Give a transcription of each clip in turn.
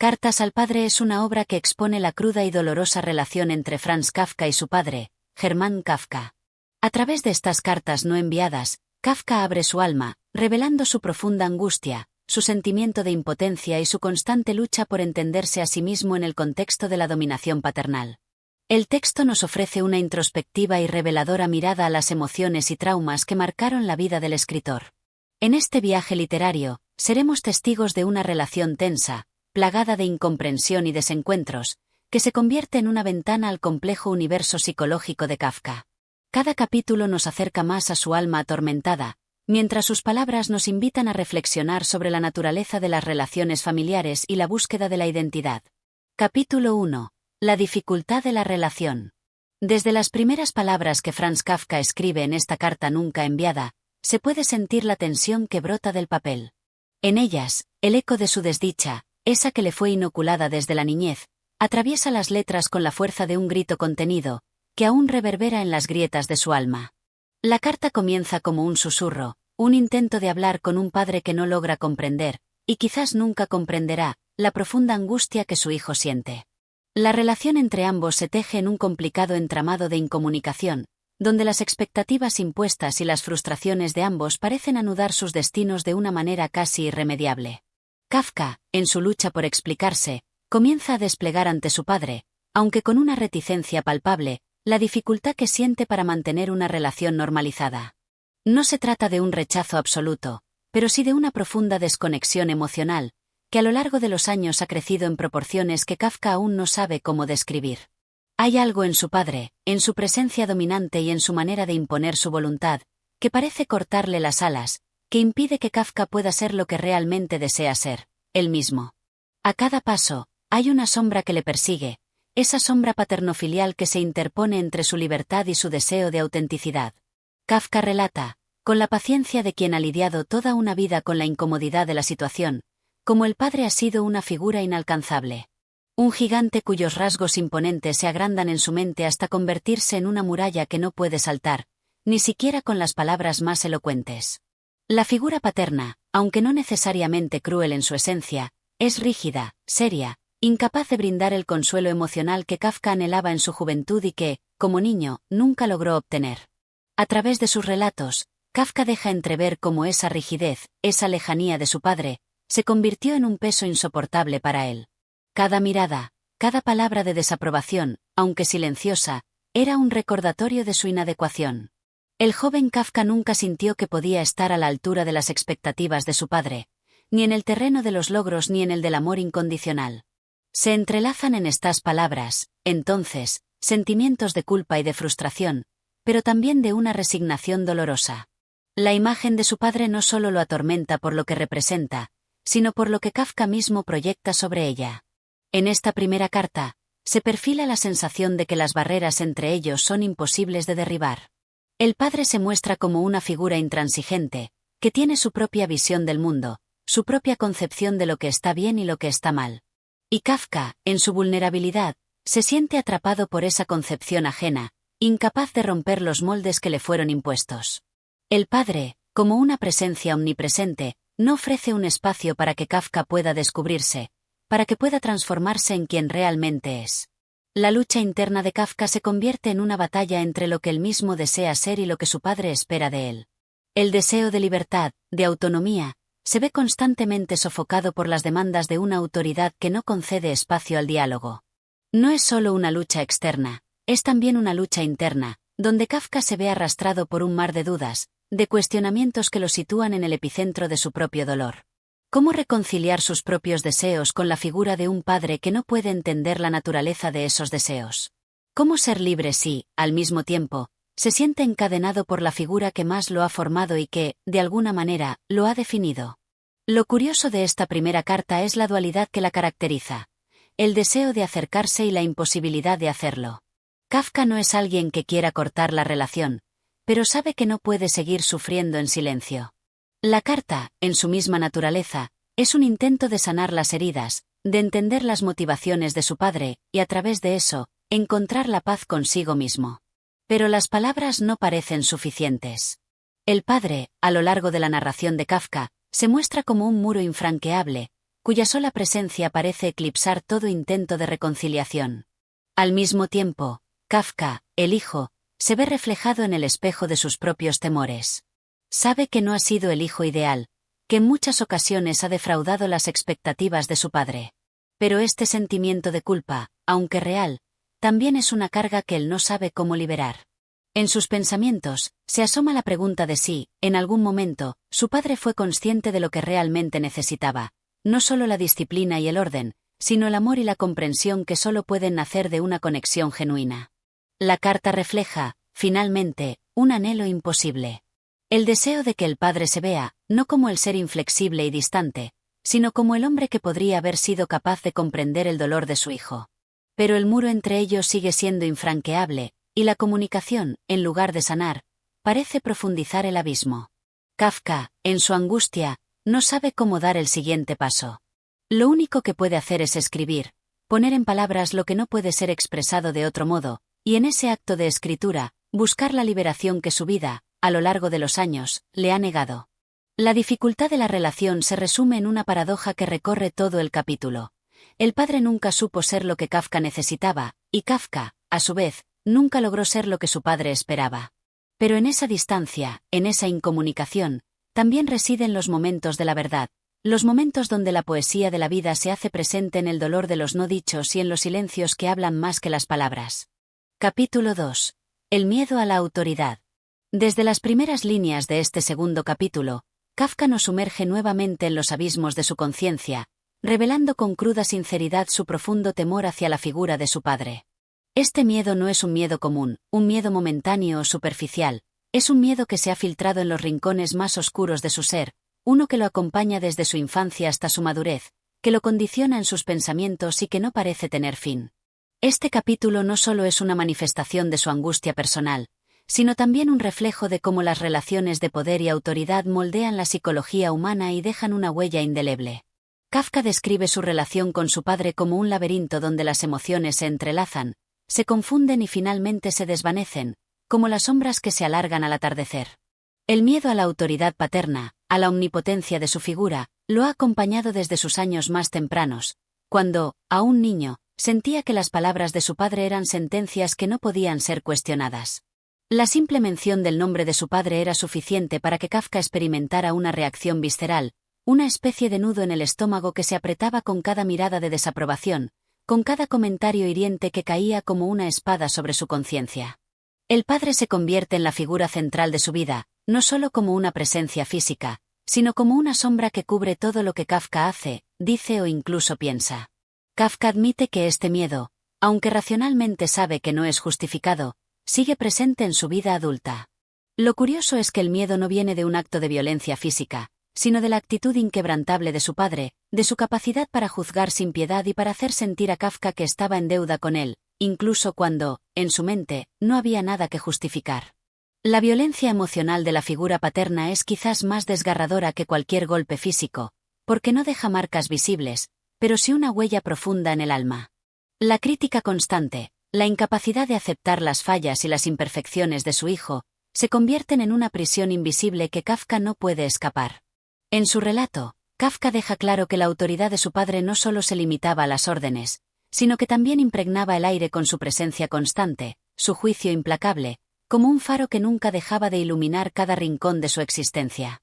Cartas al padre es una obra que expone la cruda y dolorosa relación entre Franz Kafka y su padre, Hermann Kafka. A través de estas cartas no enviadas, Kafka abre su alma, revelando su profunda angustia, su sentimiento de impotencia y su constante lucha por entenderse a sí mismo en el contexto de la dominación paternal. El texto nos ofrece una introspectiva y reveladora mirada a las emociones y traumas que marcaron la vida del escritor. En este viaje literario, seremos testigos de una relación tensa, plagada de incomprensión y desencuentros, que se convierte en una ventana al complejo universo psicológico de Kafka. Cada capítulo nos acerca más a su alma atormentada, mientras sus palabras nos invitan a reflexionar sobre la naturaleza de las relaciones familiares y la búsqueda de la identidad. Capítulo 1. La dificultad de la relación. Desde las primeras palabras que Franz Kafka escribe en esta carta nunca enviada, se puede sentir la tensión que brota del papel. En ellas, el eco de su desdicha, esa que le fue inoculada desde la niñez, atraviesa las letras con la fuerza de un grito contenido, que aún reverbera en las grietas de su alma. La carta comienza como un susurro, un intento de hablar con un padre que no logra comprender, y quizás nunca comprenderá, la profunda angustia que su hijo siente. La relación entre ambos se teje en un complicado entramado de incomunicación, donde las expectativas impuestas y las frustraciones de ambos parecen anudar sus destinos de una manera casi irremediable. Kafka, en su lucha por explicarse, comienza a desplegar ante su padre, aunque con una reticencia palpable, la dificultad que siente para mantener una relación normalizada. No se trata de un rechazo absoluto, pero sí de una profunda desconexión emocional, que a lo largo de los años ha crecido en proporciones que Kafka aún no sabe cómo describir. Hay algo en su padre, en su presencia dominante y en su manera de imponer su voluntad, que parece cortarle las alas, que impide que Kafka pueda ser lo que realmente desea ser, él mismo. A cada paso, hay una sombra que le persigue, esa sombra paternofilial que se interpone entre su libertad y su deseo de autenticidad. Kafka relata, con la paciencia de quien ha lidiado toda una vida con la incomodidad de la situación, como el padre ha sido una figura inalcanzable. Un gigante cuyos rasgos imponentes se agrandan en su mente hasta convertirse en una muralla que no puede saltar, ni siquiera con las palabras más elocuentes. La figura paterna, aunque no necesariamente cruel en su esencia, es rígida, seria, incapaz de brindar el consuelo emocional que Kafka anhelaba en su juventud y que, como niño, nunca logró obtener. A través de sus relatos, Kafka deja entrever cómo esa rigidez, esa lejanía de su padre, se convirtió en un peso insoportable para él. Cada mirada, cada palabra de desaprobación, aunque silenciosa, era un recordatorio de su inadecuación. El joven Kafka nunca sintió que podía estar a la altura de las expectativas de su padre, ni en el terreno de los logros ni en el del amor incondicional. Se entrelazan en estas palabras, entonces, sentimientos de culpa y de frustración, pero también de una resignación dolorosa. La imagen de su padre no solo lo atormenta por lo que representa, sino por lo que Kafka mismo proyecta sobre ella. En esta primera carta, se perfila la sensación de que las barreras entre ellos son imposibles de derribar. El padre se muestra como una figura intransigente, que tiene su propia visión del mundo, su propia concepción de lo que está bien y lo que está mal. Y Kafka, en su vulnerabilidad, se siente atrapado por esa concepción ajena, incapaz de romper los moldes que le fueron impuestos. El padre, como una presencia omnipresente, no ofrece un espacio para que Kafka pueda descubrirse, para que pueda transformarse en quien realmente es. La lucha interna de Kafka se convierte en una batalla entre lo que él mismo desea ser y lo que su padre espera de él. El deseo de libertad, de autonomía, se ve constantemente sofocado por las demandas de una autoridad que no concede espacio al diálogo. No es solo una lucha externa, es también una lucha interna, donde Kafka se ve arrastrado por un mar de dudas, de cuestionamientos que lo sitúan en el epicentro de su propio dolor. ¿Cómo reconciliar sus propios deseos con la figura de un padre que no puede entender la naturaleza de esos deseos? ¿Cómo ser libre si, al mismo tiempo, se siente encadenado por la figura que más lo ha formado y que, de alguna manera, lo ha definido? Lo curioso de esta primera carta es la dualidad que la caracteriza: el deseo de acercarse y la imposibilidad de hacerlo. Kafka no es alguien que quiera cortar la relación, pero sabe que no puede seguir sufriendo en silencio. La carta, en su misma naturaleza, es un intento de sanar las heridas, de entender las motivaciones de su padre, y a través de eso, encontrar la paz consigo mismo. Pero las palabras no parecen suficientes. El padre, a lo largo de la narración de Kafka, se muestra como un muro infranqueable, cuya sola presencia parece eclipsar todo intento de reconciliación. Al mismo tiempo, Kafka, el hijo, se ve reflejado en el espejo de sus propios temores. Sabe que no ha sido el hijo ideal, que en muchas ocasiones ha defraudado las expectativas de su padre. Pero este sentimiento de culpa, aunque real, también es una carga que él no sabe cómo liberar. En sus pensamientos, se asoma la pregunta de si, en algún momento, su padre fue consciente de lo que realmente necesitaba, no solo la disciplina y el orden, sino el amor y la comprensión que solo pueden nacer de una conexión genuina. La carta refleja, finalmente, un anhelo imposible. El deseo de que el padre se vea, no como el ser inflexible y distante, sino como el hombre que podría haber sido capaz de comprender el dolor de su hijo. Pero el muro entre ellos sigue siendo infranqueable, y la comunicación, en lugar de sanar, parece profundizar el abismo. Kafka, en su angustia, no sabe cómo dar el siguiente paso. Lo único que puede hacer es escribir, poner en palabras lo que no puede ser expresado de otro modo, y en ese acto de escritura, buscar la liberación que su vida, a lo largo de los años, le ha negado. La dificultad de la relación se resume en una paradoja que recorre todo el capítulo. El padre nunca supo ser lo que Kafka necesitaba, y Kafka, a su vez, nunca logró ser lo que su padre esperaba. Pero en esa distancia, en esa incomunicación, también residen los momentos de la verdad, los momentos donde la poesía de la vida se hace presente en el dolor de los no dichos y en los silencios que hablan más que las palabras. Capítulo 2. El miedo a la autoridad. Desde las primeras líneas de este segundo capítulo, Kafka nos sumerge nuevamente en los abismos de su conciencia, revelando con cruda sinceridad su profundo temor hacia la figura de su padre. Este miedo no es un miedo común, un miedo momentáneo o superficial, es un miedo que se ha filtrado en los rincones más oscuros de su ser, uno que lo acompaña desde su infancia hasta su madurez, que lo condiciona en sus pensamientos y que no parece tener fin. Este capítulo no solo es una manifestación de su angustia personal, sino también un reflejo de cómo las relaciones de poder y autoridad moldean la psicología humana y dejan una huella indeleble. Kafka describe su relación con su padre como un laberinto donde las emociones se entrelazan, se confunden y finalmente se desvanecen, como las sombras que se alargan al atardecer. El miedo a la autoridad paterna, a la omnipotencia de su figura, lo ha acompañado desde sus años más tempranos, cuando, aún niño, sentía que las palabras de su padre eran sentencias que no podían ser cuestionadas. La simple mención del nombre de su padre era suficiente para que Kafka experimentara una reacción visceral, una especie de nudo en el estómago que se apretaba con cada mirada de desaprobación, con cada comentario hiriente que caía como una espada sobre su conciencia. El padre se convierte en la figura central de su vida, no solo como una presencia física, sino como una sombra que cubre todo lo que Kafka hace, dice o incluso piensa. Kafka admite que este miedo, aunque racionalmente sabe que no es justificado, sigue presente en su vida adulta. Lo curioso es que el miedo no viene de un acto de violencia física, sino de la actitud inquebrantable de su padre, de su capacidad para juzgar sin piedad y para hacer sentir a Kafka que estaba en deuda con él, incluso cuando, en su mente, no había nada que justificar. La violencia emocional de la figura paterna es quizás más desgarradora que cualquier golpe físico, porque no deja marcas visibles, pero sí una huella profunda en el alma. La crítica constante, la incapacidad de aceptar las fallas y las imperfecciones de su hijo, se convierten en una prisión invisible que Kafka no puede escapar. En su relato, Kafka deja claro que la autoridad de su padre no solo se limitaba a las órdenes, sino que también impregnaba el aire con su presencia constante, su juicio implacable, como un faro que nunca dejaba de iluminar cada rincón de su existencia.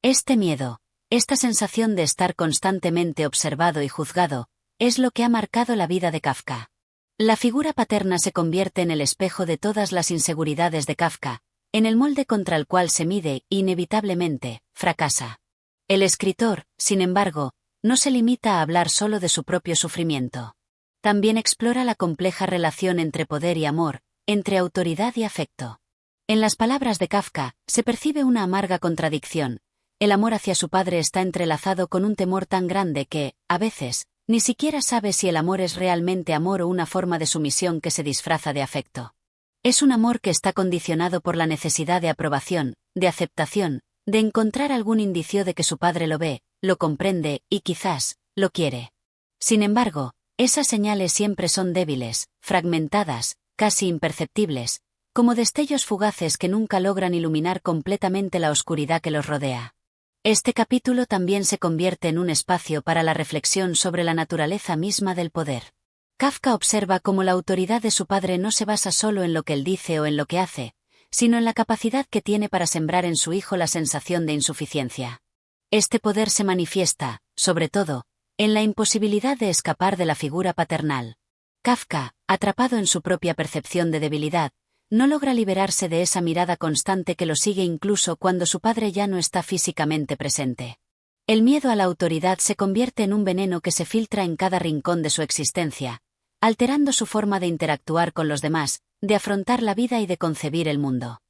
Este miedo, esta sensación de estar constantemente observado y juzgado, es lo que ha marcado la vida de Kafka. La figura paterna se convierte en el espejo de todas las inseguridades de Kafka, en el molde contra el cual se mide, inevitablemente, fracasa. El escritor, sin embargo, no se limita a hablar solo de su propio sufrimiento. También explora la compleja relación entre poder y amor, entre autoridad y afecto. En las palabras de Kafka, se percibe una amarga contradicción. El amor hacia su padre está entrelazado con un temor tan grande que, a veces, ni siquiera sabe si el amor es realmente amor o una forma de sumisión que se disfraza de afecto. Es un amor que está condicionado por la necesidad de aprobación, de aceptación, de encontrar algún indicio de que su padre lo ve, lo comprende y quizás, lo quiere. Sin embargo, esas señales siempre son débiles, fragmentadas, casi imperceptibles, como destellos fugaces que nunca logran iluminar completamente la oscuridad que los rodea. Este capítulo también se convierte en un espacio para la reflexión sobre la naturaleza misma del poder. Kafka observa cómo la autoridad de su padre no se basa solo en lo que él dice o en lo que hace, sino en la capacidad que tiene para sembrar en su hijo la sensación de insuficiencia. Este poder se manifiesta, sobre todo, en la imposibilidad de escapar de la figura paternal. Kafka, atrapado en su propia percepción de debilidad, no logra liberarse de esa mirada constante que lo sigue incluso cuando su padre ya no está físicamente presente. El miedo a la autoridad se convierte en un veneno que se filtra en cada rincón de su existencia, alterando su forma de interactuar con los demás, de afrontar la vida y de concebir el mundo.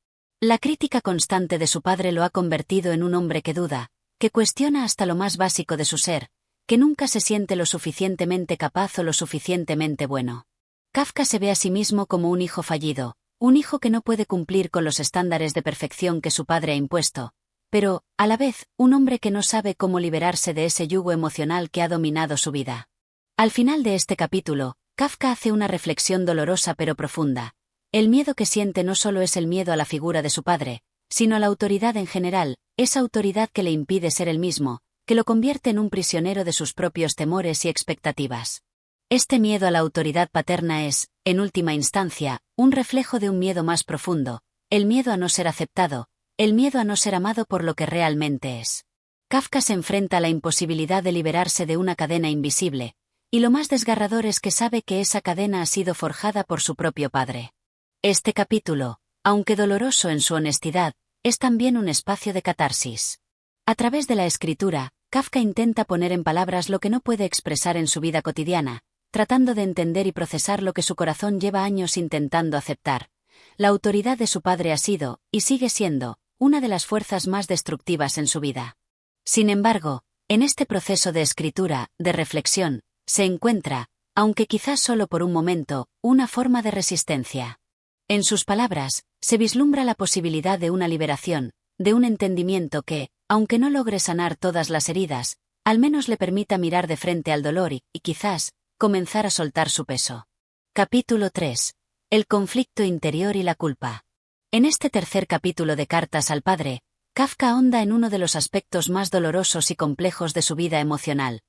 La crítica constante de su padre lo ha convertido en un hombre que duda, que cuestiona hasta lo más básico de su ser, que nunca se siente lo suficientemente capaz o lo suficientemente bueno. Kafka se ve a sí mismo como un hijo fallido, un hijo que no puede cumplir con los estándares de perfección que su padre ha impuesto, pero, a la vez, un hombre que no sabe cómo liberarse de ese yugo emocional que ha dominado su vida. Al final de este capítulo, Kafka hace una reflexión dolorosa pero profunda. El miedo que siente no solo es el miedo a la figura de su padre, sino a la autoridad en general, esa autoridad que le impide ser él mismo, que lo convierte en un prisionero de sus propios temores y expectativas. Este miedo a la autoridad paterna es, en última instancia, un reflejo de un miedo más profundo, el miedo a no ser aceptado, el miedo a no ser amado por lo que realmente es. Kafka se enfrenta a la imposibilidad de liberarse de una cadena invisible, y lo más desgarrador es que sabe que esa cadena ha sido forjada por su propio padre. Este capítulo, aunque doloroso en su honestidad, es también un espacio de catarsis. A través de la escritura, Kafka intenta poner en palabras lo que no puede expresar en su vida cotidiana, tratando de entender y procesar lo que su corazón lleva años intentando aceptar. La autoridad de su padre ha sido, y sigue siendo, una de las fuerzas más destructivas en su vida. Sin embargo, en este proceso de escritura, de reflexión, se encuentra, aunque quizás solo por un momento, una forma de resistencia. En sus palabras, se vislumbra la posibilidad de una liberación, de un entendimiento que, aunque no logre sanar todas las heridas, al menos le permita mirar de frente al dolor y quizás, comenzar a soltar su peso. Capítulo 3. El conflicto interior y la culpa. En este tercer capítulo de Cartas al Padre, Kafka ahonda en uno de los aspectos más dolorosos y complejos de su vida emocional,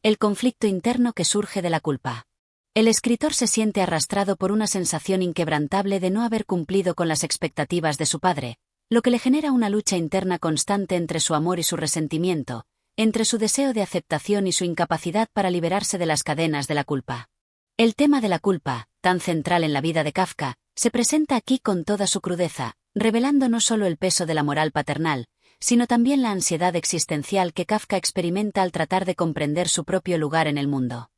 el conflicto interno que surge de la culpa. El escritor se siente arrastrado por una sensación inquebrantable de no haber cumplido con las expectativas de su padre, lo que le genera una lucha interna constante entre su amor y su resentimiento, entre su deseo de aceptación y su incapacidad para liberarse de las cadenas de la culpa. El tema de la culpa, tan central en la vida de Kafka, se presenta aquí con toda su crudeza, revelando no solo el peso de la moral paternal, sino también la ansiedad existencial que Kafka experimenta al tratar de comprender su propio lugar en el mundo.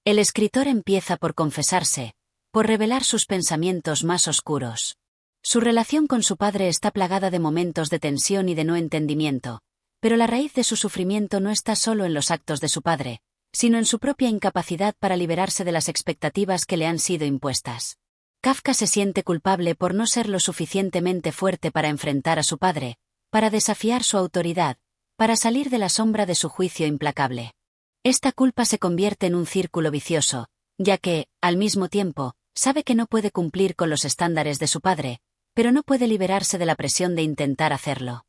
El escritor empieza por confesarse, por revelar sus pensamientos más oscuros. Su relación con su padre está plagada de momentos de tensión y de no entendimiento, pero la raíz de su sufrimiento no está solo en los actos de su padre, sino en su propia incapacidad para liberarse de las expectativas que le han sido impuestas. Kafka se siente culpable por no ser lo suficientemente fuerte para enfrentar a su padre, para desafiar su autoridad, para salir de la sombra de su juicio implacable. Esta culpa se convierte en un círculo vicioso, ya que, al mismo tiempo, sabe que no puede cumplir con los estándares de su padre, pero no puede liberarse de la presión de intentar hacerlo.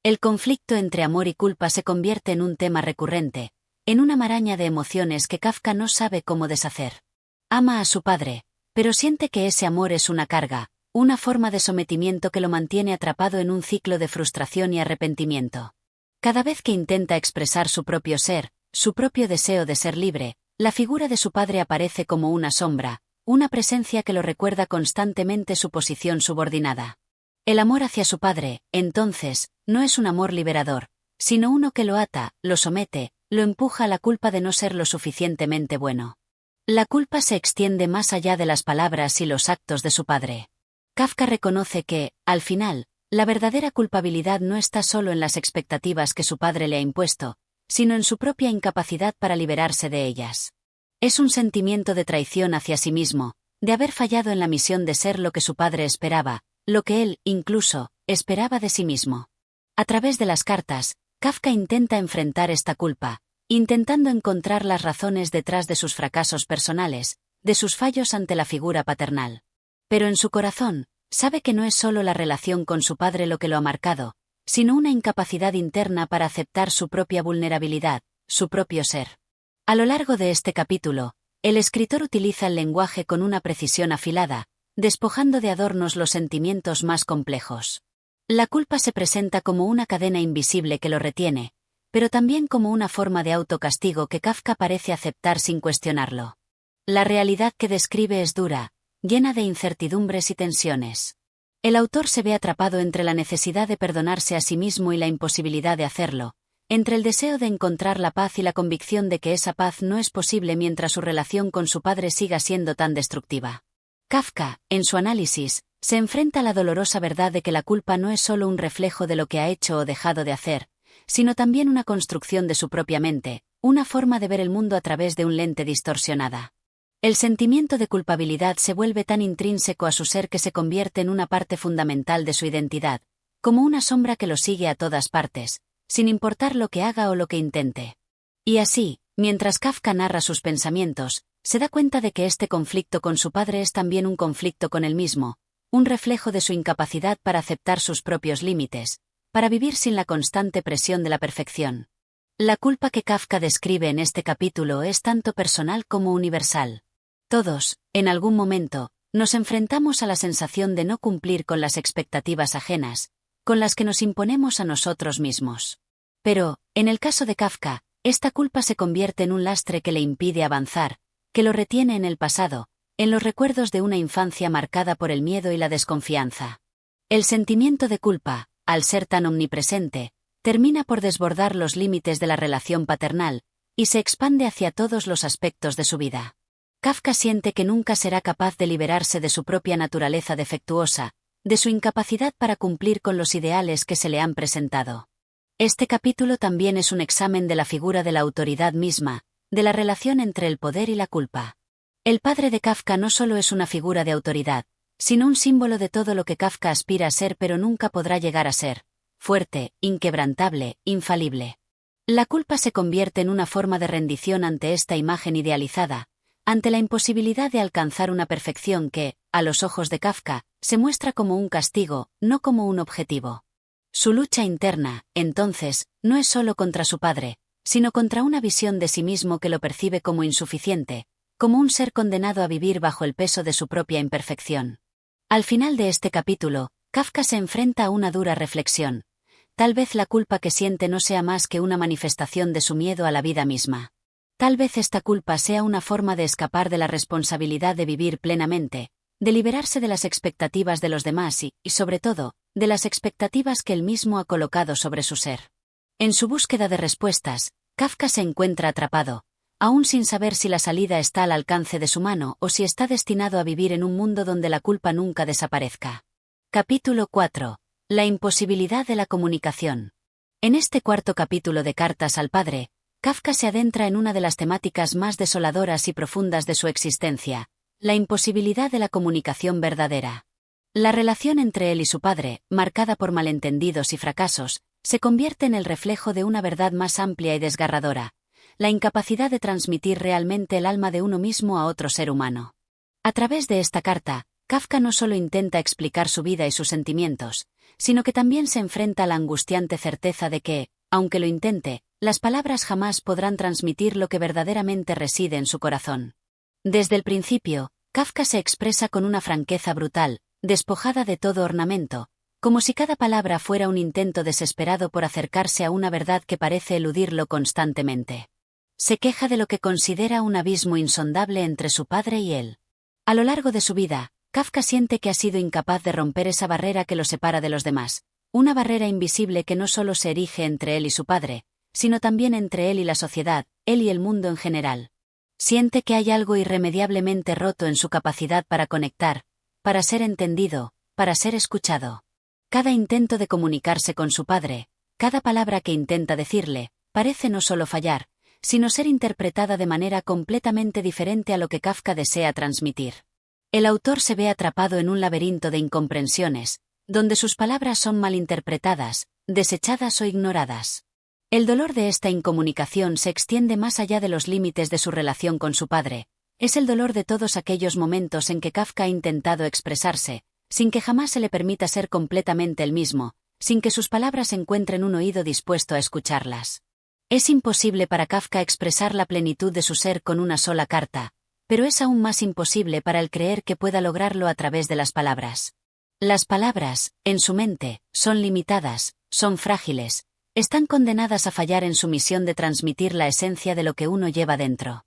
El conflicto entre amor y culpa se convierte en un tema recurrente, en una maraña de emociones que Kafka no sabe cómo deshacer. Ama a su padre, pero siente que ese amor es una carga, una forma de sometimiento que lo mantiene atrapado en un ciclo de frustración y arrepentimiento. Cada vez que intenta expresar su propio ser, su propio deseo de ser libre, la figura de su padre aparece como una sombra, una presencia que lo recuerda constantemente su posición subordinada. El amor hacia su padre, entonces, no es un amor liberador, sino uno que lo ata, lo somete, lo empuja a la culpa de no ser lo suficientemente bueno. La culpa se extiende más allá de las palabras y los actos de su padre. Kafka reconoce que, al final, la verdadera culpabilidad no está solo en las expectativas que su padre le ha impuesto, sino en su propia incapacidad para liberarse de ellas. Es un sentimiento de traición hacia sí mismo, de haber fallado en la misión de ser lo que su padre esperaba, lo que él, incluso, esperaba de sí mismo. A través de las cartas, Kafka intenta enfrentar esta culpa, intentando encontrar las razones detrás de sus fracasos personales, de sus fallos ante la figura paternal. Pero en su corazón, sabe que no es solo la relación con su padre lo que lo ha marcado, sino una incapacidad interna para aceptar su propia vulnerabilidad, su propio ser. A lo largo de este capítulo, el escritor utiliza el lenguaje con una precisión afilada, despojando de adornos los sentimientos más complejos. La culpa se presenta como una cadena invisible que lo retiene, pero también como una forma de autocastigo que Kafka parece aceptar sin cuestionarlo. La realidad que describe es dura, llena de incertidumbres y tensiones. El autor se ve atrapado entre la necesidad de perdonarse a sí mismo y la imposibilidad de hacerlo, entre el deseo de encontrar la paz y la convicción de que esa paz no es posible mientras su relación con su padre siga siendo tan destructiva. Kafka, en su análisis, se enfrenta a la dolorosa verdad de que la culpa no es solo un reflejo de lo que ha hecho o dejado de hacer, sino también una construcción de su propia mente, una forma de ver el mundo a través de un lente distorsionada. El sentimiento de culpabilidad se vuelve tan intrínseco a su ser que se convierte en una parte fundamental de su identidad, como una sombra que lo sigue a todas partes, sin importar lo que haga o lo que intente. Y así, mientras Kafka narra sus pensamientos, se da cuenta de que este conflicto con su padre es también un conflicto con él mismo, un reflejo de su incapacidad para aceptar sus propios límites, para vivir sin la constante presión de la perfección. La culpa que Kafka describe en este capítulo es tanto personal como universal. Todos, en algún momento, nos enfrentamos a la sensación de no cumplir con las expectativas ajenas, con las que nos imponemos a nosotros mismos. Pero, en el caso de Kafka, esta culpa se convierte en un lastre que le impide avanzar, que lo retiene en el pasado, en los recuerdos de una infancia marcada por el miedo y la desconfianza. El sentimiento de culpa, al ser tan omnipresente, termina por desbordar los límites de la relación paternal, y se expande hacia todos los aspectos de su vida. Kafka siente que nunca será capaz de liberarse de su propia naturaleza defectuosa, de su incapacidad para cumplir con los ideales que se le han presentado. Este capítulo también es un examen de la figura de la autoridad misma, de la relación entre el poder y la culpa. El padre de Kafka no solo es una figura de autoridad, sino un símbolo de todo lo que Kafka aspira a ser pero nunca podrá llegar a ser: fuerte, inquebrantable, infalible. La culpa se convierte en una forma de rendición ante esta imagen idealizada, ante la imposibilidad de alcanzar una perfección que, a los ojos de Kafka, se muestra como un castigo, no como un objetivo. Su lucha interna, entonces, no es solo contra su padre, sino contra una visión de sí mismo que lo percibe como insuficiente, como un ser condenado a vivir bajo el peso de su propia imperfección. Al final de este capítulo, Kafka se enfrenta a una dura reflexión. Tal vez la culpa que siente no sea más que una manifestación de su miedo a la vida misma. Tal vez esta culpa sea una forma de escapar de la responsabilidad de vivir plenamente, de liberarse de las expectativas de los demás y, sobre todo, de las expectativas que él mismo ha colocado sobre su ser. En su búsqueda de respuestas, Kafka se encuentra atrapado, aún sin saber si la salida está al alcance de su mano o si está destinado a vivir en un mundo donde la culpa nunca desaparezca. Capítulo 4. La imposibilidad de la comunicación. En este cuarto capítulo de Cartas al Padre, Kafka se adentra en una de las temáticas más desoladoras y profundas de su existencia: la imposibilidad de la comunicación verdadera. La relación entre él y su padre, marcada por malentendidos y fracasos, se convierte en el reflejo de una verdad más amplia y desgarradora: la incapacidad de transmitir realmente el alma de uno mismo a otro ser humano. A través de esta carta, Kafka no solo intenta explicar su vida y sus sentimientos, sino que también se enfrenta a la angustiante certeza de que, aunque lo intente, las palabras jamás podrán transmitir lo que verdaderamente reside en su corazón. Desde el principio, Kafka se expresa con una franqueza brutal, despojada de todo ornamento, como si cada palabra fuera un intento desesperado por acercarse a una verdad que parece eludirlo constantemente. Se queja de lo que considera un abismo insondable entre su padre y él. A lo largo de su vida, Kafka siente que ha sido incapaz de romper esa barrera que lo separa de los demás, una barrera invisible que no solo se erige entre él y su padre, sino también entre él y la sociedad, él y el mundo en general. Siente que hay algo irremediablemente roto en su capacidad para conectar, para ser entendido, para ser escuchado. Cada intento de comunicarse con su padre, cada palabra que intenta decirle, parece no solo fallar, sino ser interpretada de manera completamente diferente a lo que Kafka desea transmitir. El autor se ve atrapado en un laberinto de incomprensiones, donde sus palabras son malinterpretadas, desechadas o ignoradas. El dolor de esta incomunicación se extiende más allá de los límites de su relación con su padre. Es el dolor de todos aquellos momentos en que Kafka ha intentado expresarse, sin que jamás se le permita ser completamente el mismo, sin que sus palabras encuentren un oído dispuesto a escucharlas. Es imposible para Kafka expresar la plenitud de su ser con una sola carta, pero es aún más imposible para él creer que pueda lograrlo a través de las palabras. Las palabras, en su mente, son limitadas, son frágiles, están condenadas a fallar en su misión de transmitir la esencia de lo que uno lleva dentro.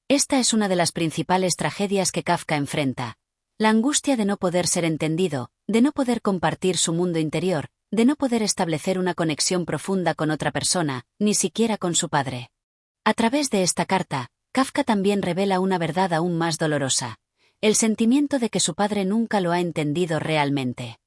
Esta es una de las principales tragedias que Kafka enfrenta: la angustia de no poder ser entendido, de no poder compartir su mundo interior, de no poder establecer una conexión profunda con otra persona, ni siquiera con su padre. A través de esta carta, Kafka también revela una verdad aún más dolorosa: el sentimiento de que su padre nunca lo ha entendido realmente.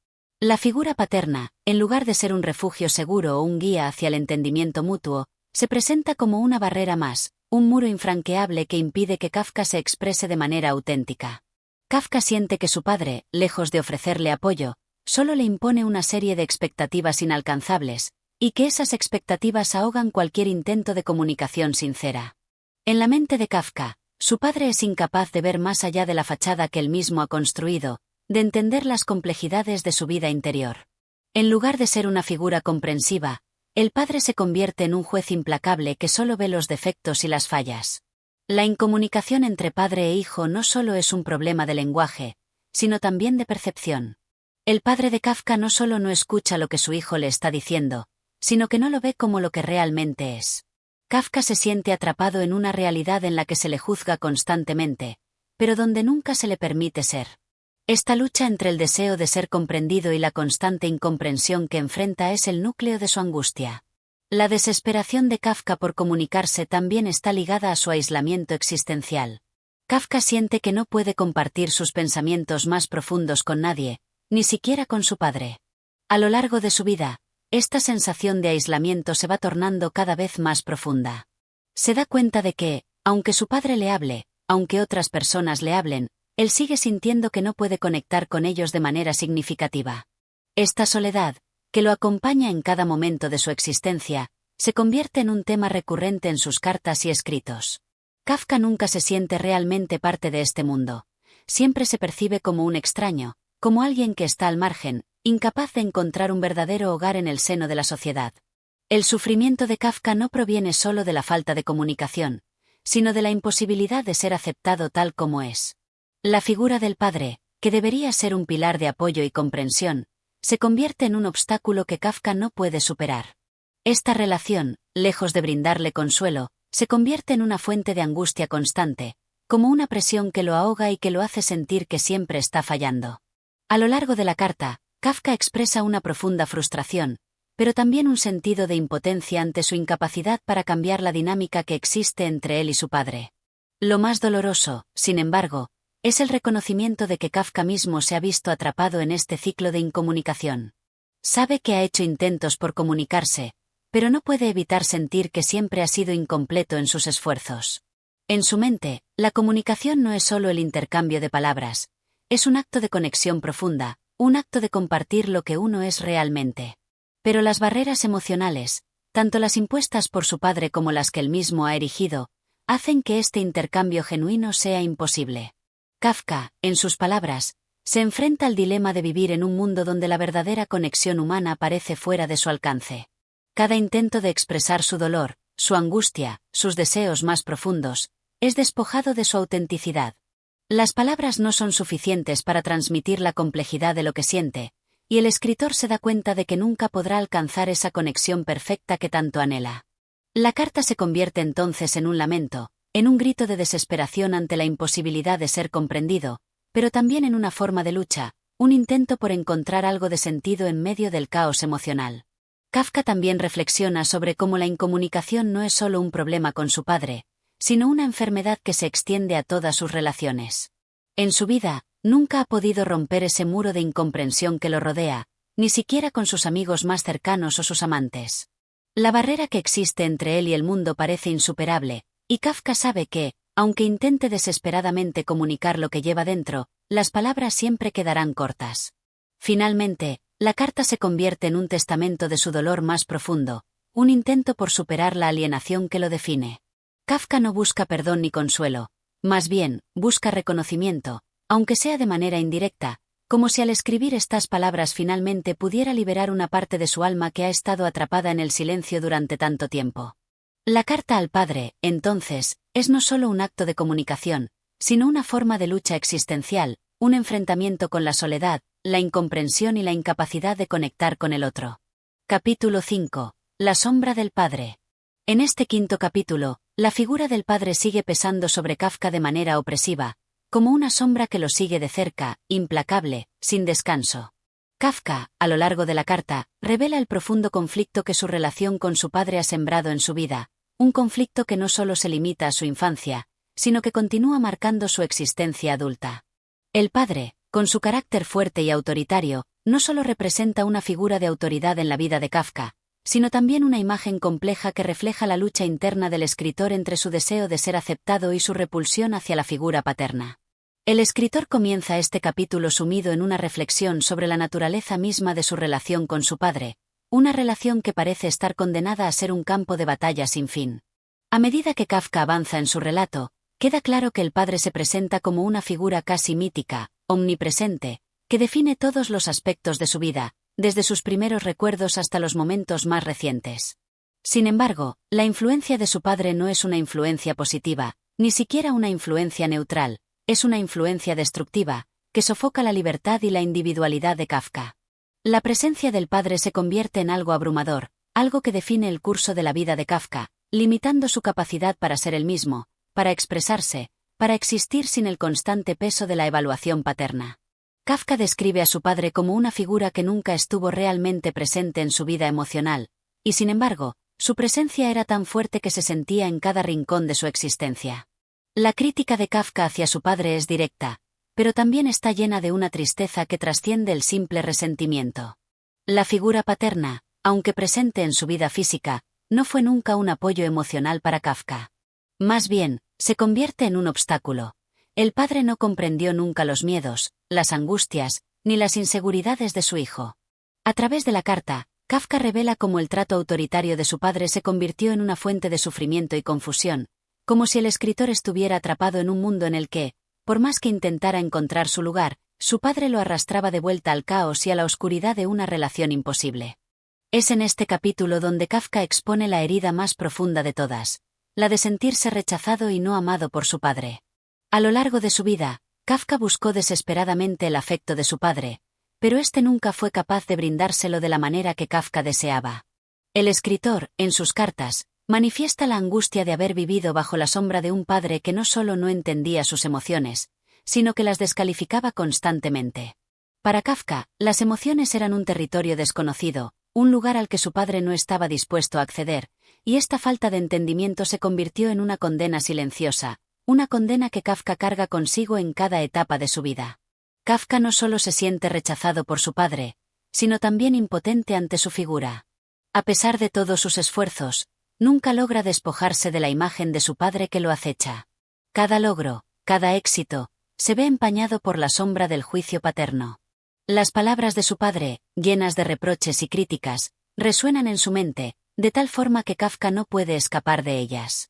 La figura paterna, en lugar de ser un refugio seguro o un guía hacia el entendimiento mutuo, se presenta como una barrera más, un muro infranqueable que impide que Kafka se exprese de manera auténtica. Kafka siente que su padre, lejos de ofrecerle apoyo, solo le impone una serie de expectativas inalcanzables, y que esas expectativas ahogan cualquier intento de comunicación sincera. En la mente de Kafka, su padre es incapaz de ver más allá de la fachada que él mismo ha construido, de entender las complejidades de su vida interior. En lugar de ser una figura comprensiva, el padre se convierte en un juez implacable que solo ve los defectos y las fallas. La incomunicación entre padre e hijo no solo es un problema de lenguaje, sino también de percepción. El padre de Kafka no solo no escucha lo que su hijo le está diciendo, sino que no lo ve como lo que realmente es. Kafka se siente atrapado en una realidad en la que se le juzga constantemente, pero donde nunca se le permite ser. Esta lucha entre el deseo de ser comprendido y la constante incomprensión que enfrenta es el núcleo de su angustia. La desesperación de Kafka por comunicarse también está ligada a su aislamiento existencial. Kafka siente que no puede compartir sus pensamientos más profundos con nadie, ni siquiera con su padre. A lo largo de su vida, esta sensación de aislamiento se va tornando cada vez más profunda. Se da cuenta de que, aunque su padre le hable, aunque otras personas le hablen, él sigue sintiendo que no puede conectar con ellos de manera significativa. Esta soledad, que lo acompaña en cada momento de su existencia, se convierte en un tema recurrente en sus cartas y escritos. Kafka nunca se siente realmente parte de este mundo. Siempre se percibe como un extraño, como alguien que está al margen, incapaz de encontrar un verdadero hogar en el seno de la sociedad. El sufrimiento de Kafka no proviene solo de la falta de comunicación, sino de la imposibilidad de ser aceptado tal como es. La figura del padre, que debería ser un pilar de apoyo y comprensión, se convierte en un obstáculo que Kafka no puede superar. Esta relación, lejos de brindarle consuelo, se convierte en una fuente de angustia constante, como una presión que lo ahoga y que lo hace sentir que siempre está fallando. A lo largo de la carta, Kafka expresa una profunda frustración, pero también un sentido de impotencia ante su incapacidad para cambiar la dinámica que existe entre él y su padre. Lo más doloroso, sin embargo, es el reconocimiento de que Kafka mismo se ha visto atrapado en este ciclo de incomunicación. Sabe que ha hecho intentos por comunicarse, pero no puede evitar sentir que siempre ha sido incompleto en sus esfuerzos. En su mente, la comunicación no es solo el intercambio de palabras, es un acto de conexión profunda, un acto de compartir lo que uno es realmente. Pero las barreras emocionales, tanto las impuestas por su padre como las que él mismo ha erigido, hacen que este intercambio genuino sea imposible. Kafka, en sus palabras, se enfrenta al dilema de vivir en un mundo donde la verdadera conexión humana parece fuera de su alcance. Cada intento de expresar su dolor, su angustia, sus deseos más profundos, es despojado de su autenticidad. Las palabras no son suficientes para transmitir la complejidad de lo que siente, y el escritor se da cuenta de que nunca podrá alcanzar esa conexión perfecta que tanto anhela. La carta se convierte entonces en un lamento, en un grito de desesperación ante la imposibilidad de ser comprendido, pero también en una forma de lucha, un intento por encontrar algo de sentido en medio del caos emocional. Kafka también reflexiona sobre cómo la incomunicación no es solo un problema con su padre, sino una enfermedad que se extiende a todas sus relaciones. En su vida, nunca ha podido romper ese muro de incomprensión que lo rodea, ni siquiera con sus amigos más cercanos o sus amantes. La barrera que existe entre él y el mundo parece insuperable, y Kafka sabe que, aunque intente desesperadamente comunicar lo que lleva dentro, las palabras siempre quedarán cortas. Finalmente, la carta se convierte en un testamento de su dolor más profundo, un intento por superar la alienación que lo define. Kafka no busca perdón ni consuelo, más bien, busca reconocimiento, aunque sea de manera indirecta, como si al escribir estas palabras finalmente pudiera liberar una parte de su alma que ha estado atrapada en el silencio durante tanto tiempo. La carta al padre, entonces, es no solo un acto de comunicación, sino una forma de lucha existencial, un enfrentamiento con la soledad, la incomprensión y la incapacidad de conectar con el otro. Capítulo 5. La sombra del padre. En este quinto capítulo, la figura del padre sigue pesando sobre Kafka de manera opresiva, como una sombra que lo sigue de cerca, implacable, sin descanso. Kafka, a lo largo de la carta, revela el profundo conflicto que su relación con su padre ha sembrado en su vida, un conflicto que no solo se limita a su infancia, sino que continúa marcando su existencia adulta. El padre, con su carácter fuerte y autoritario, no solo representa una figura de autoridad en la vida de Kafka, sino también una imagen compleja que refleja la lucha interna del escritor entre su deseo de ser aceptado y su repulsión hacia la figura paterna. El escritor comienza este capítulo sumido en una reflexión sobre la naturaleza misma de su relación con su padre, una relación que parece estar condenada a ser un campo de batalla sin fin. A medida que Kafka avanza en su relato, queda claro que el padre se presenta como una figura casi mítica, omnipresente, que define todos los aspectos de su vida, desde sus primeros recuerdos hasta los momentos más recientes. Sin embargo, la influencia de su padre no es una influencia positiva, ni siquiera una influencia neutral, es una influencia destructiva, que sofoca la libertad y la individualidad de Kafka. La presencia del padre se convierte en algo abrumador, algo que define el curso de la vida de Kafka, limitando su capacidad para ser él mismo, para expresarse, para existir sin el constante peso de la evaluación paterna. Kafka describe a su padre como una figura que nunca estuvo realmente presente en su vida emocional, y sin embargo, su presencia era tan fuerte que se sentía en cada rincón de su existencia. La crítica de Kafka hacia su padre es directa, pero también está llena de una tristeza que trasciende el simple resentimiento. La figura paterna, aunque presente en su vida física, no fue nunca un apoyo emocional para Kafka. Más bien, se convierte en un obstáculo. El padre no comprendió nunca los miedos, las angustias, ni las inseguridades de su hijo. A través de la carta, Kafka revela cómo el trato autoritario de su padre se convirtió en una fuente de sufrimiento y confusión, como si el escritor estuviera atrapado en un mundo en el que, por más que intentara encontrar su lugar, su padre lo arrastraba de vuelta al caos y a la oscuridad de una relación imposible. Es en este capítulo donde Kafka expone la herida más profunda de todas, la de sentirse rechazado y no amado por su padre. A lo largo de su vida, Kafka buscó desesperadamente el afecto de su padre, pero éste nunca fue capaz de brindárselo de la manera que Kafka deseaba. El escritor, en sus cartas, manifiesta la angustia de haber vivido bajo la sombra de un padre que no solo no entendía sus emociones, sino que las descalificaba constantemente. Para Kafka, las emociones eran un territorio desconocido, un lugar al que su padre no estaba dispuesto a acceder, y esta falta de entendimiento se convirtió en una condena silenciosa, una condena que Kafka carga consigo en cada etapa de su vida. Kafka no solo se siente rechazado por su padre, sino también impotente ante su figura. A pesar de todos sus esfuerzos, nunca logra despojarse de la imagen de su padre que lo acecha. Cada logro, cada éxito, se ve empañado por la sombra del juicio paterno. Las palabras de su padre, llenas de reproches y críticas, resuenan en su mente, de tal forma que Kafka no puede escapar de ellas.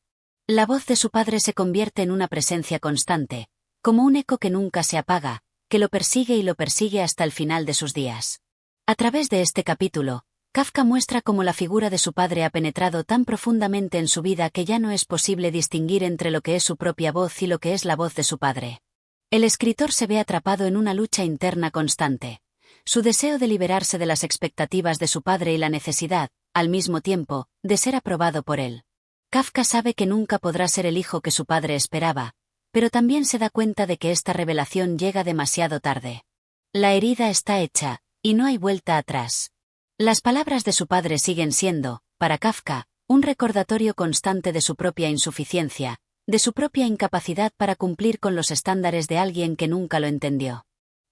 La voz de su padre se convierte en una presencia constante, como un eco que nunca se apaga, que lo persigue y lo persigue hasta el final de sus días. A través de este capítulo, Kafka muestra cómo la figura de su padre ha penetrado tan profundamente en su vida que ya no es posible distinguir entre lo que es su propia voz y lo que es la voz de su padre. El escritor se ve atrapado en una lucha interna constante. Su deseo de liberarse de las expectativas de su padre y la necesidad, al mismo tiempo, de ser aprobado por él. Kafka sabe que nunca podrá ser el hijo que su padre esperaba, pero también se da cuenta de que esta revelación llega demasiado tarde. La herida está hecha, y no hay vuelta atrás. Las palabras de su padre siguen siendo, para Kafka, un recordatorio constante de su propia insuficiencia, de su propia incapacidad para cumplir con los estándares de alguien que nunca lo entendió.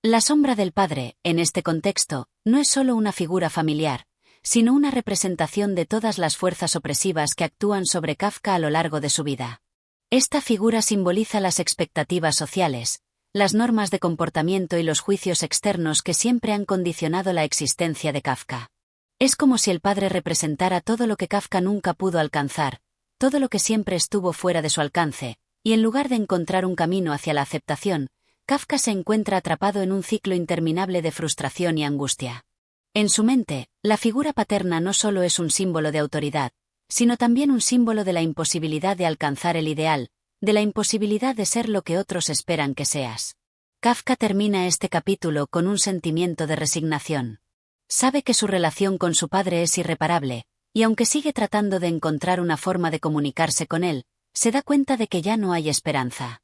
La sombra del padre, en este contexto, no es solo una figura familiar, sino una representación de todas las fuerzas opresivas que actúan sobre Kafka a lo largo de su vida. Esta figura simboliza las expectativas sociales, las normas de comportamiento y los juicios externos que siempre han condicionado la existencia de Kafka. Es como si el padre representara todo lo que Kafka nunca pudo alcanzar, todo lo que siempre estuvo fuera de su alcance, y en lugar de encontrar un camino hacia la aceptación, Kafka se encuentra atrapado en un ciclo interminable de frustración y angustia. En su mente, la figura paterna no solo es un símbolo de autoridad, sino también un símbolo de la imposibilidad de alcanzar el ideal, de la imposibilidad de ser lo que otros esperan que seas. Kafka termina este capítulo con un sentimiento de resignación. Sabe que su relación con su padre es irreparable, y aunque sigue tratando de encontrar una forma de comunicarse con él, se da cuenta de que ya no hay esperanza.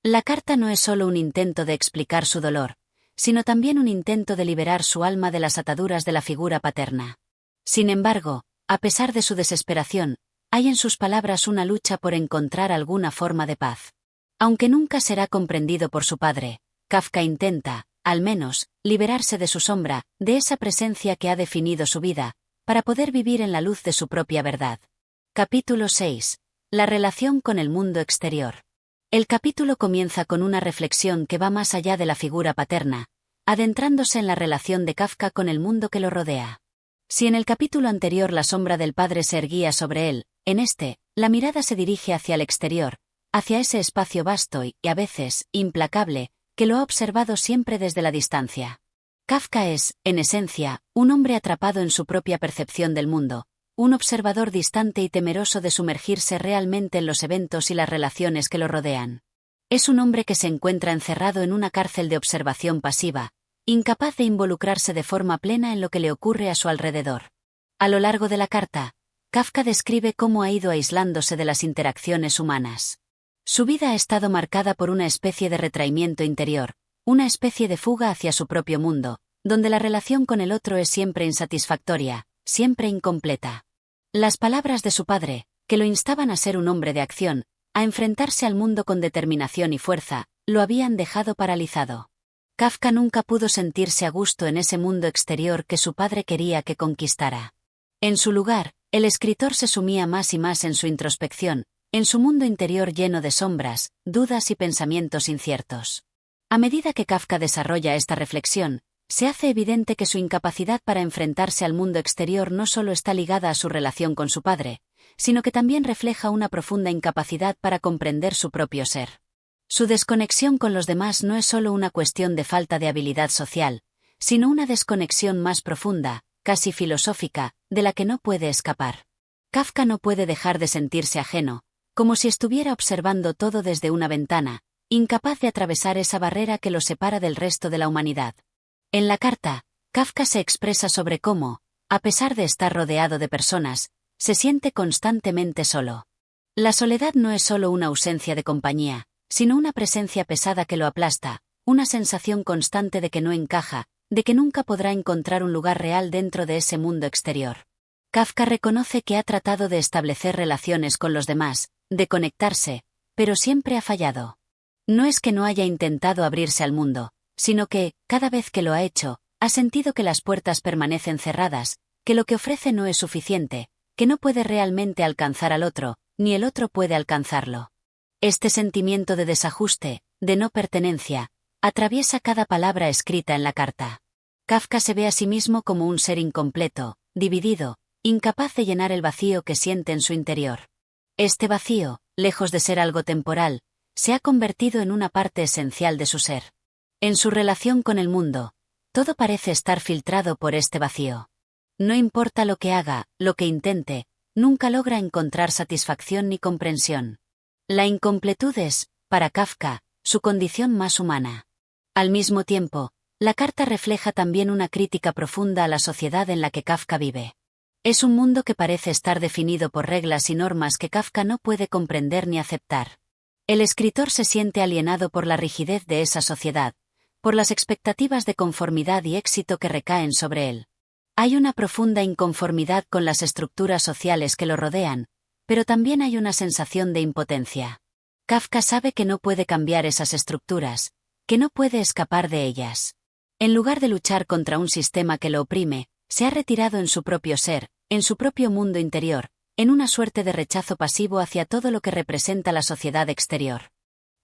La carta no es solo un intento de explicar su dolor, sino también un intento de liberar su alma de las ataduras de la figura paterna. Sin embargo, a pesar de su desesperación, hay en sus palabras una lucha por encontrar alguna forma de paz. Aunque nunca será comprendido por su padre, Kafka intenta, al menos, liberarse de su sombra, de esa presencia que ha definido su vida, para poder vivir en la luz de su propia verdad. Capítulo 6. La relación con el mundo exterior. El capítulo comienza con una reflexión que va más allá de la figura paterna, adentrándose en la relación de Kafka con el mundo que lo rodea. Si en el capítulo anterior la sombra del padre se erguía sobre él, en este, la mirada se dirige hacia el exterior, hacia ese espacio vasto y, a veces, implacable, que lo ha observado siempre desde la distancia. Kafka es, en esencia, un hombre atrapado en su propia percepción del mundo, un observador distante y temeroso de sumergirse realmente en los eventos y las relaciones que lo rodean. Es un hombre que se encuentra encerrado en una cárcel de observación pasiva, incapaz de involucrarse de forma plena en lo que le ocurre a su alrededor. A lo largo de la carta, Kafka describe cómo ha ido aislándose de las interacciones humanas. Su vida ha estado marcada por una especie de retraimiento interior, una especie de fuga hacia su propio mundo, donde la relación con el otro es siempre insatisfactoria, siempre incompleta. Las palabras de su padre, que lo instaban a ser un hombre de acción, a enfrentarse al mundo con determinación y fuerza, lo habían dejado paralizado. Kafka nunca pudo sentirse a gusto en ese mundo exterior que su padre quería que conquistara. En su lugar, el escritor se sumía más y más en su introspección, en su mundo interior lleno de sombras, dudas y pensamientos inciertos. A medida que Kafka desarrolla esta reflexión, se hace evidente que su incapacidad para enfrentarse al mundo exterior no solo está ligada a su relación con su padre, sino que también refleja una profunda incapacidad para comprender su propio ser. Su desconexión con los demás no es solo una cuestión de falta de habilidad social, sino una desconexión más profunda, casi filosófica, de la que no puede escapar. Kafka no puede dejar de sentirse ajeno, como si estuviera observando todo desde una ventana, incapaz de atravesar esa barrera que lo separa del resto de la humanidad. En la carta, Kafka se expresa sobre cómo, a pesar de estar rodeado de personas, se siente constantemente solo. La soledad no es solo una ausencia de compañía, sino una presencia pesada que lo aplasta, una sensación constante de que no encaja, de que nunca podrá encontrar un lugar real dentro de ese mundo exterior. Kafka reconoce que ha tratado de establecer relaciones con los demás, de conectarse, pero siempre ha fallado. No es que no haya intentado abrirse al mundo, sino que, cada vez que lo ha hecho, ha sentido que las puertas permanecen cerradas, que lo que ofrece no es suficiente, que no puede realmente alcanzar al otro, ni el otro puede alcanzarlo. Este sentimiento de desajuste, de no pertenencia, atraviesa cada palabra escrita en la carta. Kafka se ve a sí mismo como un ser incompleto, dividido, incapaz de llenar el vacío que siente en su interior. Este vacío, lejos de ser algo temporal, se ha convertido en una parte esencial de su ser. En su relación con el mundo, todo parece estar filtrado por este vacío. No importa lo que haga, lo que intente, nunca logra encontrar satisfacción ni comprensión. La incompletud es, para Kafka, su condición más humana. Al mismo tiempo, la carta refleja también una crítica profunda a la sociedad en la que Kafka vive. Es un mundo que parece estar definido por reglas y normas que Kafka no puede comprender ni aceptar. El escritor se siente alienado por la rigidez de esa sociedad, por las expectativas de conformidad y éxito que recaen sobre él. Hay una profunda inconformidad con las estructuras sociales que lo rodean, pero también hay una sensación de impotencia. Kafka sabe que no puede cambiar esas estructuras, que no puede escapar de ellas. En lugar de luchar contra un sistema que lo oprime, se ha retirado en su propio ser, en su propio mundo interior, en una suerte de rechazo pasivo hacia todo lo que representa la sociedad exterior.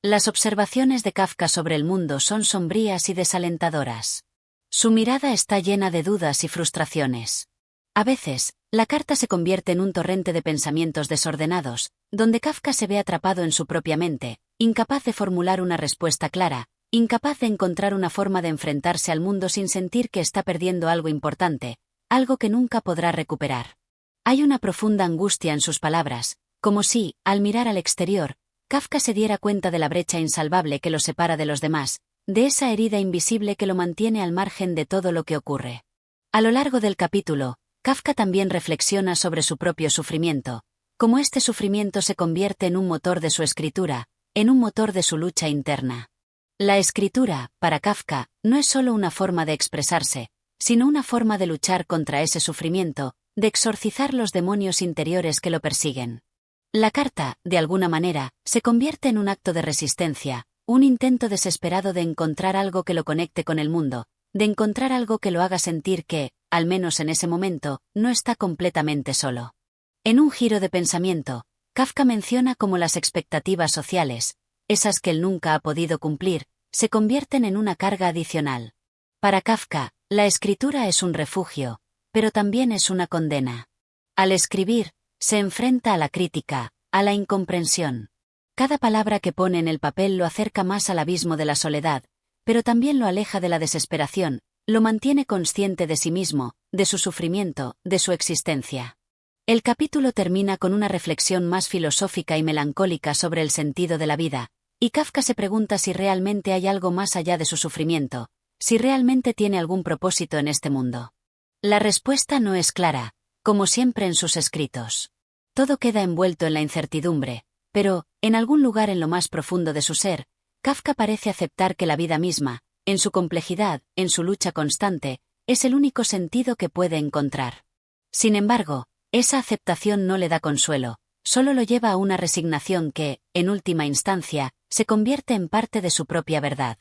Las observaciones de Kafka sobre el mundo son sombrías y desalentadoras. Su mirada está llena de dudas y frustraciones. A veces, la carta se convierte en un torrente de pensamientos desordenados, donde Kafka se ve atrapado en su propia mente, incapaz de formular una respuesta clara, incapaz de encontrar una forma de enfrentarse al mundo sin sentir que está perdiendo algo importante, algo que nunca podrá recuperar. Hay una profunda angustia en sus palabras, como si, al mirar al exterior, Kafka se diera cuenta de la brecha insalvable que lo separa de los demás, de esa herida invisible que lo mantiene al margen de todo lo que ocurre. A lo largo del capítulo, Kafka también reflexiona sobre su propio sufrimiento, cómo este sufrimiento se convierte en un motor de su escritura, en un motor de su lucha interna. La escritura, para Kafka, no es solo una forma de expresarse, sino una forma de luchar contra ese sufrimiento, de exorcizar los demonios interiores que lo persiguen. La carta, de alguna manera, se convierte en un acto de resistencia, un intento desesperado de encontrar algo que lo conecte con el mundo, de encontrar algo que lo haga sentir que, al menos en ese momento, no está completamente solo. En un giro de pensamiento, Kafka menciona cómo las expectativas sociales, esas que él nunca ha podido cumplir, se convierten en una carga adicional. Para Kafka, la escritura es un refugio, pero también es una condena. Al escribir, se enfrenta a la crítica, a la incomprensión. Cada palabra que pone en el papel lo acerca más al abismo de la soledad, pero también lo aleja de la desesperación, lo mantiene consciente de sí mismo, de su sufrimiento, de su existencia. El capítulo termina con una reflexión más filosófica y melancólica sobre el sentido de la vida, y Kafka se pregunta si realmente hay algo más allá de su sufrimiento, si realmente tiene algún propósito en este mundo. La respuesta no es clara, como siempre en sus escritos. Todo queda envuelto en la incertidumbre, pero, en algún lugar en lo más profundo de su ser, Kafka parece aceptar que la vida misma, en su complejidad, en su lucha constante, es el único sentido que puede encontrar. Sin embargo, esa aceptación no le da consuelo, solo lo lleva a una resignación que, en última instancia, se convierte en parte de su propia verdad.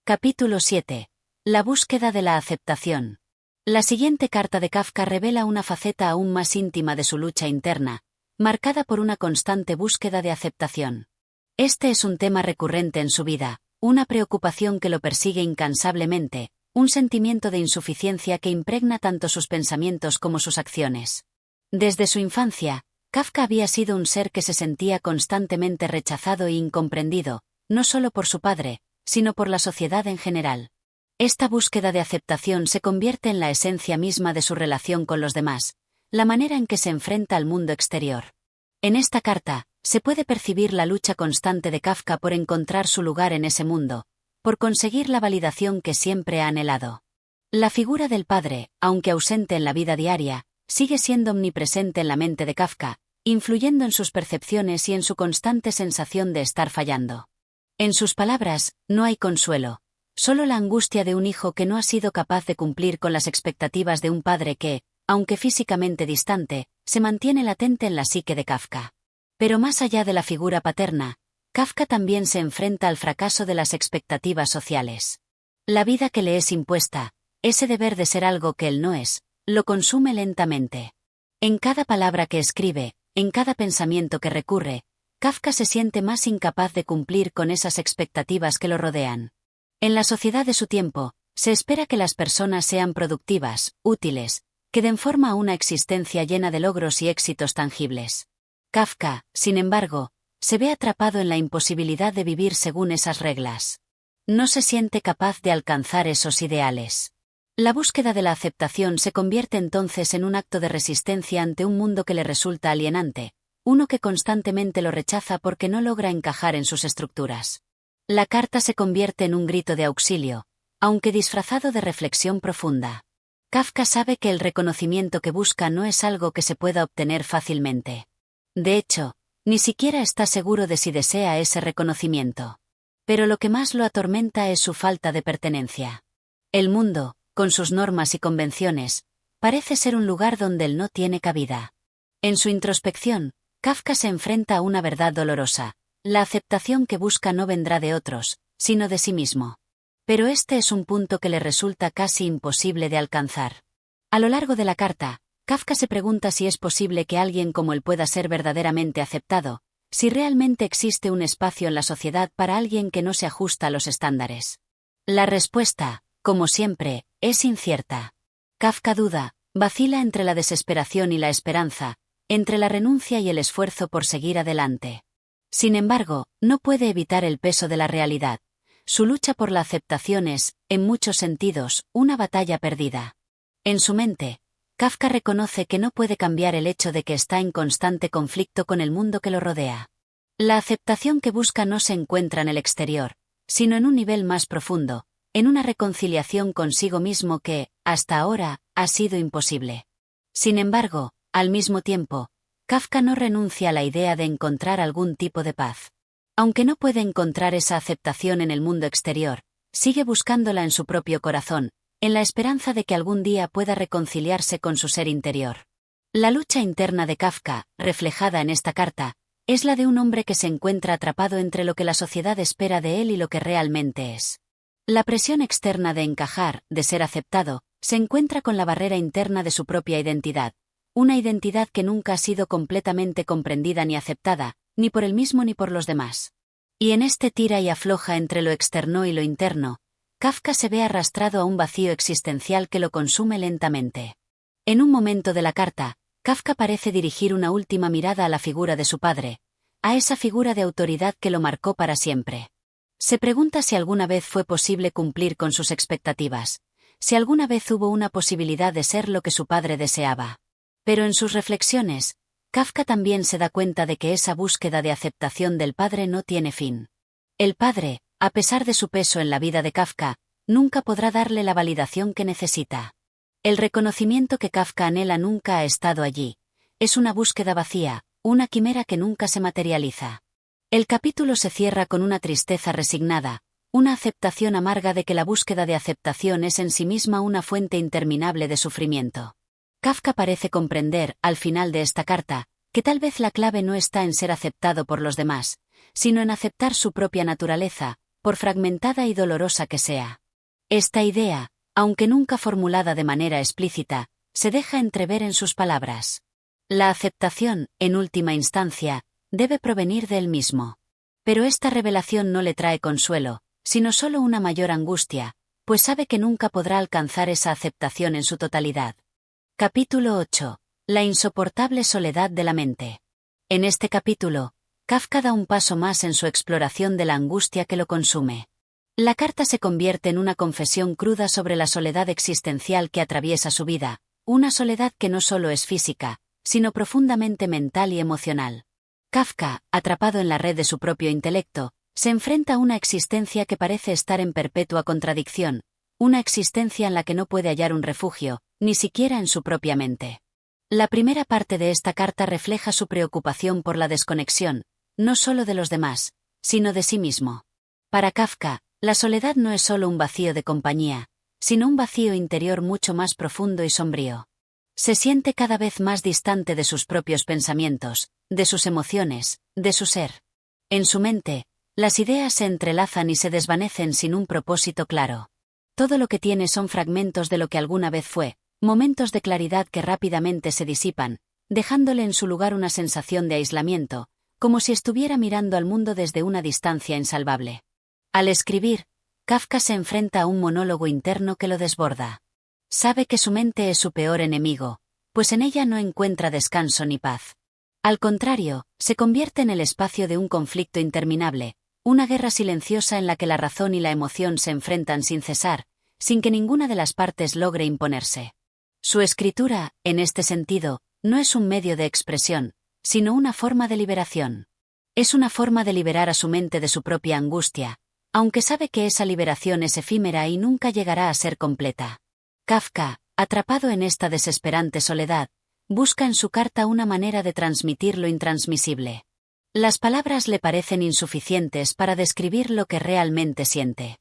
Capítulo 7. La búsqueda de la aceptación. La siguiente carta de Kafka revela una faceta aún más íntima de su lucha interna, marcada por una constante búsqueda de aceptación. Este es un tema recurrente en su vida, una preocupación que lo persigue incansablemente, un sentimiento de insuficiencia que impregna tanto sus pensamientos como sus acciones. Desde su infancia, Kafka había sido un ser que se sentía constantemente rechazado e incomprendido, no solo por su padre, sino por la sociedad en general. Esta búsqueda de aceptación se convierte en la esencia misma de su relación con los demás, la manera en que se enfrenta al mundo exterior. En esta carta, se puede percibir la lucha constante de Kafka por encontrar su lugar en ese mundo, por conseguir la validación que siempre ha anhelado. La figura del padre, aunque ausente en la vida diaria, sigue siendo omnipresente en la mente de Kafka, influyendo en sus percepciones y en su constante sensación de estar fallando. En sus palabras, no hay consuelo, solo la angustia de un hijo que no ha sido capaz de cumplir con las expectativas de un padre que, aunque físicamente distante, se mantiene latente en la psique de Kafka. Pero más allá de la figura paterna, Kafka también se enfrenta al fracaso de las expectativas sociales. La vida que le es impuesta, ese deber de ser algo que él no es, lo consume lentamente. En cada palabra que escribe, en cada pensamiento que recurre, Kafka se siente más incapaz de cumplir con esas expectativas que lo rodean. En la sociedad de su tiempo, se espera que las personas sean productivas, útiles, que den forma a una existencia llena de logros y éxitos tangibles. Kafka, sin embargo, se ve atrapado en la imposibilidad de vivir según esas reglas. No se siente capaz de alcanzar esos ideales. La búsqueda de la aceptación se convierte entonces en un acto de resistencia ante un mundo que le resulta alienante, uno que constantemente lo rechaza porque no logra encajar en sus estructuras. La carta se convierte en un grito de auxilio, aunque disfrazado de reflexión profunda. Kafka sabe que el reconocimiento que busca no es algo que se pueda obtener fácilmente. De hecho, ni siquiera está seguro de si desea ese reconocimiento. Pero lo que más lo atormenta es su falta de pertenencia. El mundo, con sus normas y convenciones, parece ser un lugar donde él no tiene cabida. En su introspección, Kafka se enfrenta a una verdad dolorosa: la aceptación que busca no vendrá de otros, sino de sí mismo. Pero este es un punto que le resulta casi imposible de alcanzar. A lo largo de la carta, Kafka se pregunta si es posible que alguien como él pueda ser verdaderamente aceptado, si realmente existe un espacio en la sociedad para alguien que no se ajusta a los estándares. La respuesta, como siempre, es incierta. Kafka duda, vacila entre la desesperación y la esperanza, entre la renuncia y el esfuerzo por seguir adelante. Sin embargo, no puede evitar el peso de la realidad. su lucha por la aceptación es, en muchos sentidos, una batalla perdida. En su mente, Kafka reconoce que no puede cambiar el hecho de que está en constante conflicto con el mundo que lo rodea. La aceptación que busca no se encuentra en el exterior, sino en un nivel más profundo, en una reconciliación consigo mismo que, hasta ahora, ha sido imposible. Sin embargo, al mismo tiempo, Kafka no renuncia a la idea de encontrar algún tipo de paz. Aunque no puede encontrar esa aceptación en el mundo exterior, sigue buscándola en su propio corazón, en la esperanza de que algún día pueda reconciliarse con su ser interior. La lucha interna de Kafka, reflejada en esta carta, es la de un hombre que se encuentra atrapado entre lo que la sociedad espera de él y lo que realmente es. La presión externa de encajar, de ser aceptado, se encuentra con la barrera interna de su propia identidad, una identidad que nunca ha sido completamente comprendida ni aceptada, ni por él mismo ni por los demás. Y en este tira y afloja entre lo externo y lo interno, Kafka se ve arrastrado a un vacío existencial que lo consume lentamente. En un momento de la carta, Kafka parece dirigir una última mirada a la figura de su padre, a esa figura de autoridad que lo marcó para siempre. Se pregunta si alguna vez fue posible cumplir con sus expectativas, si alguna vez hubo una posibilidad de ser lo que su padre deseaba. Pero en sus reflexiones, Kafka también se da cuenta de que esa búsqueda de aceptación del padre no tiene fin. El padre, a pesar de su peso en la vida de Kafka, nunca podrá darle la validación que necesita. El reconocimiento que Kafka anhela nunca ha estado allí. Es una búsqueda vacía, una quimera que nunca se materializa. El capítulo se cierra con una tristeza resignada, una aceptación amarga de que la búsqueda de aceptación es en sí misma una fuente interminable de sufrimiento. Kafka parece comprender, al final de esta carta, que tal vez la clave no está en ser aceptado por los demás, sino en aceptar su propia naturaleza, por fragmentada y dolorosa que sea. Esta idea, aunque nunca formulada de manera explícita, se deja entrever en sus palabras. La aceptación, en última instancia, debe provenir de él mismo. Pero esta revelación no le trae consuelo, sino solo una mayor angustia, pues sabe que nunca podrá alcanzar esa aceptación en su totalidad. Capítulo 8. La insoportable soledad de la mente. En este capítulo, Kafka da un paso más en su exploración de la angustia que lo consume. La carta se convierte en una confesión cruda sobre la soledad existencial que atraviesa su vida, una soledad que no solo es física, sino profundamente mental y emocional. Kafka, atrapado en la red de su propio intelecto, se enfrenta a una existencia que parece estar en perpetua contradicción, una existencia en la que no puede hallar un refugio, ni siquiera en su propia mente. La primera parte de esta carta refleja su preocupación por la desconexión, no solo de los demás, sino de sí mismo. Para Kafka, la soledad no es solo un vacío de compañía, sino un vacío interior mucho más profundo y sombrío. Se siente cada vez más distante de sus propios pensamientos, de sus emociones, de su ser. En su mente, las ideas se entrelazan y se desvanecen sin un propósito claro. Todo lo que tiene son fragmentos de lo que alguna vez fue, momentos de claridad que rápidamente se disipan, dejándole en su lugar una sensación de aislamiento, como si estuviera mirando al mundo desde una distancia insalvable. Al escribir, Kafka se enfrenta a un monólogo interno que lo desborda. Sabe que su mente es su peor enemigo, pues en ella no encuentra descanso ni paz. Al contrario, se convierte en el espacio de un conflicto interminable, una guerra silenciosa en la que la razón y la emoción se enfrentan sin cesar, sin que ninguna de las partes logre imponerse. Su escritura, en este sentido, no es un medio de expresión, sino una forma de liberación. Es una forma de liberar a su mente de su propia angustia, aunque sabe que esa liberación es efímera y nunca llegará a ser completa. Kafka, atrapado en esta desesperante soledad, busca en su carta una manera de transmitir lo intransmisible. Las palabras le parecen insuficientes para describir lo que realmente siente.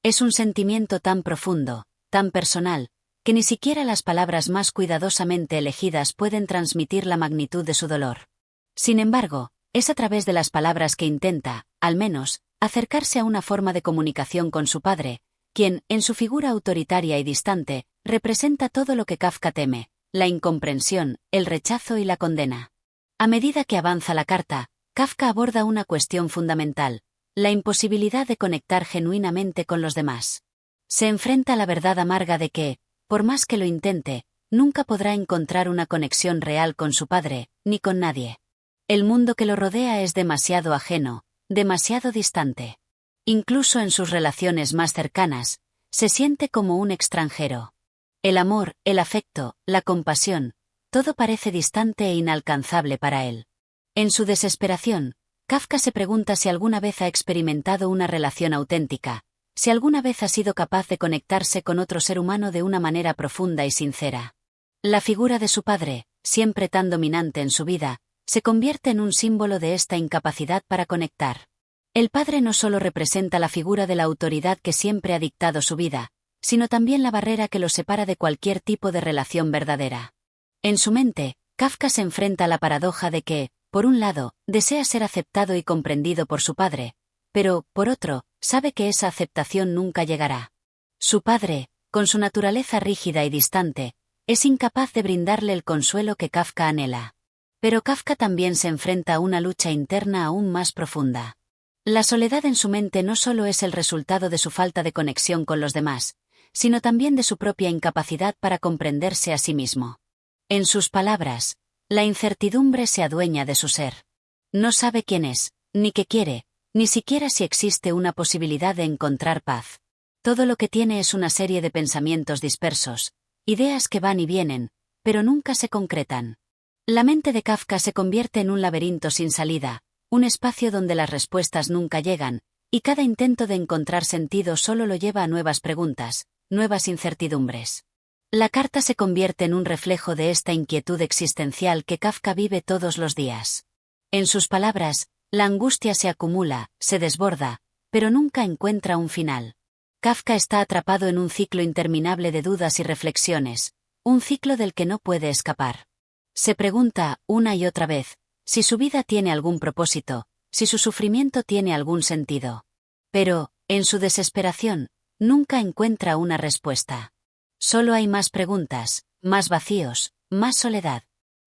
Es un sentimiento tan profundo, tan personal, que ni siquiera las palabras más cuidadosamente elegidas pueden transmitir la magnitud de su dolor. Sin embargo, es a través de las palabras que intenta, al menos, acercarse a una forma de comunicación con su padre, quien, en su figura autoritaria y distante, representa todo lo que Kafka teme, la incomprensión, el rechazo y la condena. A medida que avanza la carta, Kafka aborda una cuestión fundamental, la imposibilidad de conectar genuinamente con los demás. Se enfrenta a la verdad amarga de que, por más que lo intente, nunca podrá encontrar una conexión real con su padre, ni con nadie. El mundo que lo rodea es demasiado ajeno, demasiado distante. Incluso en sus relaciones más cercanas, se siente como un extranjero. El amor, el afecto, la compasión, todo parece distante e inalcanzable para él. En su desesperación, Kafka se pregunta si alguna vez ha experimentado una relación auténtica, si alguna vez ha sido capaz de conectarse con otro ser humano de una manera profunda y sincera. La figura de su padre, siempre tan dominante en su vida, se convierte en un símbolo de esta incapacidad para conectar. El padre no solo representa la figura de la autoridad que siempre ha dictado su vida, sino también la barrera que lo separa de cualquier tipo de relación verdadera. En su mente, Kafka se enfrenta a la paradoja de que, por un lado, desea ser aceptado y comprendido por su padre, pero, por otro, sabe que esa aceptación nunca llegará. Su padre, con su naturaleza rígida y distante, es incapaz de brindarle el consuelo que Kafka anhela. Pero Kafka también se enfrenta a una lucha interna aún más profunda. La soledad en su mente no solo es el resultado de su falta de conexión con los demás, sino también de su propia incapacidad para comprenderse a sí mismo. En sus palabras, la incertidumbre se adueña de su ser. No sabe quién es, ni qué quiere, ni siquiera si existe una posibilidad de encontrar paz. Todo lo que tiene es una serie de pensamientos dispersos, ideas que van y vienen, pero nunca se concretan. La mente de Kafka se convierte en un laberinto sin salida, un espacio donde las respuestas nunca llegan, y cada intento de encontrar sentido solo lo lleva a nuevas preguntas, nuevas incertidumbres. La carta se convierte en un reflejo de esta inquietud existencial que Kafka vive todos los días. En sus palabras, la angustia se acumula, se desborda, pero nunca encuentra un final. Kafka está atrapado en un ciclo interminable de dudas y reflexiones, un ciclo del que no puede escapar. Se pregunta, una y otra vez, si su vida tiene algún propósito, si su sufrimiento tiene algún sentido. Pero, en su desesperación, nunca encuentra una respuesta. Solo hay más preguntas, más vacíos, más soledad.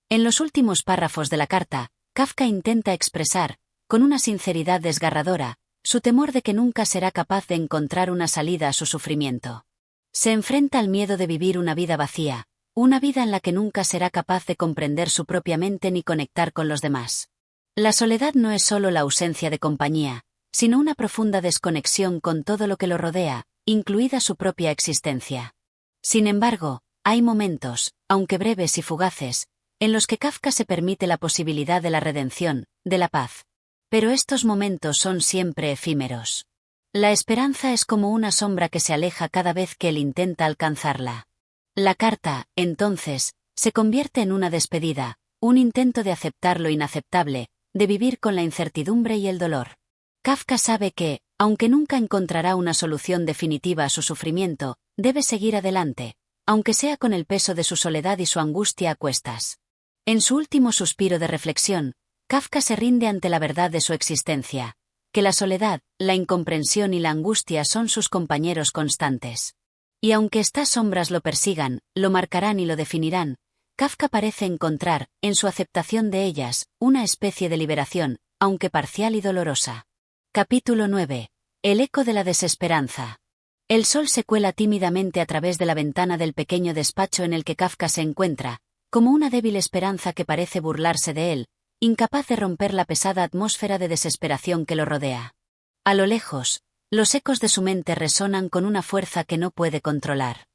En los últimos párrafos de la carta, Kafka intenta expresar, con una sinceridad desgarradora, su temor de que nunca será capaz de encontrar una salida a su sufrimiento. Se enfrenta al miedo de vivir una vida vacía, una vida en la que nunca será capaz de comprender su propia mente ni conectar con los demás. La soledad no es solo la ausencia de compañía, sino una profunda desconexión con todo lo que lo rodea, incluida su propia existencia. Sin embargo, hay momentos, aunque breves y fugaces, en los que Kafka se permite la posibilidad de la redención, de la paz. Pero estos momentos son siempre efímeros. La esperanza es como una sombra que se aleja cada vez que él intenta alcanzarla. La carta, entonces, se convierte en una despedida, un intento de aceptar lo inaceptable, de vivir con la incertidumbre y el dolor. Kafka sabe que, aunque nunca encontrará una solución definitiva a su sufrimiento, debe seguir adelante, aunque sea con el peso de su soledad y su angustia a cuestas. En su último suspiro de reflexión, Kafka se rinde ante la verdad de su existencia, que la soledad, la incomprensión y la angustia son sus compañeros constantes. Y aunque estas sombras lo persigan, lo marcarán y lo definirán, Kafka parece encontrar, en su aceptación de ellas, una especie de liberación, aunque parcial y dolorosa. Capítulo 9. El eco de la desesperanza. El sol se cuela tímidamente a través de la ventana del pequeño despacho en el que Kafka se encuentra, como una débil esperanza que parece burlarse de él, incapaz de romper la pesada atmósfera de desesperación que lo rodea. A lo lejos, los ecos de su mente resonan con una fuerza que no puede controlar.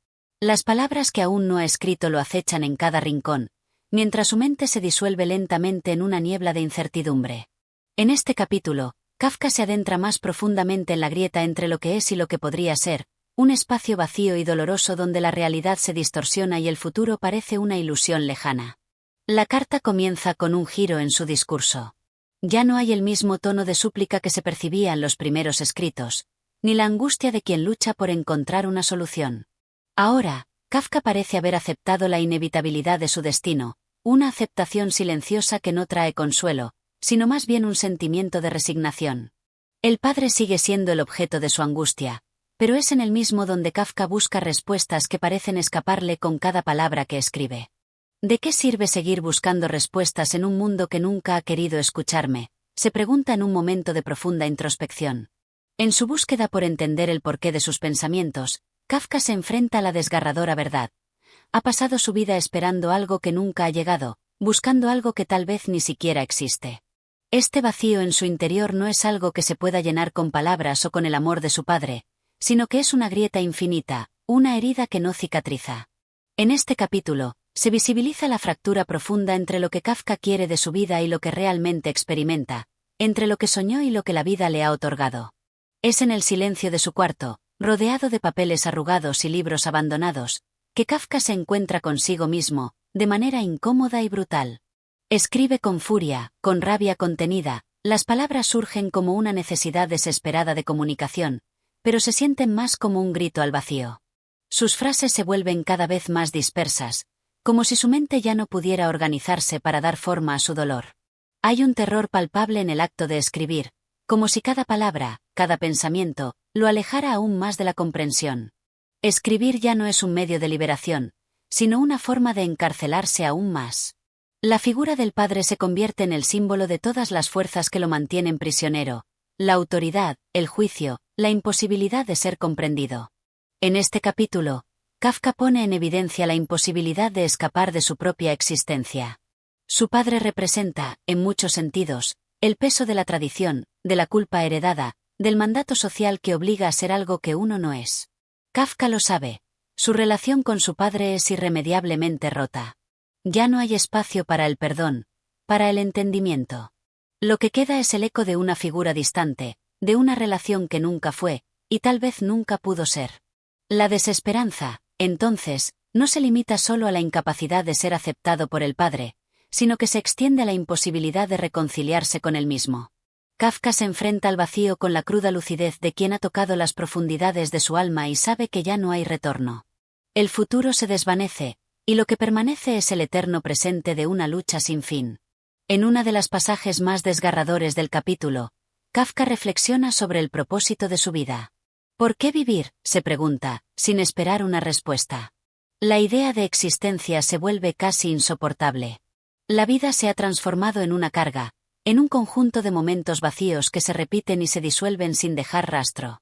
Las palabras que aún no ha escrito lo acechan en cada rincón, mientras su mente se disuelve lentamente en una niebla de incertidumbre. En este capítulo, Kafka se adentra más profundamente en la grieta entre lo que es y lo que podría ser, un espacio vacío y doloroso donde la realidad se distorsiona y el futuro parece una ilusión lejana. La carta comienza con un giro en su discurso. Ya no hay el mismo tono de súplica que se percibía en los primeros escritos, ni la angustia de quien lucha por encontrar una solución. Ahora, Kafka parece haber aceptado la inevitabilidad de su destino, una aceptación silenciosa que no trae consuelo, sino más bien un sentimiento de resignación. El padre sigue siendo el objeto de su angustia, pero es en el mismo donde Kafka busca respuestas que parecen escaparle con cada palabra que escribe. ¿De qué sirve seguir buscando respuestas en un mundo que nunca ha querido escucharme?, se pregunta en un momento de profunda introspección. En su búsqueda por entender el porqué de sus pensamientos, Kafka se enfrenta a la desgarradora verdad. Ha pasado su vida esperando algo que nunca ha llegado, buscando algo que tal vez ni siquiera existe. Este vacío en su interior no es algo que se pueda llenar con palabras o con el amor de su padre, sino que es una grieta infinita, una herida que no cicatriza. En este capítulo, se visibiliza la fractura profunda entre lo que Kafka quiere de su vida y lo que realmente experimenta, entre lo que soñó y lo que la vida le ha otorgado. Es en el silencio de su cuarto, rodeado de papeles arrugados y libros abandonados, que Kafka se encuentra consigo mismo, de manera incómoda y brutal. Escribe con furia, con rabia contenida, las palabras surgen como una necesidad desesperada de comunicación, pero se sienten más como un grito al vacío. Sus frases se vuelven cada vez más dispersas, como si su mente ya no pudiera organizarse para dar forma a su dolor. Hay un terror palpable en el acto de escribir, como si cada palabra, cada pensamiento, lo alejara aún más de la comprensión. Escribir ya no es un medio de liberación, sino una forma de encarcelarse aún más. La figura del padre se convierte en el símbolo de todas las fuerzas que lo mantienen prisionero: la autoridad, el juicio, la imposibilidad de ser comprendido. En este capítulo, Kafka pone en evidencia la imposibilidad de escapar de su propia existencia. Su padre representa, en muchos sentidos, el peso de la tradición, de la culpa heredada, del mandato social que obliga a ser algo que uno no es. Kafka lo sabe. Su relación con su padre es irremediablemente rota. Ya no hay espacio para el perdón, para el entendimiento. Lo que queda es el eco de una figura distante, de una relación que nunca fue, y tal vez nunca pudo ser. La desesperanza, entonces, no se limita solo a la incapacidad de ser aceptado por el padre, sino que se extiende a la imposibilidad de reconciliarse con él mismo. Kafka se enfrenta al vacío con la cruda lucidez de quien ha tocado las profundidades de su alma y sabe que ya no hay retorno. El futuro se desvanece, y lo que permanece es el eterno presente de una lucha sin fin. En una de las pasajes más desgarradores del capítulo, Kafka reflexiona sobre el propósito de su vida. ¿Por qué vivir?, se pregunta, sin esperar una respuesta. La idea de existencia se vuelve casi insoportable. La vida se ha transformado en una carga, en un conjunto de momentos vacíos que se repiten y se disuelven sin dejar rastro.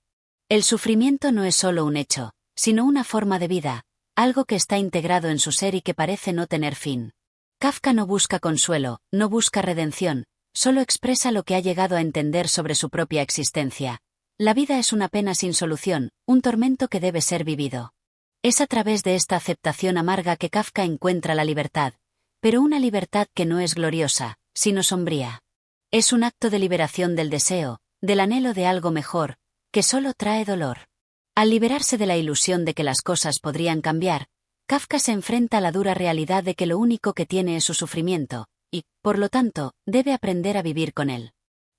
El sufrimiento no es solo un hecho, sino una forma de vida, algo que está integrado en su ser y que parece no tener fin. Kafka no busca consuelo, no busca redención, solo expresa lo que ha llegado a entender sobre su propia existencia. La vida es una pena sin solución, un tormento que debe ser vivido. Es a través de esta aceptación amarga que Kafka encuentra la libertad, pero una libertad que no es gloriosa, sino sombría. Es un acto de liberación del deseo, del anhelo de algo mejor, que solo trae dolor. Al liberarse de la ilusión de que las cosas podrían cambiar, Kafka se enfrenta a la dura realidad de que lo único que tiene es su sufrimiento, y, por lo tanto, debe aprender a vivir con él.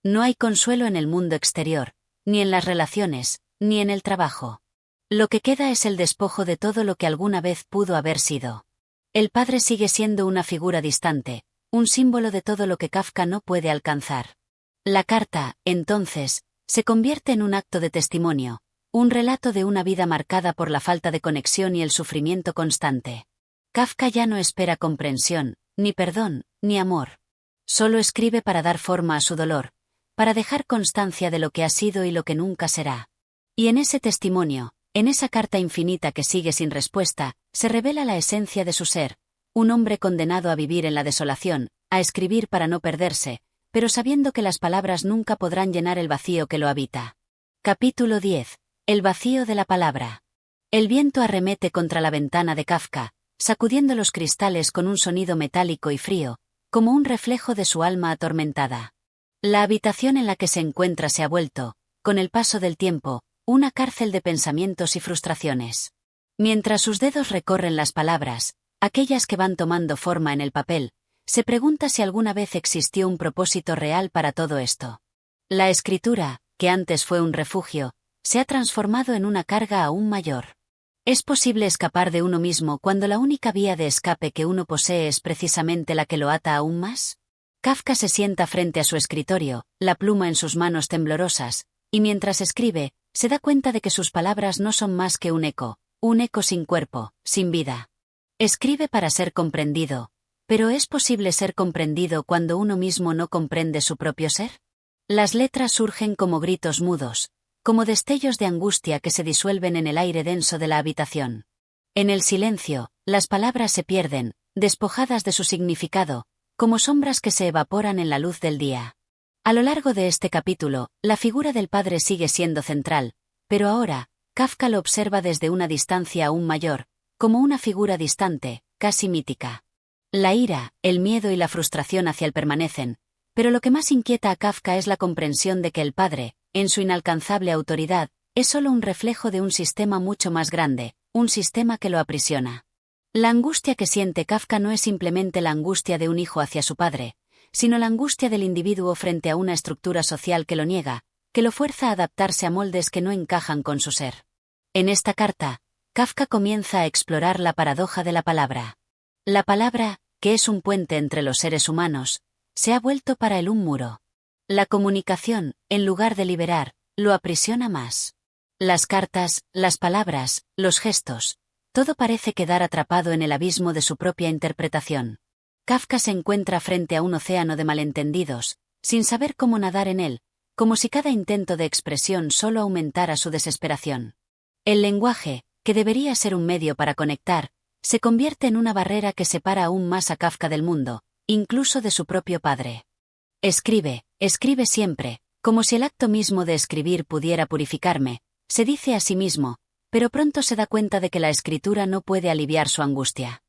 No hay consuelo en el mundo exterior, ni en las relaciones, ni en el trabajo. Lo que queda es el despojo de todo lo que alguna vez pudo haber sido. El padre sigue siendo una figura distante, un símbolo de todo lo que Kafka no puede alcanzar. La carta, entonces, se convierte en un acto de testimonio, un relato de una vida marcada por la falta de conexión y el sufrimiento constante. Kafka ya no espera comprensión, ni perdón, ni amor. Solo escribe para dar forma a su dolor, para dejar constancia de lo que ha sido y lo que nunca será. Y en ese testimonio, en esa carta infinita que sigue sin respuesta, se revela la esencia de su ser, un hombre condenado a vivir en la desolación, a escribir para no perderse, pero sabiendo que las palabras nunca podrán llenar el vacío que lo habita. Capítulo 10. El vacío de la palabra. El viento arremete contra la ventana de Kafka, sacudiendo los cristales con un sonido metálico y frío, como un reflejo de su alma atormentada. La habitación en la que se encuentra se ha vuelto, con el paso del tiempo, una cárcel de pensamientos y frustraciones. Mientras sus dedos recorren las palabras, aquellas que van tomando forma en el papel, se pregunta si alguna vez existió un propósito real para todo esto. La escritura, que antes fue un refugio, se ha transformado en una carga aún mayor. ¿Es posible escapar de uno mismo cuando la única vía de escape que uno posee es precisamente la que lo ata aún más? Kafka se sienta frente a su escritorio, la pluma en sus manos temblorosas, y mientras escribe, se da cuenta de que sus palabras no son más que un eco sin cuerpo, sin vida. Escribe para ser comprendido, pero ¿es posible ser comprendido cuando uno mismo no comprende su propio ser? Las letras surgen como gritos mudos, como destellos de angustia que se disuelven en el aire denso de la habitación. En el silencio, las palabras se pierden, despojadas de su significado, como sombras que se evaporan en la luz del día. A lo largo de este capítulo, la figura del padre sigue siendo central, pero ahora, Kafka lo observa desde una distancia aún mayor, como una figura distante, casi mítica. La ira, el miedo y la frustración hacia él permanecen, pero lo que más inquieta a Kafka es la comprensión de que el padre, en su inalcanzable autoridad, es solo un reflejo de un sistema mucho más grande, un sistema que lo aprisiona. La angustia que siente Kafka no es simplemente la angustia de un hijo hacia su padre, sino la angustia del individuo frente a una estructura social que lo niega, que lo fuerza a adaptarse a moldes que no encajan con su ser. En esta carta, Kafka comienza a explorar la paradoja de la palabra. La palabra, que es un puente entre los seres humanos, se ha vuelto para él un muro. La comunicación, en lugar de liberar, lo aprisiona más. Las cartas, las palabras, los gestos, todo parece quedar atrapado en el abismo de su propia interpretación. Kafka se encuentra frente a un océano de malentendidos, sin saber cómo nadar en él, como si cada intento de expresión solo aumentara su desesperación. El lenguaje, que debería ser un medio para conectar, se convierte en una barrera que separa aún más a Kafka del mundo, incluso de su propio padre. Escribe siempre, como si el acto mismo de escribir pudiera purificarme, se dice a sí mismo, pero pronto se da cuenta de que la escritura no puede aliviar su angustia.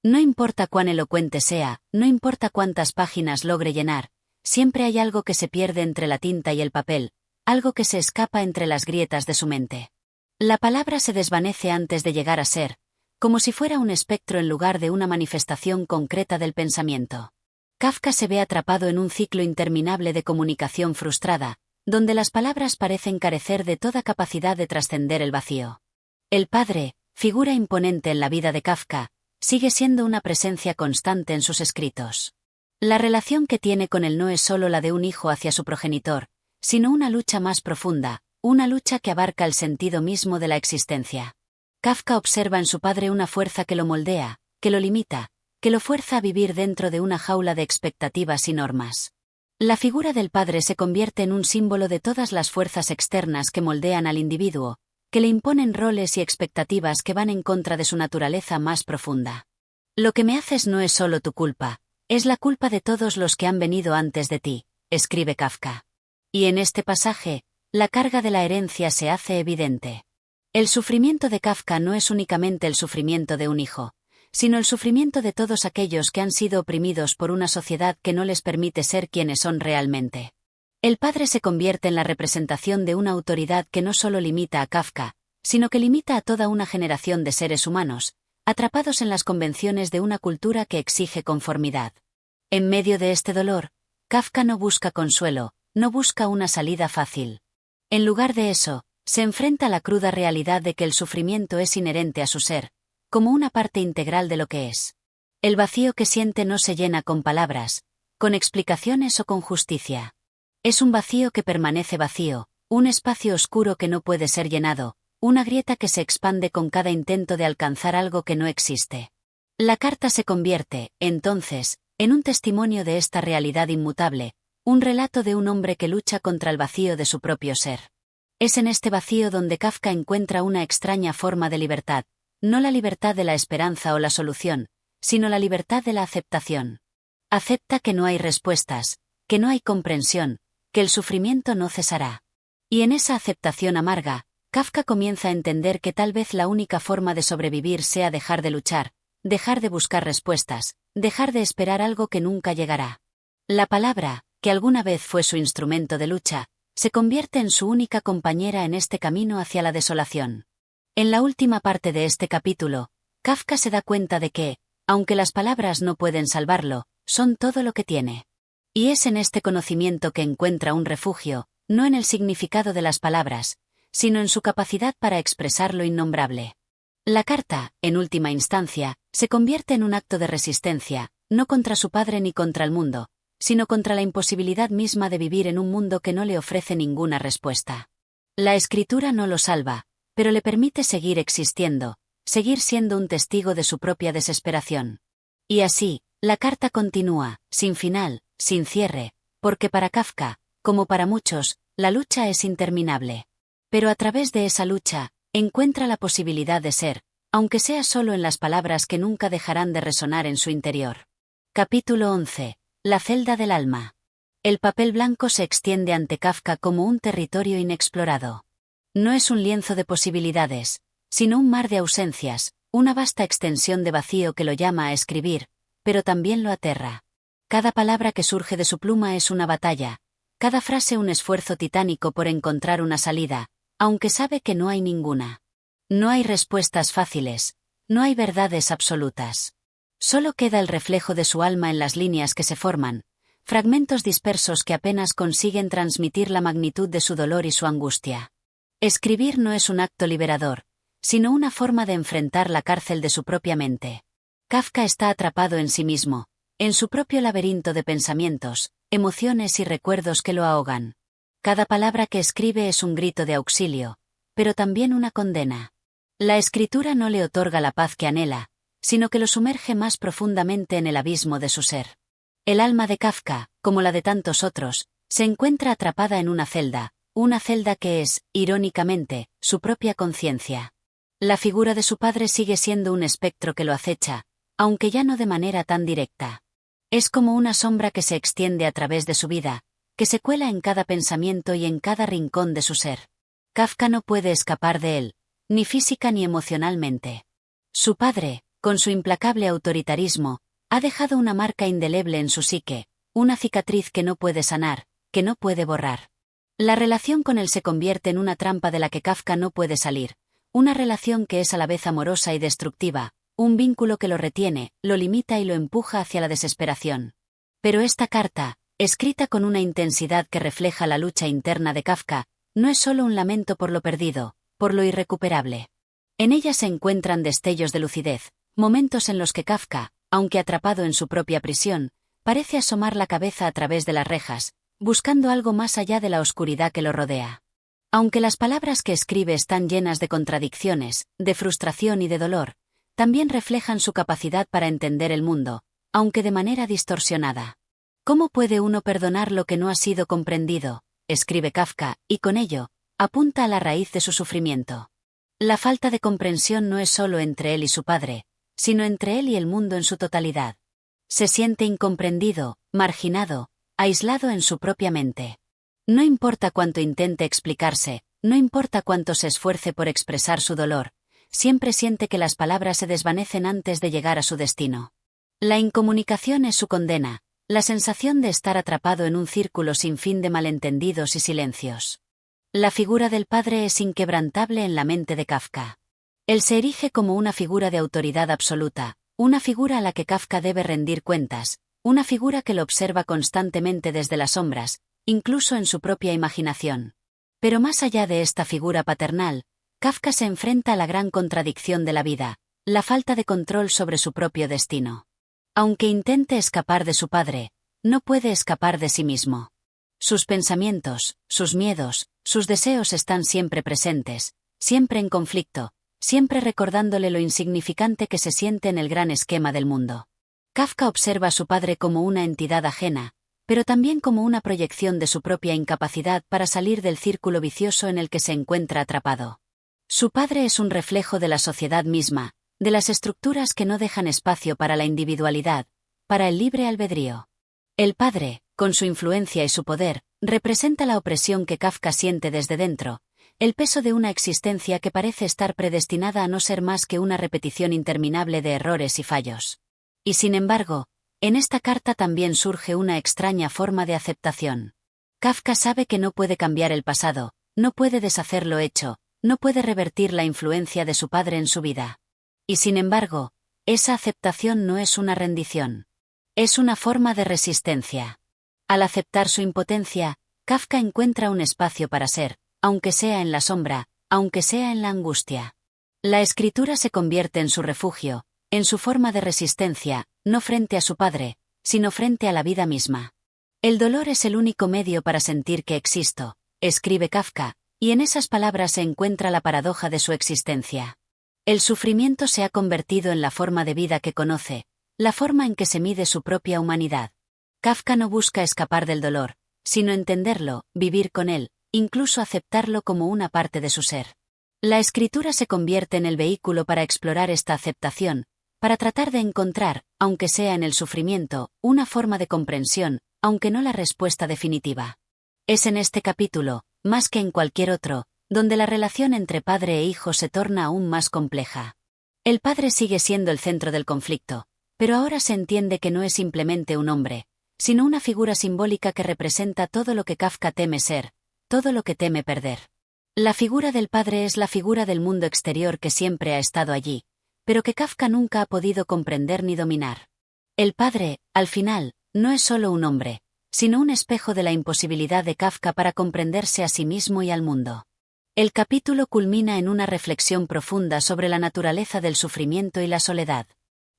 No importa cuán elocuente sea, no importa cuántas páginas logre llenar, siempre hay algo que se pierde entre la tinta y el papel, algo que se escapa entre las grietas de su mente. La palabra se desvanece antes de llegar a ser, como si fuera un espectro en lugar de una manifestación concreta del pensamiento. Kafka se ve atrapado en un ciclo interminable de comunicación frustrada, donde las palabras parecen carecer de toda capacidad de trascender el vacío. El padre, figura imponente en la vida de Kafka, sigue siendo una presencia constante en sus escritos. La relación que tiene con él no es solo la de un hijo hacia su progenitor, sino una lucha más profunda, una lucha que abarca el sentido mismo de la existencia. Kafka observa en su padre una fuerza que lo moldea, que lo limita, que lo fuerza a vivir dentro de una jaula de expectativas y normas. La figura del padre se convierte en un símbolo de todas las fuerzas externas que moldean al individuo, que le imponen roles y expectativas que van en contra de su naturaleza más profunda. Lo que me haces no es solo tu culpa, es la culpa de todos los que han venido antes de ti, escribe Kafka. Y en este pasaje, la carga de la herencia se hace evidente. El sufrimiento de Kafka no es únicamente el sufrimiento de un hijo, sino el sufrimiento de todos aquellos que han sido oprimidos por una sociedad que no les permite ser quienes son realmente. El padre se convierte en la representación de una autoridad que no solo limita a Kafka, sino que limita a toda una generación de seres humanos, atrapados en las convenciones de una cultura que exige conformidad. En medio de este dolor, Kafka no busca consuelo, no busca una salida fácil. En lugar de eso, se enfrenta a la cruda realidad de que el sufrimiento es inherente a su ser, como una parte integral de lo que es. El vacío que siente no se llena con palabras, con explicaciones o con justicia. Es un vacío que permanece vacío, un espacio oscuro que no puede ser llenado, una grieta que se expande con cada intento de alcanzar algo que no existe. La carta se convierte, entonces, en un testimonio de esta realidad inmutable, un relato de un hombre que lucha contra el vacío de su propio ser. Es en este vacío donde Kafka encuentra una extraña forma de libertad, no la libertad de la esperanza o la solución, sino la libertad de la aceptación. Acepta que no hay respuestas, que no hay comprensión, que el sufrimiento no cesará. Y en esa aceptación amarga, Kafka comienza a entender que tal vez la única forma de sobrevivir sea dejar de luchar, dejar de buscar respuestas, dejar de esperar algo que nunca llegará. La palabra, que alguna vez fue su instrumento de lucha, se convierte en su única compañera en este camino hacia la desolación. En la última parte de este capítulo, Kafka se da cuenta de que, aunque las palabras no pueden salvarlo, son todo lo que tiene. Y es en este conocimiento que encuentra un refugio, no en el significado de las palabras, sino en su capacidad para expresar lo innombrable. La carta, en última instancia, se convierte en un acto de resistencia, no contra su padre ni contra el mundo, sino contra la imposibilidad misma de vivir en un mundo que no le ofrece ninguna respuesta. La escritura no lo salva, pero le permite seguir existiendo, seguir siendo un testigo de su propia desesperación. Y así, la carta continúa, sin final, sin cierre, porque para Kafka, como para muchos, la lucha es interminable. Pero a través de esa lucha, encuentra la posibilidad de ser, aunque sea solo en las palabras que nunca dejarán de resonar en su interior. Capítulo 11. La celda del alma. El papel blanco se extiende ante Kafka como un territorio inexplorado. No es un lienzo de posibilidades, sino un mar de ausencias, una vasta extensión de vacío que lo llama a escribir, pero también lo aterra. Cada palabra que surge de su pluma es una batalla, cada frase un esfuerzo titánico por encontrar una salida, aunque sabe que no hay ninguna. No hay respuestas fáciles, no hay verdades absolutas. Solo queda el reflejo de su alma en las líneas que se forman, fragmentos dispersos que apenas consiguen transmitir la magnitud de su dolor y su angustia. Escribir no es un acto liberador, sino una forma de enfrentar la cárcel de su propia mente. Kafka está atrapado en sí mismo, en su propio laberinto de pensamientos, emociones y recuerdos que lo ahogan. Cada palabra que escribe es un grito de auxilio, pero también una condena. La escritura no le otorga la paz que anhela, sino que lo sumerge más profundamente en el abismo de su ser. El alma de Kafka, como la de tantos otros, se encuentra atrapada en una celda que es, irónicamente, su propia conciencia. La figura de su padre sigue siendo un espectro que lo acecha, aunque ya no de manera tan directa. Es como una sombra que se extiende a través de su vida, que se cuela en cada pensamiento y en cada rincón de su ser. Kafka no puede escapar de él, ni física ni emocionalmente. Su padre, con su implacable autoritarismo, ha dejado una marca indeleble en su psique, una cicatriz que no puede sanar, que no puede borrar. La relación con él se convierte en una trampa de la que Kafka no puede salir, una relación que es a la vez amorosa y destructiva, un vínculo que lo retiene, lo limita y lo empuja hacia la desesperación. Pero esta carta, escrita con una intensidad que refleja la lucha interna de Kafka, no es solo un lamento por lo perdido, por lo irrecuperable. En ella se encuentran destellos de lucidez, momentos en los que Kafka, aunque atrapado en su propia prisión, parece asomar la cabeza a través de las rejas, buscando algo más allá de la oscuridad que lo rodea. Aunque las palabras que escribe están llenas de contradicciones, de frustración y de dolor, también reflejan su capacidad para entender el mundo, aunque de manera distorsionada. ¿Cómo puede uno perdonar lo que no ha sido comprendido?, escribe Kafka, y con ello, apunta a la raíz de su sufrimiento. La falta de comprensión no es solo entre él y su padre, sino entre él y el mundo en su totalidad. Se siente incomprendido, marginado, aislado en su propia mente. No importa cuánto intente explicarse, no importa cuánto se esfuerce por expresar su dolor, siempre siente que las palabras se desvanecen antes de llegar a su destino. La incomunicación es su condena, la sensación de estar atrapado en un círculo sin fin de malentendidos y silencios. La figura del padre es inquebrantable en la mente de Kafka. Él se erige como una figura de autoridad absoluta, una figura a la que Kafka debe rendir cuentas, una figura que lo observa constantemente desde las sombras, incluso en su propia imaginación. Pero más allá de esta figura paternal, Kafka se enfrenta a la gran contradicción de la vida, la falta de control sobre su propio destino. Aunque intente escapar de su padre, no puede escapar de sí mismo. Sus pensamientos, sus miedos, sus deseos están siempre presentes, siempre en conflicto, siempre recordándole lo insignificante que se siente en el gran esquema del mundo. Kafka observa a su padre como una entidad ajena, pero también como una proyección de su propia incapacidad para salir del círculo vicioso en el que se encuentra atrapado. Su padre es un reflejo de la sociedad misma, de las estructuras que no dejan espacio para la individualidad, para el libre albedrío. El padre, con su influencia y su poder, representa la opresión que Kafka siente desde dentro, el peso de una existencia que parece estar predestinada a no ser más que una repetición interminable de errores y fallos. Y sin embargo, en esta carta también surge una extraña forma de aceptación. Kafka sabe que no puede cambiar el pasado, no puede deshacer lo hecho, no puede revertir la influencia de su padre en su vida. Y sin embargo, esa aceptación no es una rendición. Es una forma de resistencia. Al aceptar su impotencia, Kafka encuentra un espacio para ser, aunque sea en la sombra, aunque sea en la angustia. La escritura se convierte en su refugio, en su forma de resistencia, no frente a su padre, sino frente a la vida misma. El dolor es el único medio para sentir que existo, escribe Kafka, y en esas palabras se encuentra la paradoja de su existencia. El sufrimiento se ha convertido en la forma de vida que conoce, la forma en que se mide su propia humanidad. Kafka no busca escapar del dolor, sino entenderlo, vivir con él, incluso aceptarlo como una parte de su ser. La escritura se convierte en el vehículo para explorar esta aceptación, para tratar de encontrar, aunque sea en el sufrimiento, una forma de comprensión, aunque no la respuesta definitiva. Es en este capítulo, más que en cualquier otro, donde la relación entre padre e hijo se torna aún más compleja. El padre sigue siendo el centro del conflicto, pero ahora se entiende que no es simplemente un hombre, sino una figura simbólica que representa todo lo que Kafka teme ser, todo lo que teme perder. La figura del padre es la figura del mundo exterior que siempre ha estado allí, pero que Kafka nunca ha podido comprender ni dominar. El padre, al final, no es solo un hombre, sino un espejo de la imposibilidad de Kafka para comprenderse a sí mismo y al mundo. El capítulo culmina en una reflexión profunda sobre la naturaleza del sufrimiento y la soledad.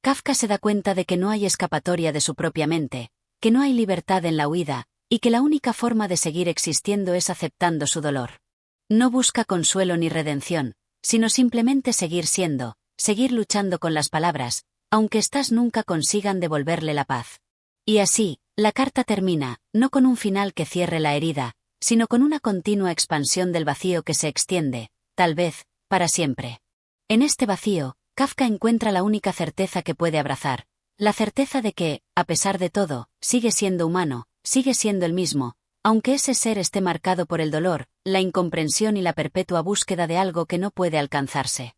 Kafka se da cuenta de que no hay escapatoria de su propia mente, que no hay libertad en la huida, y que la única forma de seguir existiendo es aceptando su dolor. No busca consuelo ni redención, sino simplemente seguir siendo, seguir luchando con las palabras, aunque éstas nunca consigan devolverle la paz. Y así, la carta termina, no con un final que cierre la herida, sino con una continua expansión del vacío que se extiende, tal vez, para siempre. En este vacío, Kafka encuentra la única certeza que puede abrazar, la certeza de que, a pesar de todo, sigue siendo humano, sigue siendo el mismo, aunque ese ser esté marcado por el dolor, la incomprensión y la perpetua búsqueda de algo que no puede alcanzarse.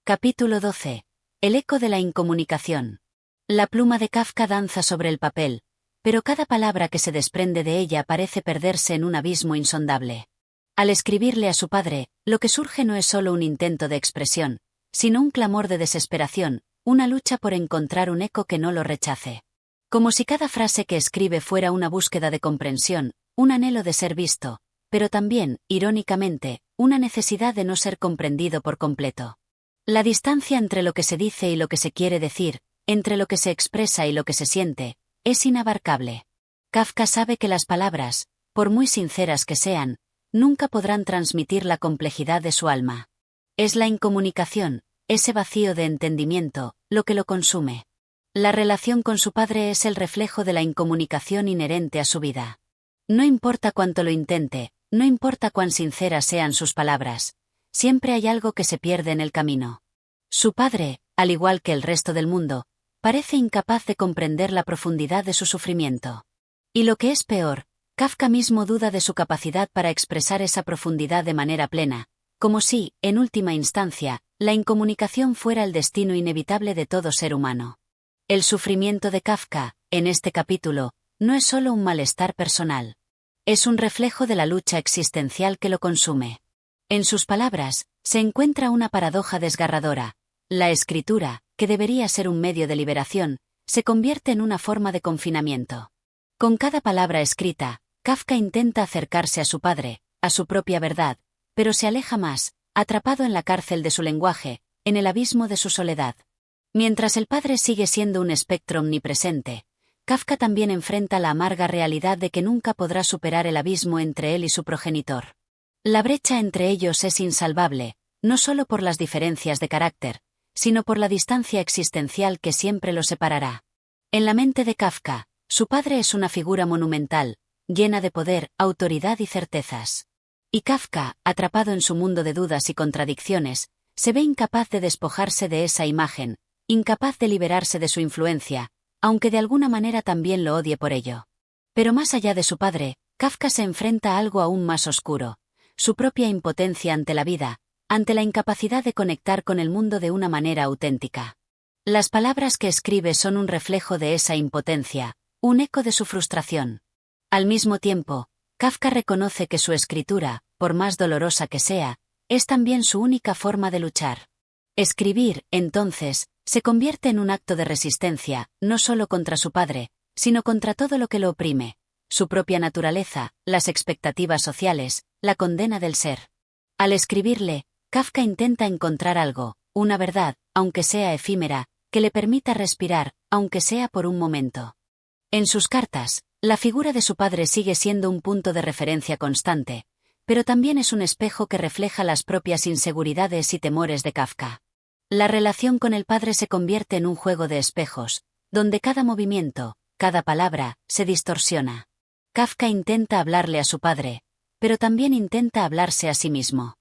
Capítulo 12. El eco de la incomunicación. La pluma de Kafka danza sobre el papel, pero cada palabra que se desprende de ella parece perderse en un abismo insondable. Al escribirle a su padre, lo que surge no es solo un intento de expresión, sino un clamor de desesperación, una lucha por encontrar un eco que no lo rechace. Como si cada frase que escribe fuera una búsqueda de comprensión, un anhelo de ser visto, pero también, irónicamente, una necesidad de no ser comprendido por completo. La distancia entre lo que se dice y lo que se quiere decir, entre lo que se expresa y lo que se siente, es inabarcable. Kafka sabe que las palabras, por muy sinceras que sean, nunca podrán transmitir la complejidad de su alma. Es la incomunicación, ese vacío de entendimiento, lo que lo consume. La relación con su padre es el reflejo de la incomunicación inherente a su vida. No importa cuánto lo intente, no importa cuán sinceras sean sus palabras, siempre hay algo que se pierde en el camino. Su padre, al igual que el resto del mundo, parece incapaz de comprender la profundidad de su sufrimiento. Y lo que es peor, Kafka mismo duda de su capacidad para expresar esa profundidad de manera plena, como si, en última instancia, la incomunicación fuera el destino inevitable de todo ser humano. El sufrimiento de Kafka, en este capítulo, no es solo un malestar personal. Es un reflejo de la lucha existencial que lo consume. En sus palabras, se encuentra una paradoja desgarradora. La escritura, que debería ser un medio de liberación, se convierte en una forma de confinamiento. Con cada palabra escrita, Kafka intenta acercarse a su padre, a su propia verdad, pero se aleja más, atrapado en la cárcel de su lenguaje, en el abismo de su soledad. Mientras el padre sigue siendo un espectro omnipresente, Kafka también enfrenta la amarga realidad de que nunca podrá superar el abismo entre él y su progenitor. La brecha entre ellos es insalvable, no solo por las diferencias de carácter, sino por la distancia existencial que siempre lo separará. En la mente de Kafka, su padre es una figura monumental, llena de poder, autoridad y certezas. Y Kafka, atrapado en su mundo de dudas y contradicciones, se ve incapaz de despojarse de esa imagen, incapaz de liberarse de su influencia, aunque de alguna manera también lo odie por ello. Pero más allá de su padre, Kafka se enfrenta a algo aún más oscuro, su propia impotencia ante la vida, ante la incapacidad de conectar con el mundo de una manera auténtica. Las palabras que escribe son un reflejo de esa impotencia, un eco de su frustración. Al mismo tiempo, Kafka reconoce que su escritura, por más dolorosa que sea, es también su única forma de luchar. Escribir, entonces, se convierte en un acto de resistencia, no solo contra su padre, sino contra todo lo que lo oprime, su propia naturaleza, las expectativas sociales, la condena del ser. Al escribirle, Kafka intenta encontrar algo, una verdad, aunque sea efímera, que le permita respirar, aunque sea por un momento. En sus cartas, la figura de su padre sigue siendo un punto de referencia constante, pero también es un espejo que refleja las propias inseguridades y temores de Kafka. La relación con el padre se convierte en un juego de espejos, donde cada movimiento, cada palabra, se distorsiona. Kafka intenta hablarle a su padre, pero también intenta hablarse a sí mismo.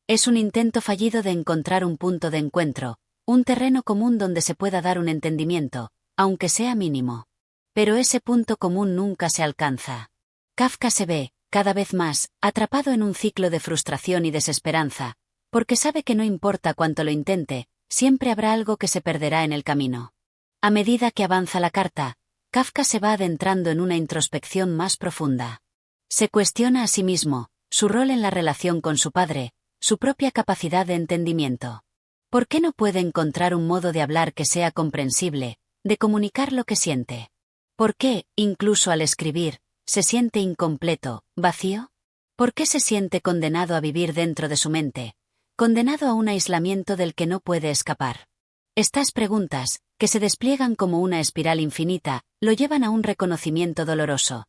Es un intento fallido de encontrar un punto de encuentro, un terreno común donde se pueda dar un entendimiento, aunque sea mínimo. Pero ese punto común nunca se alcanza. Kafka se ve, cada vez más, atrapado en un ciclo de frustración y desesperanza, porque sabe que no importa cuánto lo intente, siempre habrá algo que se perderá en el camino. A medida que avanza la carta, Kafka se va adentrando en una introspección más profunda. Se cuestiona a sí mismo, su rol en la relación con su padre, su propia capacidad de entendimiento. ¿Por qué no puede encontrar un modo de hablar que sea comprensible, de comunicar lo que siente? ¿Por qué, incluso al escribir, se siente incompleto, vacío? ¿Por qué se siente condenado a vivir dentro de su mente, condenado a un aislamiento del que no puede escapar? Estas preguntas, que se despliegan como una espiral infinita, lo llevan a un reconocimiento doloroso.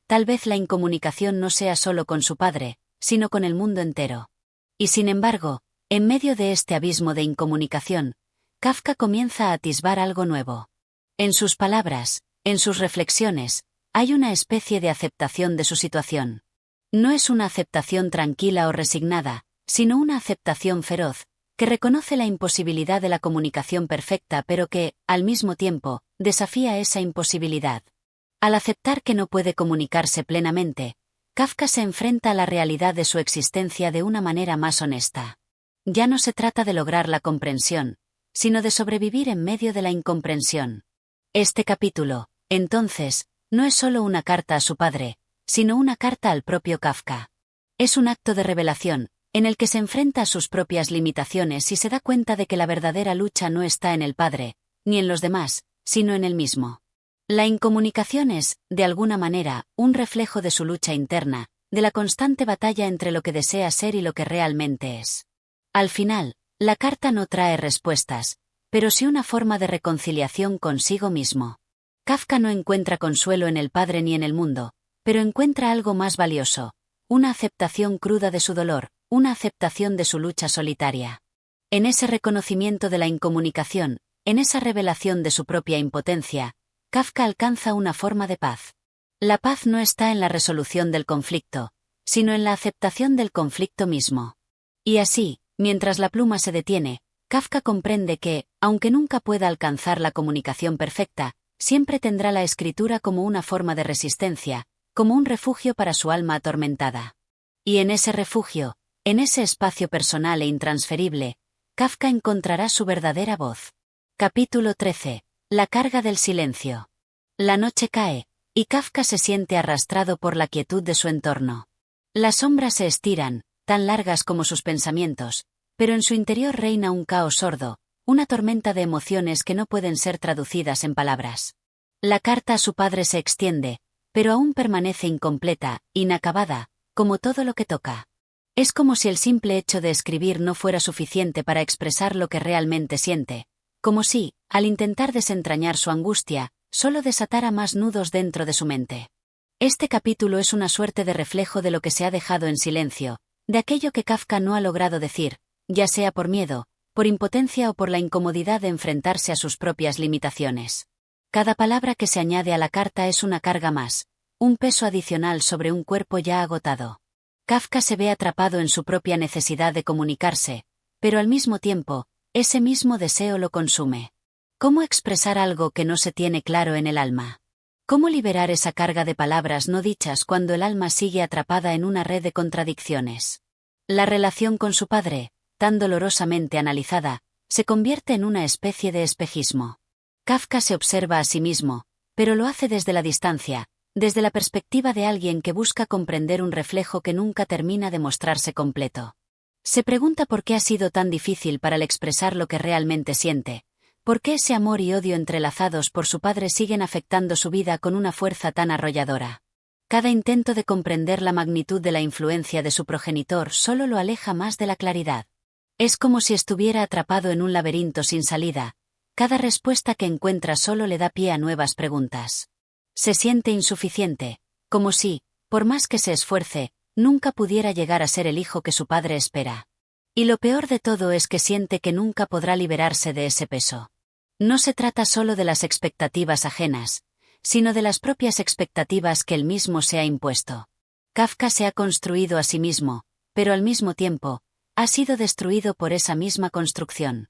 Tal vez la incomunicación no sea solo con su padre, sino con el mundo entero. Y sin embargo, en medio de este abismo de incomunicación, Kafka comienza a atisbar algo nuevo. En sus palabras, en sus reflexiones, hay una especie de aceptación de su situación. No es una aceptación tranquila o resignada, sino una aceptación feroz, que reconoce la imposibilidad de la comunicación perfecta pero que, al mismo tiempo, desafía esa imposibilidad. Al aceptar que no puede comunicarse plenamente, Kafka se enfrenta a la realidad de su existencia de una manera más honesta. Ya no se trata de lograr la comprensión, sino de sobrevivir en medio de la incomprensión. Este capítulo, entonces, no es solo una carta a su padre, sino una carta al propio Kafka. Es un acto de revelación, en el que se enfrenta a sus propias limitaciones y se da cuenta de que la verdadera lucha no está en el padre, ni en los demás, sino en él mismo. La incomunicación es, de alguna manera, un reflejo de su lucha interna, de la constante batalla entre lo que desea ser y lo que realmente es. Al final, la carta no trae respuestas, pero sí una forma de reconciliación consigo mismo. Kafka no encuentra consuelo en el padre ni en el mundo, pero encuentra algo más valioso, una aceptación cruda de su dolor, una aceptación de su lucha solitaria. En ese reconocimiento de la incomunicación, en esa revelación de su propia impotencia, Kafka alcanza una forma de paz. La paz no está en la resolución del conflicto, sino en la aceptación del conflicto mismo. Y así, mientras la pluma se detiene, Kafka comprende que, aunque nunca pueda alcanzar la comunicación perfecta, siempre tendrá la escritura como una forma de resistencia, como un refugio para su alma atormentada. Y en ese refugio, en ese espacio personal e intransferible, Kafka encontrará su verdadera voz. Capítulo 13. La carga del silencio. La noche cae, y Kafka se siente arrastrado por la quietud de su entorno. Las sombras se estiran, tan largas como sus pensamientos, pero en su interior reina un caos sordo, una tormenta de emociones que no pueden ser traducidas en palabras. La carta a su padre se extiende, pero aún permanece incompleta, inacabada, como todo lo que toca. Es como si el simple hecho de escribir no fuera suficiente para expresar lo que realmente siente, como si, al intentar desentrañar su angustia, solo desatara más nudos dentro de su mente. Este capítulo es una suerte de reflejo de lo que se ha dejado en silencio, de aquello que Kafka no ha logrado decir, ya sea por miedo, por impotencia o por la incomodidad de enfrentarse a sus propias limitaciones. Cada palabra que se añade a la carta es una carga más, un peso adicional sobre un cuerpo ya agotado. Kafka se ve atrapado en su propia necesidad de comunicarse, pero al mismo tiempo, ese mismo deseo lo consume. ¿Cómo expresar algo que no se tiene claro en el alma? ¿Cómo liberar esa carga de palabras no dichas cuando el alma sigue atrapada en una red de contradicciones? La relación con su padre, tan dolorosamente analizada, se convierte en una especie de espejismo. Kafka se observa a sí mismo, pero lo hace desde la distancia, desde la perspectiva de alguien que busca comprender un reflejo que nunca termina de mostrarse completo. Se pregunta por qué ha sido tan difícil para él expresar lo que realmente siente, por qué ese amor y odio entrelazados por su padre siguen afectando su vida con una fuerza tan arrolladora. Cada intento de comprender la magnitud de la influencia de su progenitor solo lo aleja más de la claridad. Es como si estuviera atrapado en un laberinto sin salida, cada respuesta que encuentra solo le da pie a nuevas preguntas. Se siente insuficiente, como si, por más que se esfuerce, nunca pudiera llegar a ser el hijo que su padre espera. Y lo peor de todo es que siente que nunca podrá liberarse de ese peso. No se trata solo de las expectativas ajenas, sino de las propias expectativas que él mismo se ha impuesto. Kafka se ha construido a sí mismo, pero al mismo tiempo, ha sido destruido por esa misma construcción.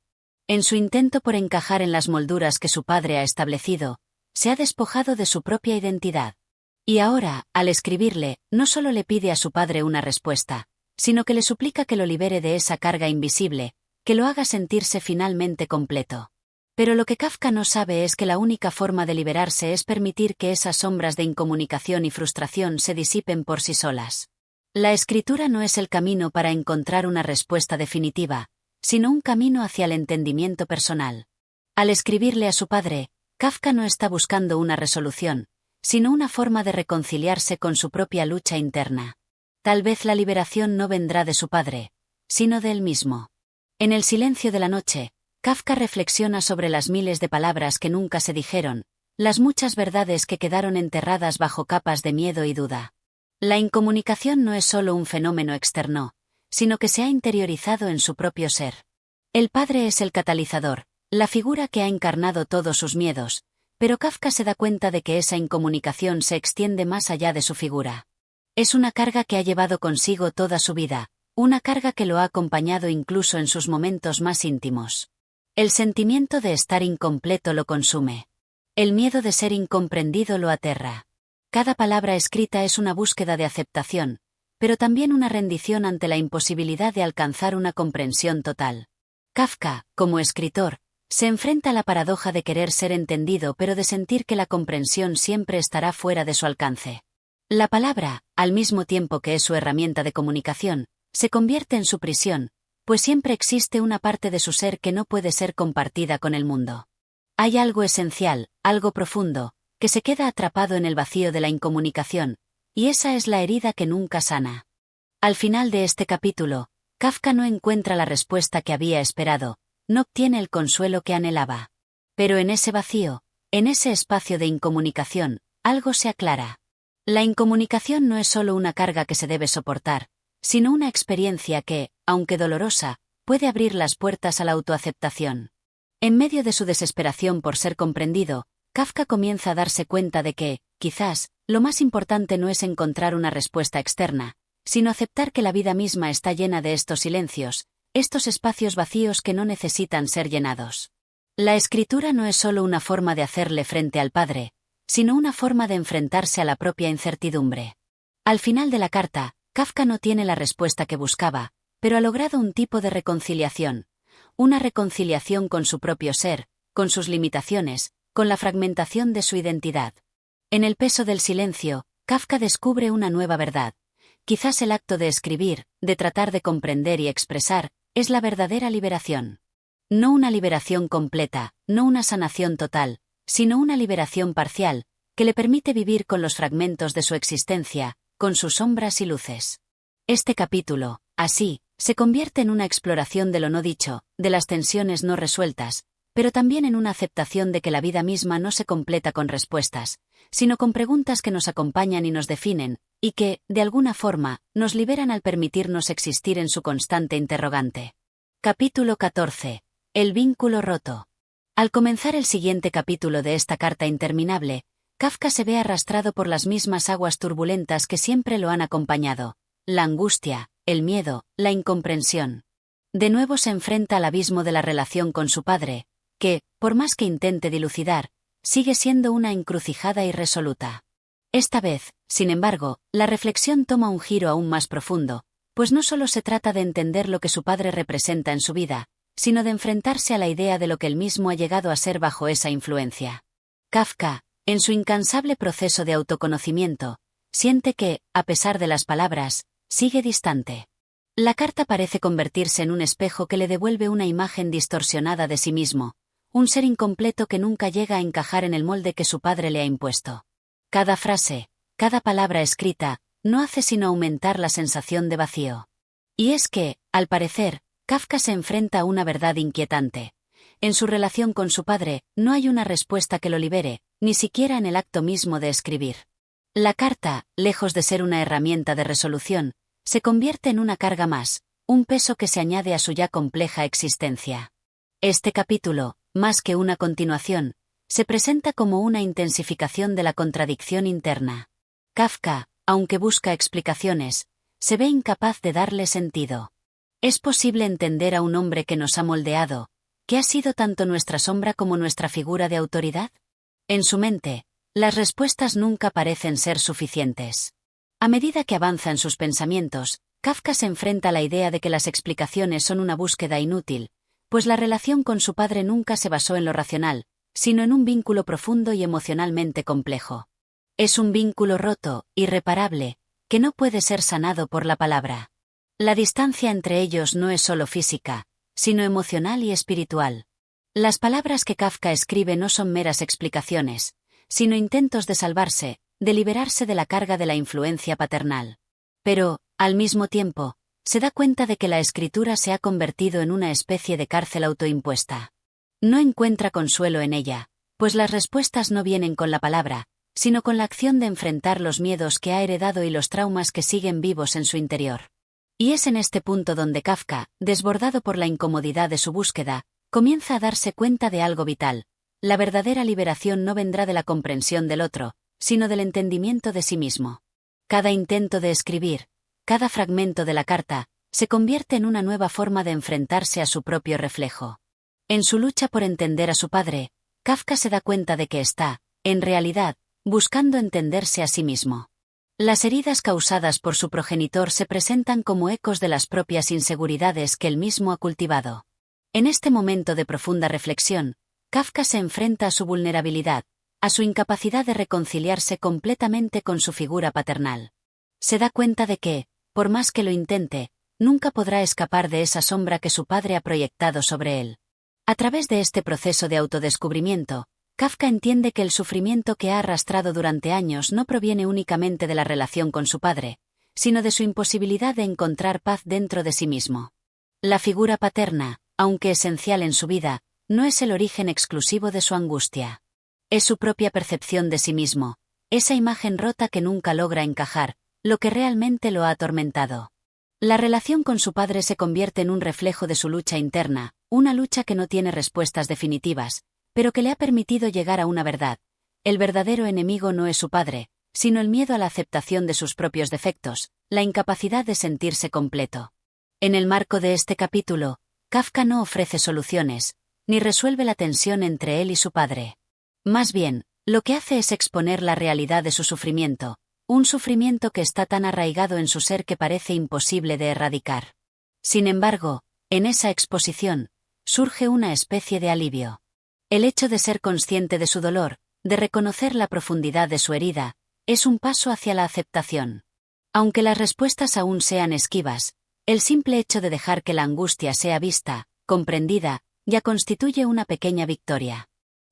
En su intento por encajar en las molduras que su padre ha establecido, se ha despojado de su propia identidad. Y ahora, al escribirle, no solo le pide a su padre una respuesta, sino que le suplica que lo libere de esa carga invisible, que lo haga sentirse finalmente completo. Pero lo que Kafka no sabe es que la única forma de liberarse es permitir que esas sombras de incomunicación y frustración se disipen por sí solas. La escritura no es el camino para encontrar una respuesta definitiva, sino un camino hacia el entendimiento personal. Al escribirle a su padre, Kafka no está buscando una resolución, sino una forma de reconciliarse con su propia lucha interna. Tal vez la liberación no vendrá de su padre, sino de él mismo. En el silencio de la noche, Kafka reflexiona sobre las miles de palabras que nunca se dijeron, las muchas verdades que quedaron enterradas bajo capas de miedo y duda. La incomunicación no es solo un fenómeno externo, sino que se ha interiorizado en su propio ser. El padre es el catalizador, la figura que ha encarnado todos sus miedos, pero Kafka se da cuenta de que esa incomunicación se extiende más allá de su figura. Es una carga que ha llevado consigo toda su vida, una carga que lo ha acompañado incluso en sus momentos más íntimos. El sentimiento de estar incompleto lo consume. El miedo de ser incomprendido lo aterra. Cada palabra escrita es una búsqueda de aceptación, pero también una rendición ante la imposibilidad de alcanzar una comprensión total. Kafka, como escritor, se enfrenta a la paradoja de querer ser entendido pero de sentir que la comprensión siempre estará fuera de su alcance. La palabra, al mismo tiempo que es su herramienta de comunicación, se convierte en su prisión, pues siempre existe una parte de su ser que no puede ser compartida con el mundo. Hay algo esencial, algo profundo, que se queda atrapado en el vacío de la incomunicación, y esa es la herida que nunca sana. Al final de este capítulo, Kafka no encuentra la respuesta que había esperado, no obtiene el consuelo que anhelaba. Pero en ese vacío, en ese espacio de incomunicación, algo se aclara. La incomunicación no es solo una carga que se debe soportar, sino una experiencia que, aunque dolorosa, puede abrir las puertas a la autoaceptación. En medio de su desesperación por ser comprendido, Kafka comienza a darse cuenta de que, quizás, lo más importante no es encontrar una respuesta externa, sino aceptar que la vida misma está llena de estos silencios, estos espacios vacíos que no necesitan ser llenados. La escritura no es solo una forma de hacerle frente al padre, sino una forma de enfrentarse a la propia incertidumbre. Al final de la carta, Kafka no tiene la respuesta que buscaba, pero ha logrado un tipo de reconciliación. Una reconciliación con su propio ser, con sus limitaciones, con la fragmentación de su identidad. En el peso del silencio, Kafka descubre una nueva verdad. Quizás el acto de escribir, de tratar de comprender y expresar, es la verdadera liberación. No una liberación completa, no una sanación total, sino una liberación parcial, que le permite vivir con los fragmentos de su existencia, con sus sombras y luces. Este capítulo, así, se convierte en una exploración de lo no dicho, de las tensiones no resueltas, pero también en una aceptación de que la vida misma no se completa con respuestas, sino con preguntas que nos acompañan y nos definen, y que, de alguna forma, nos liberan al permitirnos existir en su constante interrogante. Capítulo 14. El vínculo roto. Al comenzar el siguiente capítulo de esta carta interminable, Kafka se ve arrastrado por las mismas aguas turbulentas que siempre lo han acompañado: la angustia, el miedo, la incomprensión. De nuevo se enfrenta al abismo de la relación con su padre, que, por más que intente dilucidar, sigue siendo una encrucijada irresoluta. Esta vez, sin embargo, la reflexión toma un giro aún más profundo, pues no solo se trata de entender lo que su padre representa en su vida, sino de enfrentarse a la idea de lo que él mismo ha llegado a ser bajo esa influencia. Kafka, en su incansable proceso de autoconocimiento, siente que, a pesar de las palabras, sigue distante. La carta parece convertirse en un espejo que le devuelve una imagen distorsionada de sí mismo, un ser incompleto que nunca llega a encajar en el molde que su padre le ha impuesto. Cada frase, cada palabra escrita, no hace sino aumentar la sensación de vacío. Y es que, al parecer, Kafka se enfrenta a una verdad inquietante. En su relación con su padre, no hay una respuesta que lo libere, ni siquiera en el acto mismo de escribir. La carta, lejos de ser una herramienta de resolución, se convierte en una carga más, un peso que se añade a su ya compleja existencia. Este capítulo, más que una continuación, se presenta como una intensificación de la contradicción interna. Kafka, aunque busca explicaciones, se ve incapaz de darle sentido. Es posible entender a un hombre que nos ha moldeado, ¿qué ha sido tanto nuestra sombra como nuestra figura de autoridad? En su mente, las respuestas nunca parecen ser suficientes. A medida que avanza en sus pensamientos, Kafka se enfrenta a la idea de que las explicaciones son una búsqueda inútil, pues la relación con su padre nunca se basó en lo racional, sino en un vínculo profundo y emocionalmente complejo. Es un vínculo roto, irreparable, que no puede ser sanado por la palabra. La distancia entre ellos no es solo física, sino emocional y espiritual. Las palabras que Kafka escribe no son meras explicaciones, sino intentos de salvarse, de liberarse de la carga de la influencia paternal. Pero, al mismo tiempo, se da cuenta de que la escritura se ha convertido en una especie de cárcel autoimpuesta. No encuentra consuelo en ella, pues las respuestas no vienen con la palabra, sino con la acción de enfrentar los miedos que ha heredado y los traumas que siguen vivos en su interior. Y es en este punto donde Kafka, desbordado por la incomodidad de su búsqueda, comienza a darse cuenta de algo vital. La verdadera liberación no vendrá de la comprensión del otro, sino del entendimiento de sí mismo. Cada intento de escribir, cada fragmento de la carta, se convierte en una nueva forma de enfrentarse a su propio reflejo. En su lucha por entender a su padre, Kafka se da cuenta de que está, en realidad, buscando entenderse a sí mismo. Las heridas causadas por su progenitor se presentan como ecos de las propias inseguridades que él mismo ha cultivado. En este momento de profunda reflexión, Kafka se enfrenta a su vulnerabilidad, a su incapacidad de reconciliarse completamente con su figura paternal. Se da cuenta de que, por más que lo intente, nunca podrá escapar de esa sombra que su padre ha proyectado sobre él. A través de este proceso de autodescubrimiento, Kafka entiende que el sufrimiento que ha arrastrado durante años no proviene únicamente de la relación con su padre, sino de su imposibilidad de encontrar paz dentro de sí mismo. La figura paterna, aunque esencial en su vida, no es el origen exclusivo de su angustia. Es su propia percepción de sí mismo, esa imagen rota que nunca logra encajar, lo que realmente lo ha atormentado. La relación con su padre se convierte en un reflejo de su lucha interna, una lucha que no tiene respuestas definitivas, pero que le ha permitido llegar a una verdad. El verdadero enemigo no es su padre, sino el miedo a la aceptación de sus propios defectos, la incapacidad de sentirse completo. En el marco de este capítulo, Kafka no ofrece soluciones, ni resuelve la tensión entre él y su padre. Más bien, lo que hace es exponer la realidad de su sufrimiento, un sufrimiento que está tan arraigado en su ser que parece imposible de erradicar. Sin embargo, en esa exposición, surge una especie de alivio. El hecho de ser consciente de su dolor, de reconocer la profundidad de su herida, es un paso hacia la aceptación. Aunque las respuestas aún sean esquivas, el simple hecho de dejar que la angustia sea vista, comprendida, ya constituye una pequeña victoria.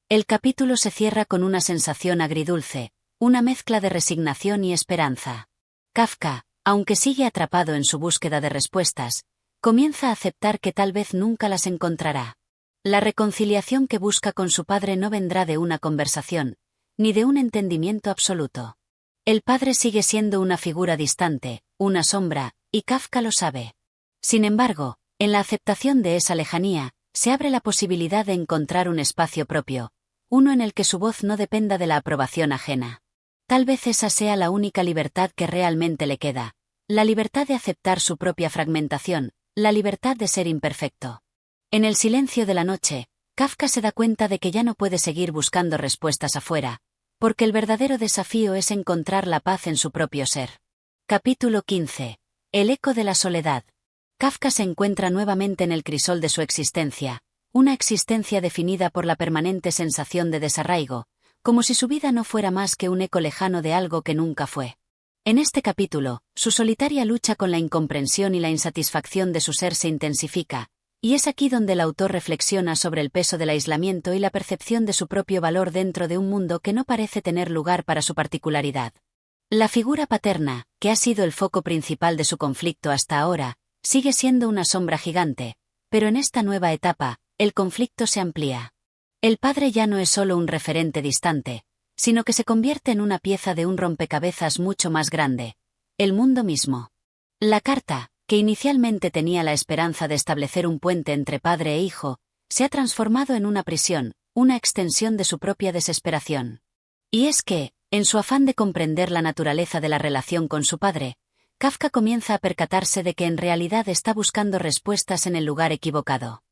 El capítulo se cierra con una sensación agridulce, una mezcla de resignación y esperanza. Kafka, aunque sigue atrapado en su búsqueda de respuestas, comienza a aceptar que tal vez nunca las encontrará. La reconciliación que busca con su padre no vendrá de una conversación, ni de un entendimiento absoluto. El padre sigue siendo una figura distante, una sombra, y Kafka lo sabe. Sin embargo, en la aceptación de esa lejanía, se abre la posibilidad de encontrar un espacio propio, uno en el que su voz no dependa de la aprobación ajena. Tal vez esa sea la única libertad que realmente le queda, la libertad de aceptar su propia fragmentación, la libertad de ser imperfecto. En el silencio de la noche, Kafka se da cuenta de que ya no puede seguir buscando respuestas afuera, porque el verdadero desafío es encontrar la paz en su propio ser. Capítulo 15. El eco de la soledad. Kafka se encuentra nuevamente en el crisol de su existencia, una existencia definida por la permanente sensación de desarraigo, como si su vida no fuera más que un eco lejano de algo que nunca fue. En este capítulo, su solitaria lucha con la incomprensión y la insatisfacción de su ser se intensifica, y es aquí donde el autor reflexiona sobre el peso del aislamiento y la percepción de su propio valor dentro de un mundo que no parece tener lugar para su particularidad. La figura paterna, que ha sido el foco principal de su conflicto hasta ahora, sigue siendo una sombra gigante, pero en esta nueva etapa, el conflicto se amplía. El padre ya no es solo un referente distante, sino que se convierte en una pieza de un rompecabezas mucho más grande, el mundo mismo. La carta, que inicialmente tenía la esperanza de establecer un puente entre padre e hijo, se ha transformado en una prisión, una extensión de su propia desesperación. Y es que, en su afán de comprender la naturaleza de la relación con su padre, Kafka comienza a percatarse de que en realidad está buscando respuestas en el lugar equivocado.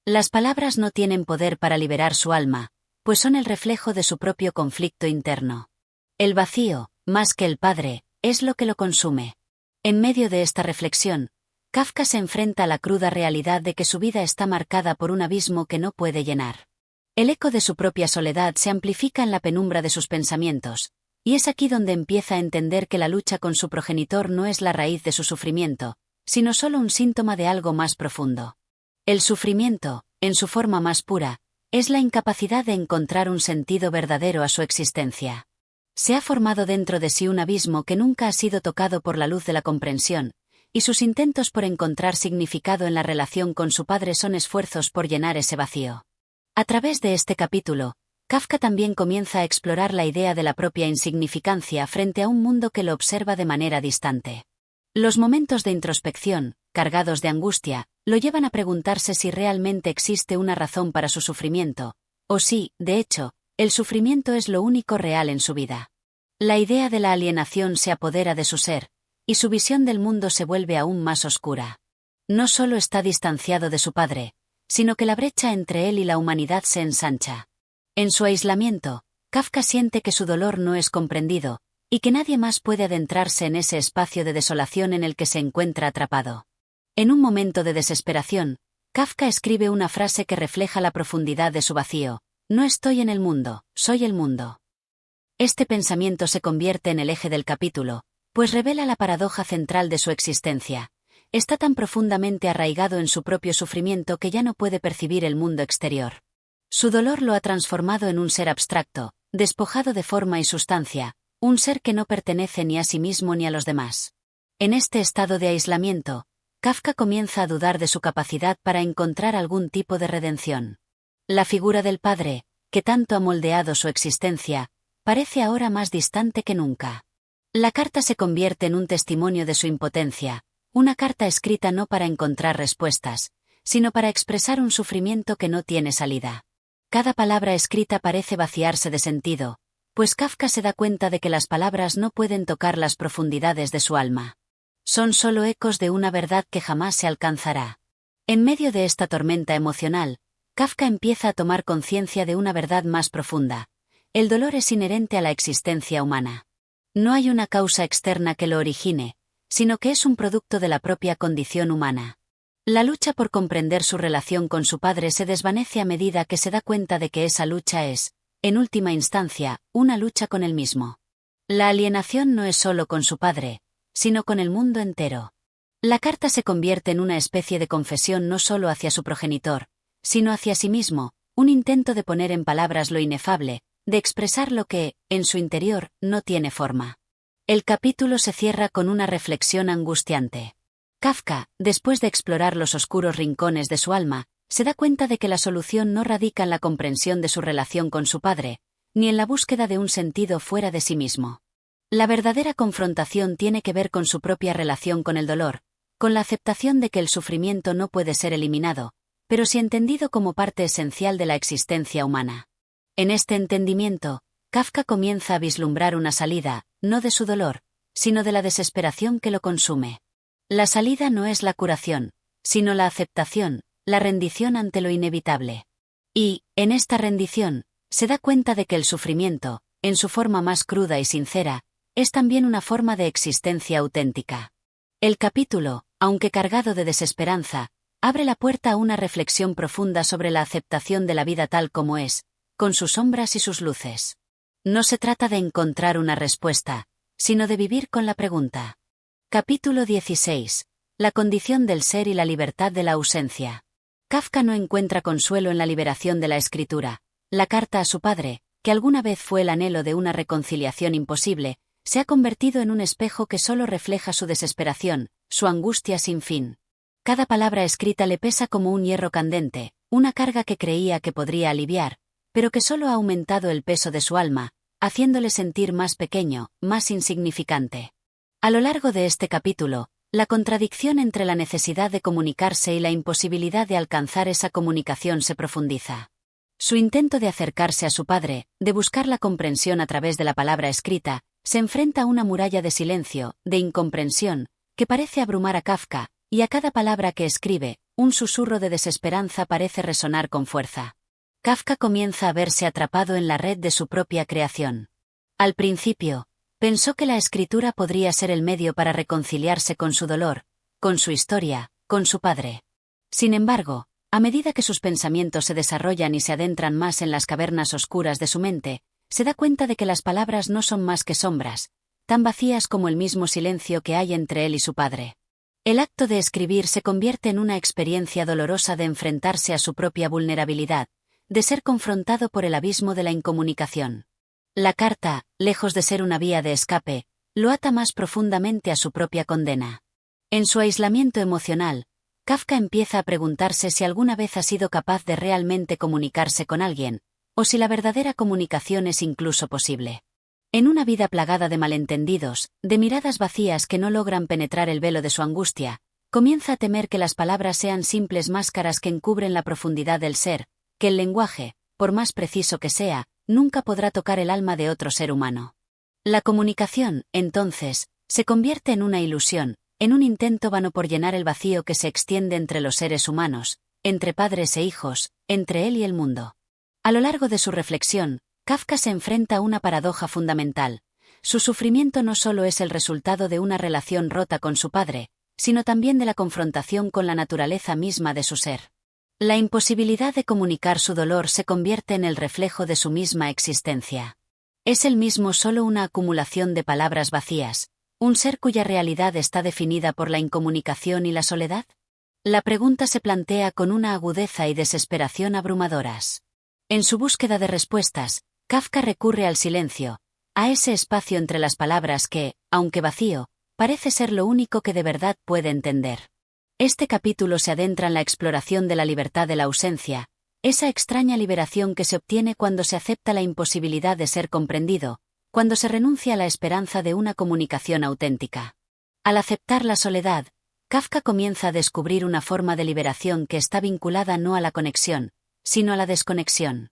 Las palabras no tienen poder para liberar su alma, pues son el reflejo de su propio conflicto interno. El vacío, más que el padre, es lo que lo consume. En medio de esta reflexión, Kafka se enfrenta a la cruda realidad de que su vida está marcada por un abismo que no puede llenar. El eco de su propia soledad se amplifica en la penumbra de sus pensamientos, y es aquí donde empieza a entender que la lucha con su progenitor no es la raíz de su sufrimiento, sino solo un síntoma de algo más profundo. El sufrimiento, en su forma más pura, es la incapacidad de encontrar un sentido verdadero a su existencia. Se ha formado dentro de sí un abismo que nunca ha sido tocado por la luz de la comprensión, y sus intentos por encontrar significado en la relación con su padre son esfuerzos por llenar ese vacío. A través de este capítulo, Kafka también comienza a explorar la idea de la propia insignificancia frente a un mundo que lo observa de manera distante. Los momentos de introspección, cargados de angustia, lo llevan a preguntarse si realmente existe una razón para su sufrimiento, o si, de hecho, el sufrimiento es lo único real en su vida. La idea de la alienación se apodera de su ser, y su visión del mundo se vuelve aún más oscura. No solo está distanciado de su padre, sino que la brecha entre él y la humanidad se ensancha. En su aislamiento, Kafka siente que su dolor no es comprendido, y que nadie más puede adentrarse en ese espacio de desolación en el que se encuentra atrapado. En un momento de desesperación, Kafka escribe una frase que refleja la profundidad de su vacío: no estoy en el mundo, soy el mundo. Este pensamiento se convierte en el eje del capítulo, pues revela la paradoja central de su existencia. Está tan profundamente arraigado en su propio sufrimiento que ya no puede percibir el mundo exterior. Su dolor lo ha transformado en un ser abstracto, despojado de forma y sustancia, un ser que no pertenece ni a sí mismo ni a los demás. En este estado de aislamiento, Kafka comienza a dudar de su capacidad para encontrar algún tipo de redención. La figura del padre, que tanto ha moldeado su existencia, parece ahora más distante que nunca. La carta se convierte en un testimonio de su impotencia, una carta escrita no para encontrar respuestas, sino para expresar un sufrimiento que no tiene salida. Cada palabra escrita parece vaciarse de sentido, pues Kafka se da cuenta de que las palabras no pueden tocar las profundidades de su alma. Son solo ecos de una verdad que jamás se alcanzará. En medio de esta tormenta emocional, Kafka empieza a tomar conciencia de una verdad más profunda: el dolor es inherente a la existencia humana. No hay una causa externa que lo origine, sino que es un producto de la propia condición humana. La lucha por comprender su relación con su padre se desvanece a medida que se da cuenta de que esa lucha es, en última instancia, una lucha con él mismo. La alienación no es solo con su padre, sino con el mundo entero. La carta se convierte en una especie de confesión no solo hacia su progenitor, sino hacia sí mismo, un intento de poner en palabras lo inefable, de expresar lo que, en su interior, no tiene forma. El capítulo se cierra con una reflexión angustiante. Kafka, después de explorar los oscuros rincones de su alma, se da cuenta de que la solución no radica en la comprensión de su relación con su padre, ni en la búsqueda de un sentido fuera de sí mismo. La verdadera confrontación tiene que ver con su propia relación con el dolor, con la aceptación de que el sufrimiento no puede ser eliminado, pero sí entendido como parte esencial de la existencia humana. En este entendimiento, Kafka comienza a vislumbrar una salida, no de su dolor, sino de la desesperación que lo consume. La salida no es la curación, sino la aceptación, la rendición ante lo inevitable. Y, en esta rendición, se da cuenta de que el sufrimiento, en su forma más cruda y sincera, es también una forma de existencia auténtica. El capítulo, aunque cargado de desesperanza, abre la puerta a una reflexión profunda sobre la aceptación de la vida tal como es, con sus sombras y sus luces. No se trata de encontrar una respuesta, sino de vivir con la pregunta. Capítulo 16. La condición del ser y la libertad de la ausencia. Kafka no encuentra consuelo en la liberación de la escritura. La carta a su padre, que alguna vez fue el anhelo de una reconciliación imposible, se ha convertido en un espejo que solo refleja su desesperación, su angustia sin fin. Cada palabra escrita le pesa como un hierro candente, una carga que creía que podría aliviar, pero que solo ha aumentado el peso de su alma, haciéndole sentir más pequeño, más insignificante. A lo largo de este capítulo, la contradicción entre la necesidad de comunicarse y la imposibilidad de alcanzar esa comunicación se profundiza. Su intento de acercarse a su padre, de buscar la comprensión a través de la palabra escrita, se enfrenta a una muralla de silencio, de incomprensión, que parece abrumar a Kafka, y a cada palabra que escribe, un susurro de desesperanza parece resonar con fuerza. Kafka comienza a verse atrapado en la red de su propia creación. Al principio, pensó que la escritura podría ser el medio para reconciliarse con su dolor, con su historia, con su padre. Sin embargo, a medida que sus pensamientos se desarrollan y se adentran más en las cavernas oscuras de su mente, se da cuenta de que las palabras no son más que sombras, tan vacías como el mismo silencio que hay entre él y su padre. El acto de escribir se convierte en una experiencia dolorosa de enfrentarse a su propia vulnerabilidad, de ser confrontado por el abismo de la incomunicación. La carta, lejos de ser una vía de escape, lo ata más profundamente a su propia condena. En su aislamiento emocional, Kafka empieza a preguntarse si alguna vez ha sido capaz de realmente comunicarse con alguien, o si la verdadera comunicación es incluso posible. En una vida plagada de malentendidos, de miradas vacías que no logran penetrar el velo de su angustia, comienza a temer que las palabras sean simples máscaras que encubren la profundidad del ser, que el lenguaje, por más preciso que sea, nunca podrá tocar el alma de otro ser humano. La comunicación, entonces, se convierte en una ilusión, en un intento vano por llenar el vacío que se extiende entre los seres humanos, entre padres e hijos, entre él y el mundo. A lo largo de su reflexión, Kafka se enfrenta a una paradoja fundamental. Su sufrimiento no solo es el resultado de una relación rota con su padre, sino también de la confrontación con la naturaleza misma de su ser. La imposibilidad de comunicar su dolor se convierte en el reflejo de su misma existencia. ¿Es él mismo solo una acumulación de palabras vacías, un ser cuya realidad está definida por la incomunicación y la soledad? La pregunta se plantea con una agudeza y desesperación abrumadoras. En su búsqueda de respuestas, Kafka recurre al silencio, a ese espacio entre las palabras que, aunque vacío, parece ser lo único que de verdad puede entender. Este capítulo se adentra en la exploración de la libertad de la ausencia, esa extraña liberación que se obtiene cuando se acepta la imposibilidad de ser comprendido, cuando se renuncia a la esperanza de una comunicación auténtica. Al aceptar la soledad, Kafka comienza a descubrir una forma de liberación que está vinculada no a la conexión, sino a la desconexión.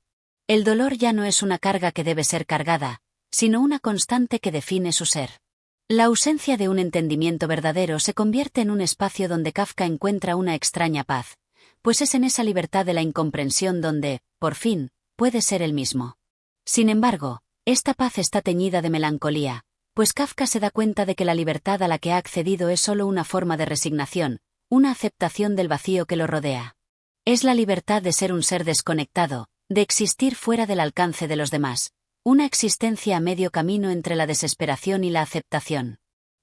El dolor ya no es una carga que debe ser cargada, sino una constante que define su ser. La ausencia de un entendimiento verdadero se convierte en un espacio donde Kafka encuentra una extraña paz, pues es en esa libertad de la incomprensión donde, por fin, puede ser él mismo. Sin embargo, esta paz está teñida de melancolía, pues Kafka se da cuenta de que la libertad a la que ha accedido es solo una forma de resignación, una aceptación del vacío que lo rodea. Es la libertad de ser un ser desconectado, de existir fuera del alcance de los demás, una existencia a medio camino entre la desesperación y la aceptación.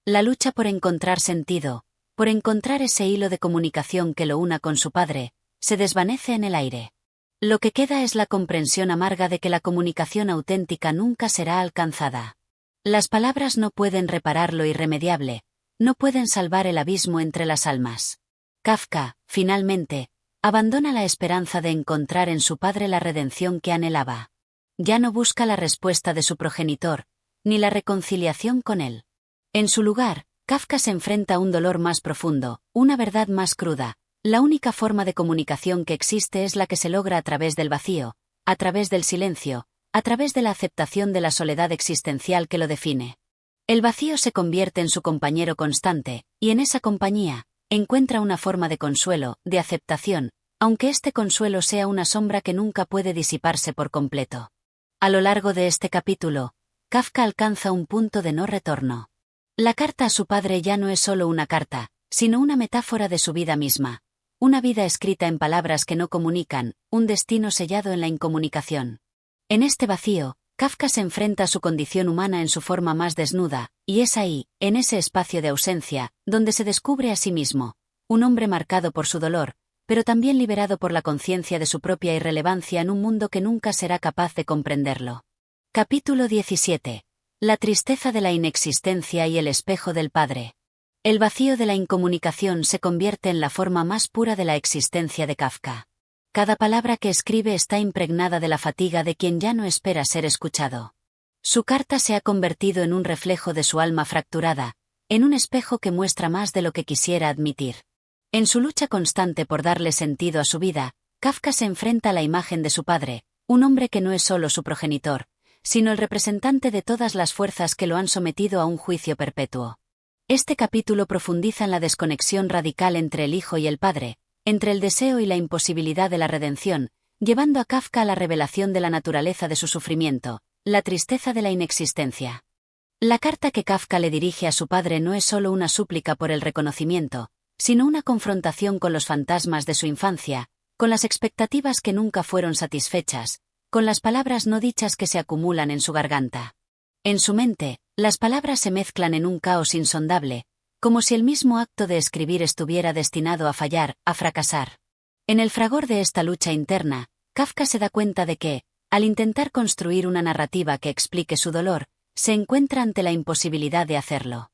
La lucha por encontrar sentido, por encontrar ese hilo de comunicación que lo una con su padre, se desvanece en el aire. Lo que queda es la comprensión amarga de que la comunicación auténtica nunca será alcanzada. Las palabras no pueden reparar lo irremediable, no pueden salvar el abismo entre las almas. Kafka, finalmente, abandona la esperanza de encontrar en su padre la redención que anhelaba. Ya no busca la respuesta de su progenitor, ni la reconciliación con él. En su lugar, Kafka se enfrenta a un dolor más profundo, una verdad más cruda. La única forma de comunicación que existe es la que se logra a través del vacío, a través del silencio, a través de la aceptación de la soledad existencial que lo define. El vacío se convierte en su compañero constante, y en esa compañía, encuentra una forma de consuelo, de aceptación, aunque este consuelo sea una sombra que nunca puede disiparse por completo. A lo largo de este capítulo, Kafka alcanza un punto de no retorno. La carta a su padre ya no es solo una carta, sino una metáfora de su vida misma. Una vida escrita en palabras que no comunican, un destino sellado en la incomunicación. En este vacío, Kafka se enfrenta a su condición humana en su forma más desnuda, y es ahí, en ese espacio de ausencia, donde se descubre a sí mismo, un hombre marcado por su dolor, pero también liberado por la conciencia de su propia irrelevancia en un mundo que nunca será capaz de comprenderlo. Capítulo 17. La tristeza de la inexistencia y el espejo del padre. El vacío de la incomunicación se convierte en la forma más pura de la existencia de Kafka. Cada palabra que escribe está impregnada de la fatiga de quien ya no espera ser escuchado. Su carta se ha convertido en un reflejo de su alma fracturada, en un espejo que muestra más de lo que quisiera admitir. En su lucha constante por darle sentido a su vida, Kafka se enfrenta a la imagen de su padre, un hombre que no es solo su progenitor, sino el representante de todas las fuerzas que lo han sometido a un juicio perpetuo. Este capítulo profundiza en la desconexión radical entre el hijo y el padre, entre el deseo y la imposibilidad de la redención, llevando a Kafka a la revelación de la naturaleza de su sufrimiento, la tristeza de la inexistencia. La carta que Kafka le dirige a su padre no es solo una súplica por el reconocimiento, sino una confrontación con los fantasmas de su infancia, con las expectativas que nunca fueron satisfechas, con las palabras no dichas que se acumulan en su garganta. En su mente, las palabras se mezclan en un caos insondable, como si el mismo acto de escribir estuviera destinado a fallar, a fracasar. En el fragor de esta lucha interna, Kafka se da cuenta de que, al intentar construir una narrativa que explique su dolor, se encuentra ante la imposibilidad de hacerlo.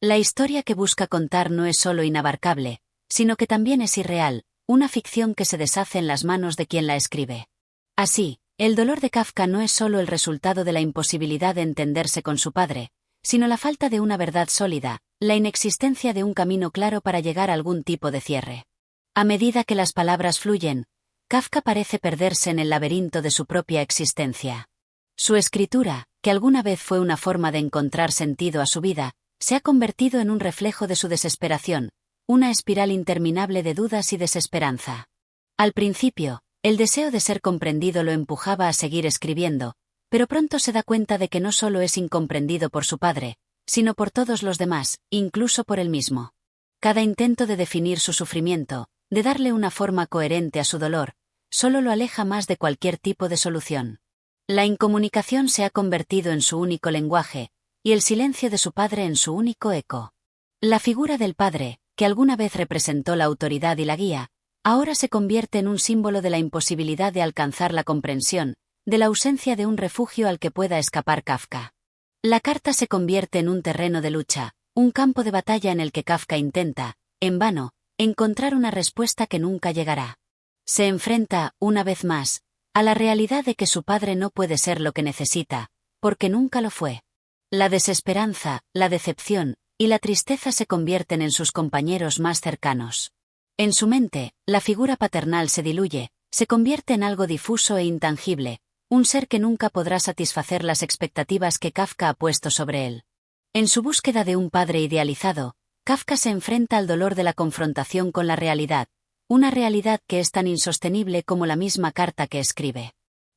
La historia que busca contar no es solo inabarcable, sino que también es irreal, una ficción que se deshace en las manos de quien la escribe. Así, el dolor de Kafka no es solo el resultado de la imposibilidad de entenderse con su padre, sino la falta de una verdad sólida, la inexistencia de un camino claro para llegar a algún tipo de cierre. A medida que las palabras fluyen, Kafka parece perderse en el laberinto de su propia existencia. Su escritura, que alguna vez fue una forma de encontrar sentido a su vida, se ha convertido en un reflejo de su desesperación, una espiral interminable de dudas y desesperanza. Al principio, el deseo de ser comprendido lo empujaba a seguir escribiendo, pero pronto se da cuenta de que no solo es incomprendido por su padre, sino por todos los demás, incluso por él mismo. Cada intento de definir su sufrimiento, de darle una forma coherente a su dolor, solo lo aleja más de cualquier tipo de solución. La incomunicación se ha convertido en su único lenguaje, y el silencio de su padre en su único eco. La figura del padre, que alguna vez representó la autoridad y la guía, ahora se convierte en un símbolo de la imposibilidad de alcanzar la comprensión, de la ausencia de un refugio al que pueda escapar Kafka. La carta se convierte en un terreno de lucha, un campo de batalla en el que Kafka intenta, en vano, encontrar una respuesta que nunca llegará. Se enfrenta, una vez más, a la realidad de que su padre no puede ser lo que necesita, porque nunca lo fue. La desesperanza, la decepción y la tristeza se convierten en sus compañeros más cercanos. En su mente, la figura paternal se diluye, se convierte en algo difuso e intangible, un ser que nunca podrá satisfacer las expectativas que Kafka ha puesto sobre él. En su búsqueda de un padre idealizado, Kafka se enfrenta al dolor de la confrontación con la realidad, una realidad que es tan insostenible como la misma carta que escribe.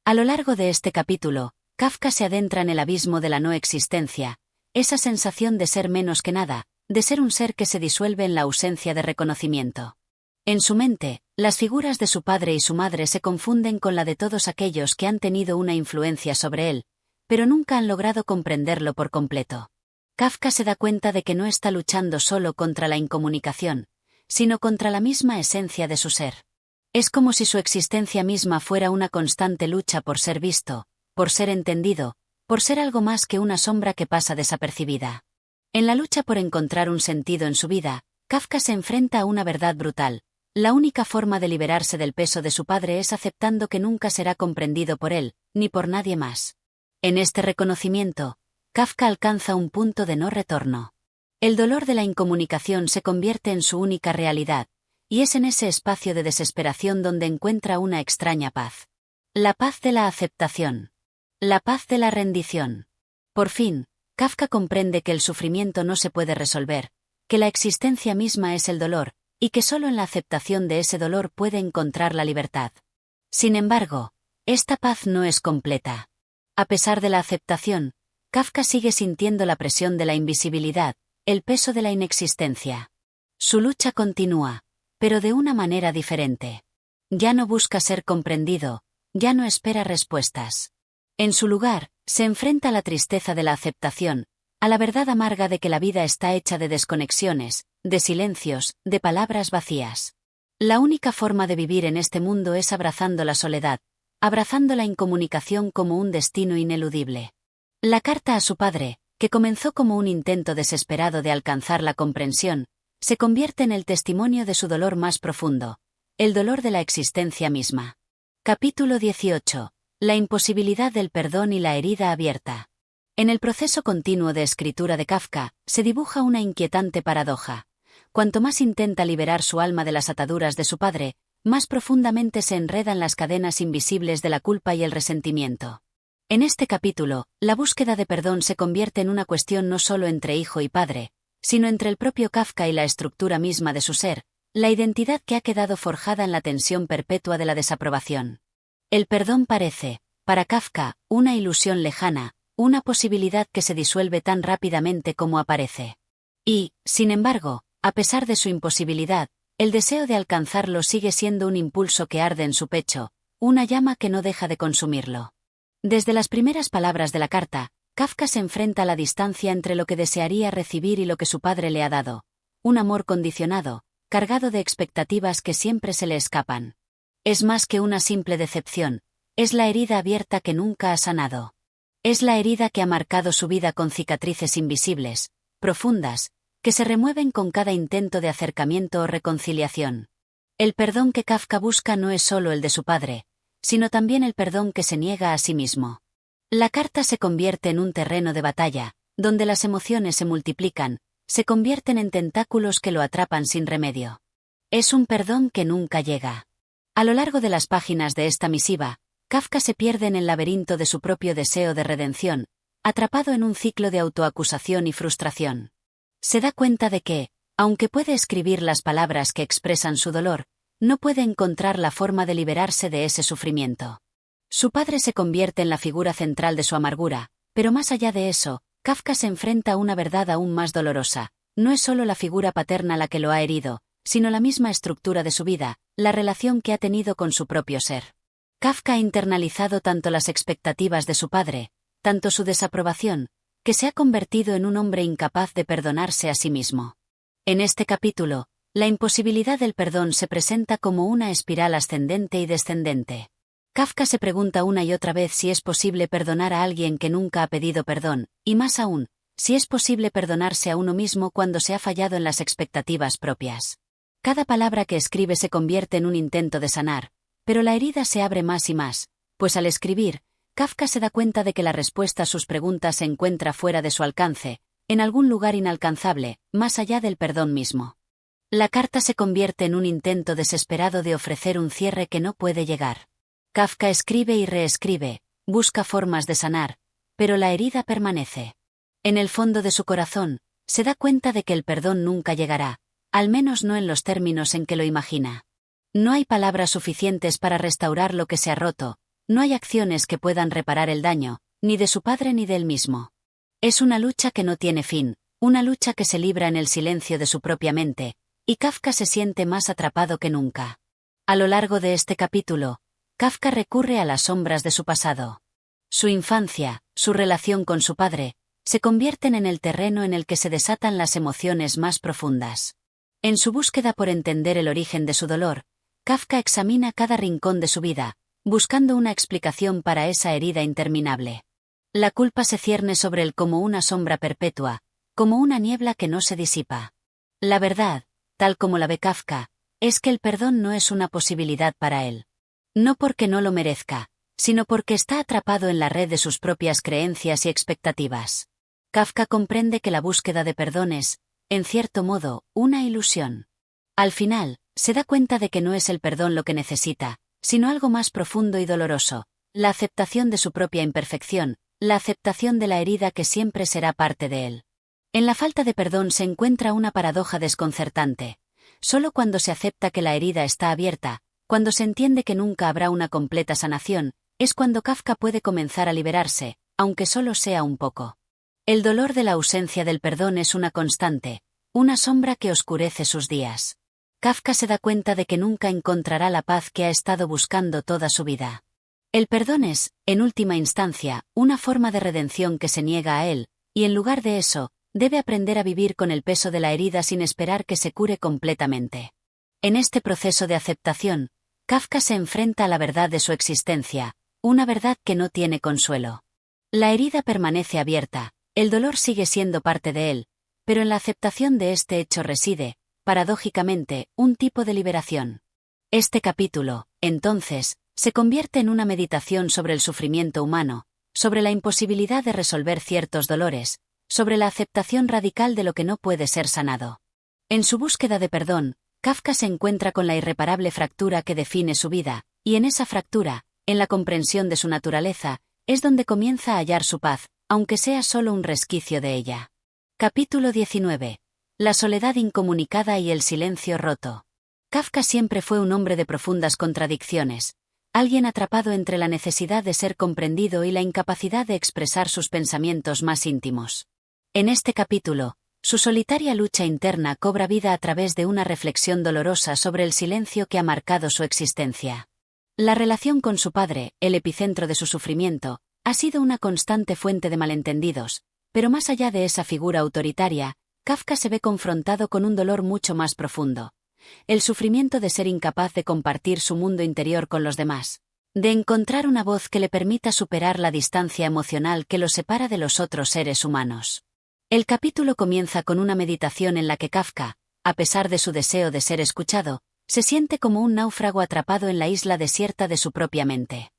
A lo largo de este capítulo, Kafka se adentra en el abismo de la no existencia, esa sensación de ser menos que nada, de ser un ser que se disuelve en la ausencia de reconocimiento. En su mente, las figuras de su padre y su madre se confunden con la de todos aquellos que han tenido una influencia sobre él, pero nunca han logrado comprenderlo por completo. Kafka se da cuenta de que no está luchando solo contra la incomunicación, sino contra la misma esencia de su ser. Es como si su existencia misma fuera una constante lucha por ser visto, por ser entendido, por ser algo más que una sombra que pasa desapercibida. En la lucha por encontrar un sentido en su vida, Kafka se enfrenta a una verdad brutal. La única forma de liberarse del peso de su padre es aceptando que nunca será comprendido por él, ni por nadie más. En este reconocimiento, Kafka alcanza un punto de no retorno. El dolor de la incomunicación se convierte en su única realidad, y es en ese espacio de desesperación donde encuentra una extraña paz. La paz de la aceptación. La paz de la rendición. Por fin, Kafka comprende que el sufrimiento no se puede resolver, que la existencia misma es el dolor, y que solo en la aceptación de ese dolor puede encontrar la libertad. Sin embargo, esta paz no es completa. A pesar de la aceptación, Kafka sigue sintiendo la presión de la invisibilidad, el peso de la inexistencia. Su lucha continúa, pero de una manera diferente. Ya no busca ser comprendido, ya no espera respuestas. En su lugar, se enfrenta a la tristeza de la aceptación, a la verdad amarga de que la vida está hecha de desconexiones, de silencios, de palabras vacías. La única forma de vivir en este mundo es abrazando la soledad, abrazando la incomunicación como un destino ineludible. La carta a su padre, que comenzó como un intento desesperado de alcanzar la comprensión, se convierte en el testimonio de su dolor más profundo, el dolor de la existencia misma. Capítulo 18. La imposibilidad del perdón y la herida abierta. En el proceso continuo de escritura de Kafka, se dibuja una inquietante paradoja. Cuanto más intenta liberar su alma de las ataduras de su padre, más profundamente se enredan las cadenas invisibles de la culpa y el resentimiento. En este capítulo, la búsqueda de perdón se convierte en una cuestión no solo entre hijo y padre, sino entre el propio Kafka y la estructura misma de su ser, la identidad que ha quedado forjada en la tensión perpetua de la desaprobación. El perdón parece, para Kafka, una ilusión lejana, una posibilidad que se disuelve tan rápidamente como aparece. Y, sin embargo, a pesar de su imposibilidad, el deseo de alcanzarlo sigue siendo un impulso que arde en su pecho, una llama que no deja de consumirlo. Desde las primeras palabras de la carta, Kafka se enfrenta a la distancia entre lo que desearía recibir y lo que su padre le ha dado, un amor condicionado, cargado de expectativas que siempre se le escapan. Es más que una simple decepción, es la herida abierta que nunca ha sanado. Es la herida que ha marcado su vida con cicatrices invisibles, profundas, que se remueven con cada intento de acercamiento o reconciliación. El perdón que Kafka busca no es solo el de su padre, sino también el perdón que se niega a sí mismo. La carta se convierte en un terreno de batalla, donde las emociones se multiplican, se convierten en tentáculos que lo atrapan sin remedio. Es un perdón que nunca llega. A lo largo de las páginas de esta misiva, Kafka se pierde en el laberinto de su propio deseo de redención, atrapado en un ciclo de autoacusación y frustración. Se da cuenta de que, aunque puede escribir las palabras que expresan su dolor, no puede encontrar la forma de liberarse de ese sufrimiento. Su padre se convierte en la figura central de su amargura, pero más allá de eso, Kafka se enfrenta a una verdad aún más dolorosa. No es solo la figura paterna la que lo ha herido, sino la misma estructura de su vida, la relación que ha tenido con su propio ser. Kafka ha internalizado tanto las expectativas de su padre, tanto su desaprobación, que se ha convertido en un hombre incapaz de perdonarse a sí mismo. En este capítulo, la imposibilidad del perdón se presenta como una espiral ascendente y descendente. Kafka se pregunta una y otra vez si es posible perdonar a alguien que nunca ha pedido perdón, y más aún, si es posible perdonarse a uno mismo cuando se ha fallado en las expectativas propias. Cada palabra que escribe se convierte en un intento de sanar, pero la herida se abre más y más, pues al escribir, Kafka se da cuenta de que la respuesta a sus preguntas se encuentra fuera de su alcance, en algún lugar inalcanzable, más allá del perdón mismo. La carta se convierte en un intento desesperado de ofrecer un cierre que no puede llegar. Kafka escribe y reescribe, busca formas de sanar, pero la herida permanece. En el fondo de su corazón, se da cuenta de que el perdón nunca llegará, al menos no en los términos en que lo imagina. No hay palabras suficientes para restaurar lo que se ha roto, no hay acciones que puedan reparar el daño, ni de su padre ni de él mismo. Es una lucha que no tiene fin, una lucha que se libra en el silencio de su propia mente, y Kafka se siente más atrapado que nunca. A lo largo de este capítulo, Kafka recurre a las sombras de su pasado. Su infancia, su relación con su padre, se convierten en el terreno en el que se desatan las emociones más profundas. En su búsqueda por entender el origen de su dolor, Kafka examina cada rincón de su vida, buscando una explicación para esa herida interminable. La culpa se cierne sobre él como una sombra perpetua, como una niebla que no se disipa. La verdad, tal como la ve Kafka, es que el perdón no es una posibilidad para él. No porque no lo merezca, sino porque está atrapado en la red de sus propias creencias y expectativas. Kafka comprende que la búsqueda de perdón es, en cierto modo, una ilusión. Al final, se da cuenta de que no es el perdón lo que necesita, sino algo más profundo y doloroso, la aceptación de su propia imperfección, la aceptación de la herida que siempre será parte de él. En la falta de perdón se encuentra una paradoja desconcertante. Solo cuando se acepta que la herida está abierta, cuando se entiende que nunca habrá una completa sanación, es cuando Kafka puede comenzar a liberarse, aunque solo sea un poco. El dolor de la ausencia del perdón es una constante, una sombra que oscurece sus días. Kafka se da cuenta de que nunca encontrará la paz que ha estado buscando toda su vida. El perdón es, en última instancia, una forma de redención que se niega a él, y en lugar de eso, debe aprender a vivir con el peso de la herida sin esperar que se cure completamente. En este proceso de aceptación, Kafka se enfrenta a la verdad de su existencia, una verdad que no tiene consuelo. La herida permanece abierta, el dolor sigue siendo parte de él, pero en la aceptación de este hecho reside, paradójicamente, un tipo de liberación. Este capítulo, entonces, se convierte en una meditación sobre el sufrimiento humano, sobre la imposibilidad de resolver ciertos dolores, sobre la aceptación radical de lo que no puede ser sanado. En su búsqueda de perdón, Kafka se encuentra con la irreparable fractura que define su vida, y en esa fractura, en la comprensión de su naturaleza, es donde comienza a hallar su paz, aunque sea solo un resquicio de ella. Capítulo 19. La soledad incomunicada y el silencio roto. Kafka siempre fue un hombre de profundas contradicciones, alguien atrapado entre la necesidad de ser comprendido y la incapacidad de expresar sus pensamientos más íntimos. En este capítulo, su solitaria lucha interna cobra vida a través de una reflexión dolorosa sobre el silencio que ha marcado su existencia. La relación con su padre, el epicentro de su sufrimiento, ha sido una constante fuente de malentendidos, pero más allá de esa figura autoritaria, Kafka se ve confrontado con un dolor mucho más profundo. El sufrimiento de ser incapaz de compartir su mundo interior con los demás, de encontrar una voz que le permita superar la distancia emocional que lo separa de los otros seres humanos. El capítulo comienza con una meditación en la que Kafka, a pesar de su deseo de ser escuchado, se siente como un náufrago atrapado en la isla desierta de su propia mente.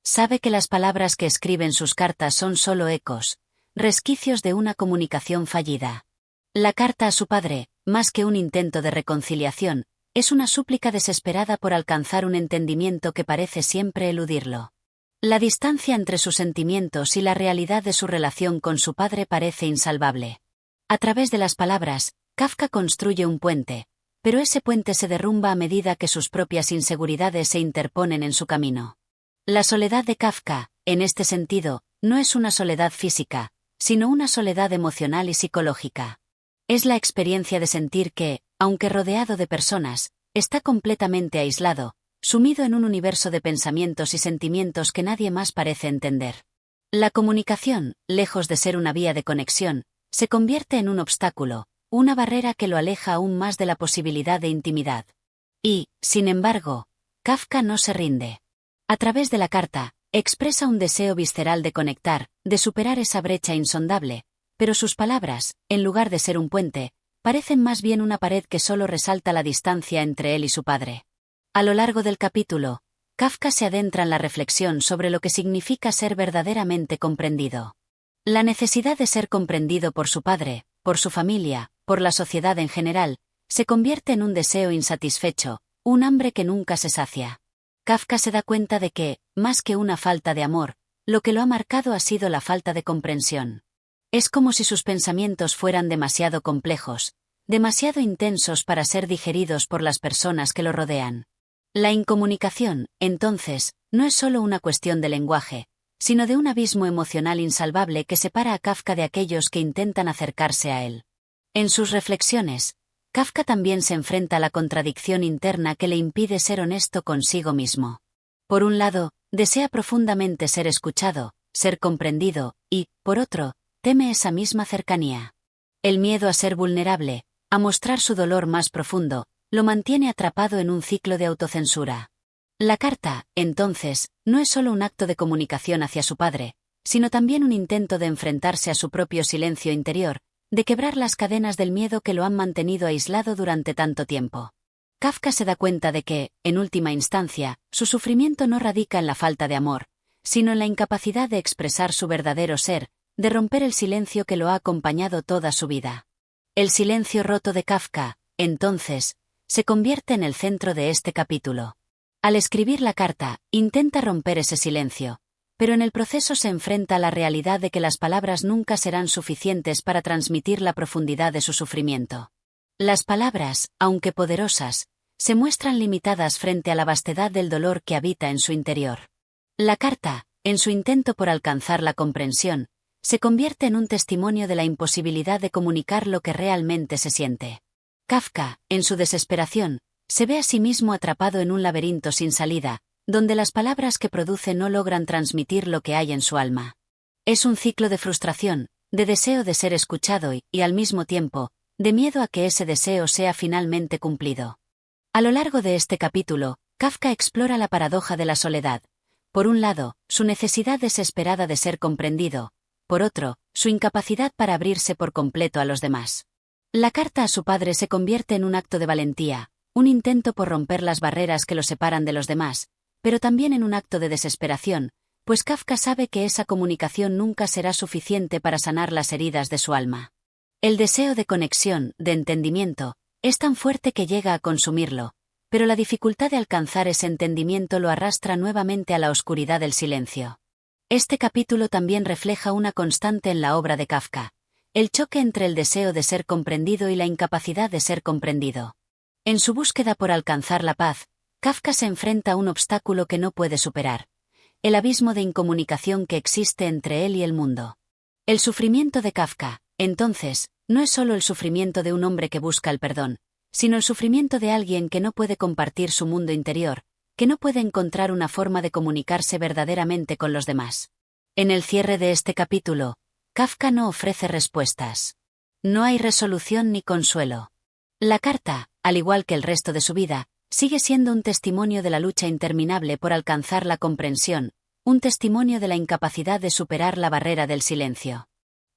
Sabe que las palabras que escribe en sus cartas son solo ecos, resquicios de una comunicación fallida. La carta a su padre, más que un intento de reconciliación, es una súplica desesperada por alcanzar un entendimiento que parece siempre eludirlo. La distancia entre sus sentimientos y la realidad de su relación con su padre parece insalvable. A través de las palabras, Kafka construye un puente, pero ese puente se derrumba a medida que sus propias inseguridades se interponen en su camino. La soledad de Kafka, en este sentido, no es una soledad física, sino una soledad emocional y psicológica. Es la experiencia de sentir que, aunque rodeado de personas, está completamente aislado, sumido en un universo de pensamientos y sentimientos que nadie más parece entender. La comunicación, lejos de ser una vía de conexión, se convierte en un obstáculo, una barrera que lo aleja aún más de la posibilidad de intimidad. Y, sin embargo, Kafka no se rinde. A través de la carta, expresa un deseo visceral de conectar, de superar esa brecha insondable, pero sus palabras, en lugar de ser un puente, parecen más bien una pared que solo resalta la distancia entre él y su padre. A lo largo del capítulo, Kafka se adentra en la reflexión sobre lo que significa ser verdaderamente comprendido. La necesidad de ser comprendido por su padre, por su familia, por la sociedad en general, se convierte en un deseo insatisfecho, un hambre que nunca se sacia. Kafka se da cuenta de que, más que una falta de amor, lo que lo ha marcado ha sido la falta de comprensión. Es como si sus pensamientos fueran demasiado complejos, demasiado intensos para ser digeridos por las personas que lo rodean. La incomunicación, entonces, no es solo una cuestión de lenguaje, sino de un abismo emocional insalvable que separa a Kafka de aquellos que intentan acercarse a él. En sus reflexiones, Kafka también se enfrenta a la contradicción interna que le impide ser honesto consigo mismo. Por un lado, desea profundamente ser escuchado, ser comprendido, y, por otro, teme esa misma cercanía. El miedo a ser vulnerable, a mostrar su dolor más profundo, lo mantiene atrapado en un ciclo de autocensura. La carta, entonces, no es solo un acto de comunicación hacia su padre, sino también un intento de enfrentarse a su propio silencio interior, de quebrar las cadenas del miedo que lo han mantenido aislado durante tanto tiempo. Kafka se da cuenta de que, en última instancia, su sufrimiento no radica en la falta de amor, sino en la incapacidad de expresar su verdadero ser, de romper el silencio que lo ha acompañado toda su vida. El silencio roto de Kafka, entonces, se convierte en el centro de este capítulo. Al escribir la carta, intenta romper ese silencio, pero en el proceso se enfrenta a la realidad de que las palabras nunca serán suficientes para transmitir la profundidad de su sufrimiento. Las palabras, aunque poderosas, se muestran limitadas frente a la vastedad del dolor que habita en su interior. La carta, en su intento por alcanzar la comprensión, se convierte en un testimonio de la imposibilidad de comunicar lo que realmente se siente. Kafka, en su desesperación, se ve a sí mismo atrapado en un laberinto sin salida, donde las palabras que produce no logran transmitir lo que hay en su alma. Es un ciclo de frustración, de deseo de ser escuchado y, al mismo tiempo, de miedo a que ese deseo sea finalmente cumplido. A lo largo de este capítulo, Kafka explora la paradoja de la soledad. Por un lado, su necesidad desesperada de ser comprendido, por otro, su incapacidad para abrirse por completo a los demás. La carta a su padre se convierte en un acto de valentía, un intento por romper las barreras que lo separan de los demás, pero también en un acto de desesperación, pues Kafka sabe que esa comunicación nunca será suficiente para sanar las heridas de su alma. El deseo de conexión, de entendimiento, es tan fuerte que llega a consumirlo, pero la dificultad de alcanzar ese entendimiento lo arrastra nuevamente a la oscuridad del silencio. Este capítulo también refleja una constante en la obra de Kafka, el choque entre el deseo de ser comprendido y la incapacidad de ser comprendido. En su búsqueda por alcanzar la paz, Kafka se enfrenta a un obstáculo que no puede superar: el abismo de incomunicación que existe entre él y el mundo. El sufrimiento de Kafka, entonces, no es solo el sufrimiento de un hombre que busca el perdón, sino el sufrimiento de alguien que no puede compartir su mundo interior, que no puede encontrar una forma de comunicarse verdaderamente con los demás. En el cierre de este capítulo, Kafka no ofrece respuestas. No hay resolución ni consuelo. La carta, al igual que el resto de su vida, sigue siendo un testimonio de la lucha interminable por alcanzar la comprensión, un testimonio de la incapacidad de superar la barrera del silencio.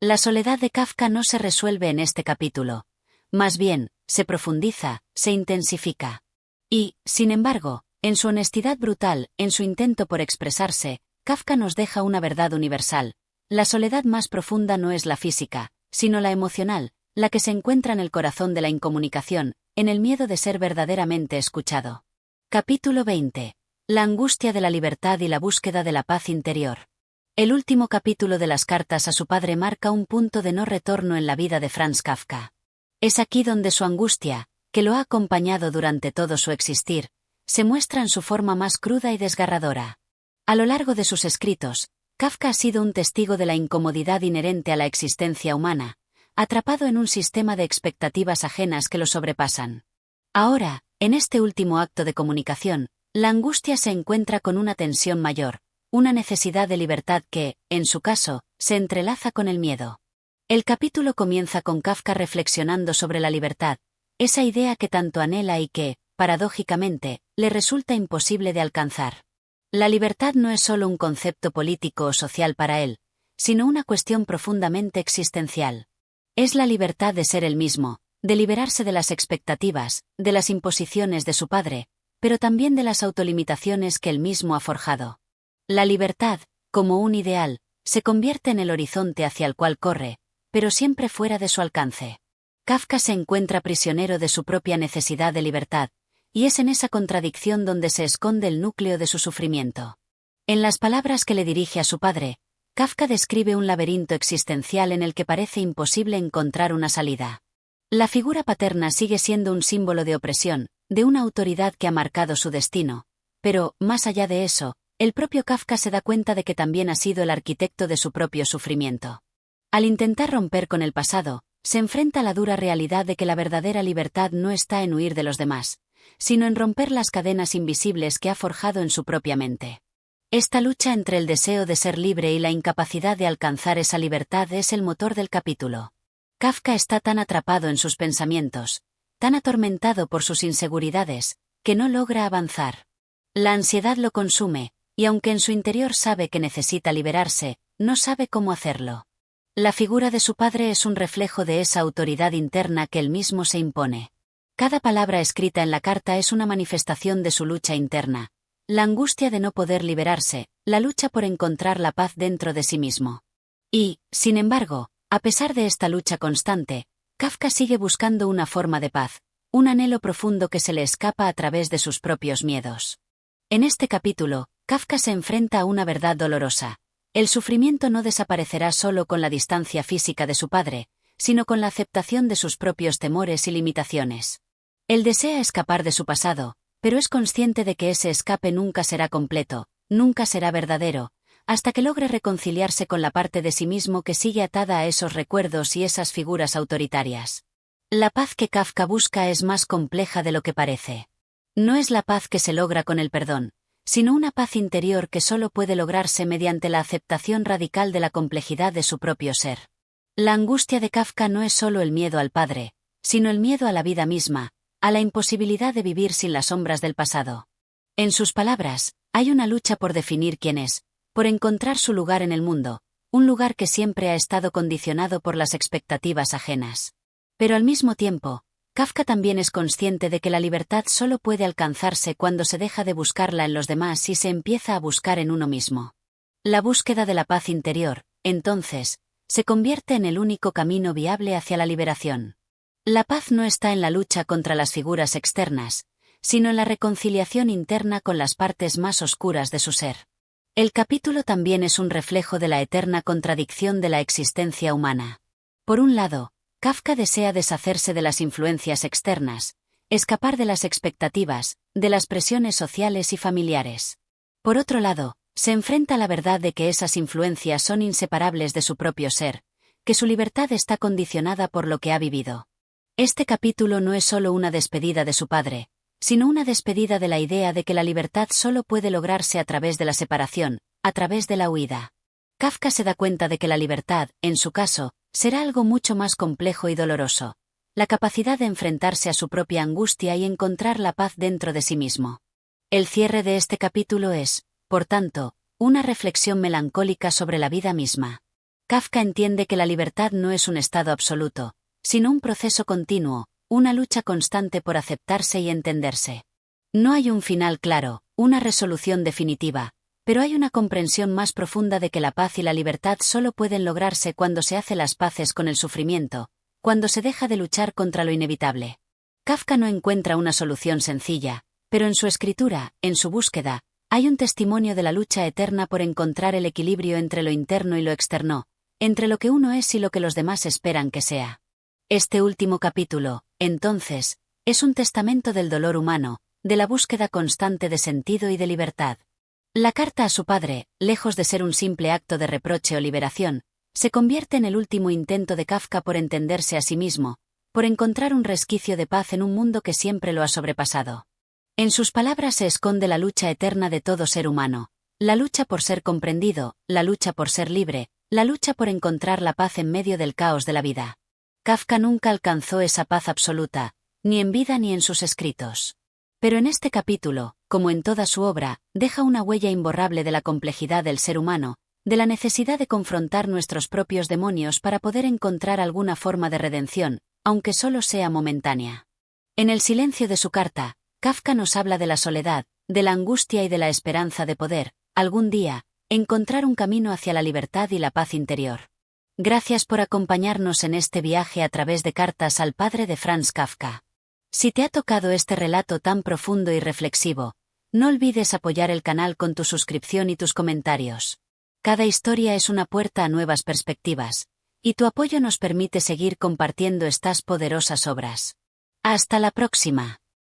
La soledad de Kafka no se resuelve en este capítulo. Más bien, se profundiza, se intensifica. Y, sin embargo, en su honestidad brutal, en su intento por expresarse, Kafka nos deja una verdad universal: la soledad más profunda no es la física, sino la emocional, la que se encuentra en el corazón de la incomunicación, en el miedo de ser verdaderamente escuchado. Capítulo 20. La angustia de la libertad y la búsqueda de la paz interior. El último capítulo de las cartas a su padre marca un punto de no retorno en la vida de Franz Kafka. Es aquí donde su angustia, que lo ha acompañado durante todo su existir, se muestra en su forma más cruda y desgarradora. A lo largo de sus escritos, Kafka ha sido un testigo de la incomodidad inherente a la existencia humana, atrapado en un sistema de expectativas ajenas que lo sobrepasan. Ahora, en este último acto de comunicación, la angustia se encuentra con una tensión mayor, una necesidad de libertad que, en su caso, se entrelaza con el miedo. El capítulo comienza con Kafka reflexionando sobre la libertad, esa idea que tanto anhela y que, paradójicamente, le resulta imposible de alcanzar. La libertad no es solo un concepto político o social para él, sino una cuestión profundamente existencial. Es la libertad de ser él mismo, de liberarse de las expectativas, de las imposiciones de su padre, pero también de las autolimitaciones que él mismo ha forjado. La libertad, como un ideal, se convierte en el horizonte hacia el cual corre, pero siempre fuera de su alcance. Kafka se encuentra prisionero de su propia necesidad de libertad, y es en esa contradicción donde se esconde el núcleo de su sufrimiento. En las palabras que le dirige a su padre, Kafka describe un laberinto existencial en el que parece imposible encontrar una salida. La figura paterna sigue siendo un símbolo de opresión, de una autoridad que ha marcado su destino, pero, más allá de eso, el propio Kafka se da cuenta de que también ha sido el arquitecto de su propio sufrimiento. Al intentar romper con el pasado, se enfrenta a la dura realidad de que la verdadera libertad no está en huir de los demás, sino en romper las cadenas invisibles que ha forjado en su propia mente. Esta lucha entre el deseo de ser libre y la incapacidad de alcanzar esa libertad es el motor del capítulo. Kafka está tan atrapado en sus pensamientos, tan atormentado por sus inseguridades, que no logra avanzar. La ansiedad lo consume, y aunque en su interior sabe que necesita liberarse, no sabe cómo hacerlo. La figura de su padre es un reflejo de esa autoridad interna que él mismo se impone. Cada palabra escrita en la carta es una manifestación de su lucha interna, la angustia de no poder liberarse, la lucha por encontrar la paz dentro de sí mismo. Y, sin embargo, a pesar de esta lucha constante, Kafka sigue buscando una forma de paz, un anhelo profundo que se le escapa a través de sus propios miedos. En este capítulo, Kafka se enfrenta a una verdad dolorosa: el sufrimiento no desaparecerá solo con la distancia física de su padre, sino con la aceptación de sus propios temores y limitaciones. Él desea escapar de su pasado, pero es consciente de que ese escape nunca será completo, nunca será verdadero, hasta que logre reconciliarse con la parte de sí mismo que sigue atada a esos recuerdos y esas figuras autoritarias. La paz que Kafka busca es más compleja de lo que parece. No es la paz que se logra con el perdón, sino una paz interior que solo puede lograrse mediante la aceptación radical de la complejidad de su propio ser. La angustia de Kafka no es solo el miedo al padre, sino el miedo a la vida misma, a la imposibilidad de vivir sin las sombras del pasado. En sus palabras, hay una lucha por definir quién es, por encontrar su lugar en el mundo, un lugar que siempre ha estado condicionado por las expectativas ajenas. Pero al mismo tiempo, Kafka también es consciente de que la libertad solo puede alcanzarse cuando se deja de buscarla en los demás y se empieza a buscar en uno mismo. La búsqueda de la paz interior, entonces, se convierte en el único camino viable hacia la liberación. La paz no está en la lucha contra las figuras externas, sino en la reconciliación interna con las partes más oscuras de su ser. El capítulo también es un reflejo de la eterna contradicción de la existencia humana. Por un lado, Kafka desea deshacerse de las influencias externas, escapar de las expectativas, de las presiones sociales y familiares. Por otro lado, se enfrenta a la verdad de que esas influencias son inseparables de su propio ser, que su libertad está condicionada por lo que ha vivido. Este capítulo no es solo una despedida de su padre, sino una despedida de la idea de que la libertad solo puede lograrse a través de la separación, a través de la huida. Kafka se da cuenta de que la libertad, en su caso, será algo mucho más complejo y doloroso. La capacidad de enfrentarse a su propia angustia y encontrar la paz dentro de sí mismo. El cierre de este capítulo es, por tanto, una reflexión melancólica sobre la vida misma. Kafka entiende que la libertad no es un estado absoluto, sino un proceso continuo, una lucha constante por aceptarse y entenderse. No hay un final claro, una resolución definitiva, pero hay una comprensión más profunda de que la paz y la libertad solo pueden lograrse cuando se hace las paces con el sufrimiento, cuando se deja de luchar contra lo inevitable. Kafka no encuentra una solución sencilla, pero en su escritura, en su búsqueda, hay un testimonio de la lucha eterna por encontrar el equilibrio entre lo interno y lo externo, entre lo que uno es y lo que los demás esperan que sea. Este último capítulo, entonces, es un testamento del dolor humano, de la búsqueda constante de sentido y de libertad. La carta a su padre, lejos de ser un simple acto de reproche o liberación, se convierte en el último intento de Kafka por entenderse a sí mismo, por encontrar un resquicio de paz en un mundo que siempre lo ha sobrepasado. En sus palabras se esconde la lucha eterna de todo ser humano, la lucha por ser comprendido, la lucha por ser libre, la lucha por encontrar la paz en medio del caos de la vida. Kafka nunca alcanzó esa paz absoluta, ni en vida ni en sus escritos. Pero en este capítulo, como en toda su obra, deja una huella imborrable de la complejidad del ser humano, de la necesidad de confrontar nuestros propios demonios para poder encontrar alguna forma de redención, aunque solo sea momentánea. En el silencio de su carta, Kafka nos habla de la soledad, de la angustia y de la esperanza de poder, algún día, encontrar un camino hacia la libertad y la paz interior. Gracias por acompañarnos en este viaje a través de cartas al padre de Franz Kafka. Si te ha tocado este relato tan profundo y reflexivo, no olvides apoyar el canal con tu suscripción y tus comentarios. Cada historia es una puerta a nuevas perspectivas, y tu apoyo nos permite seguir compartiendo estas poderosas obras. ¡Hasta la próxima!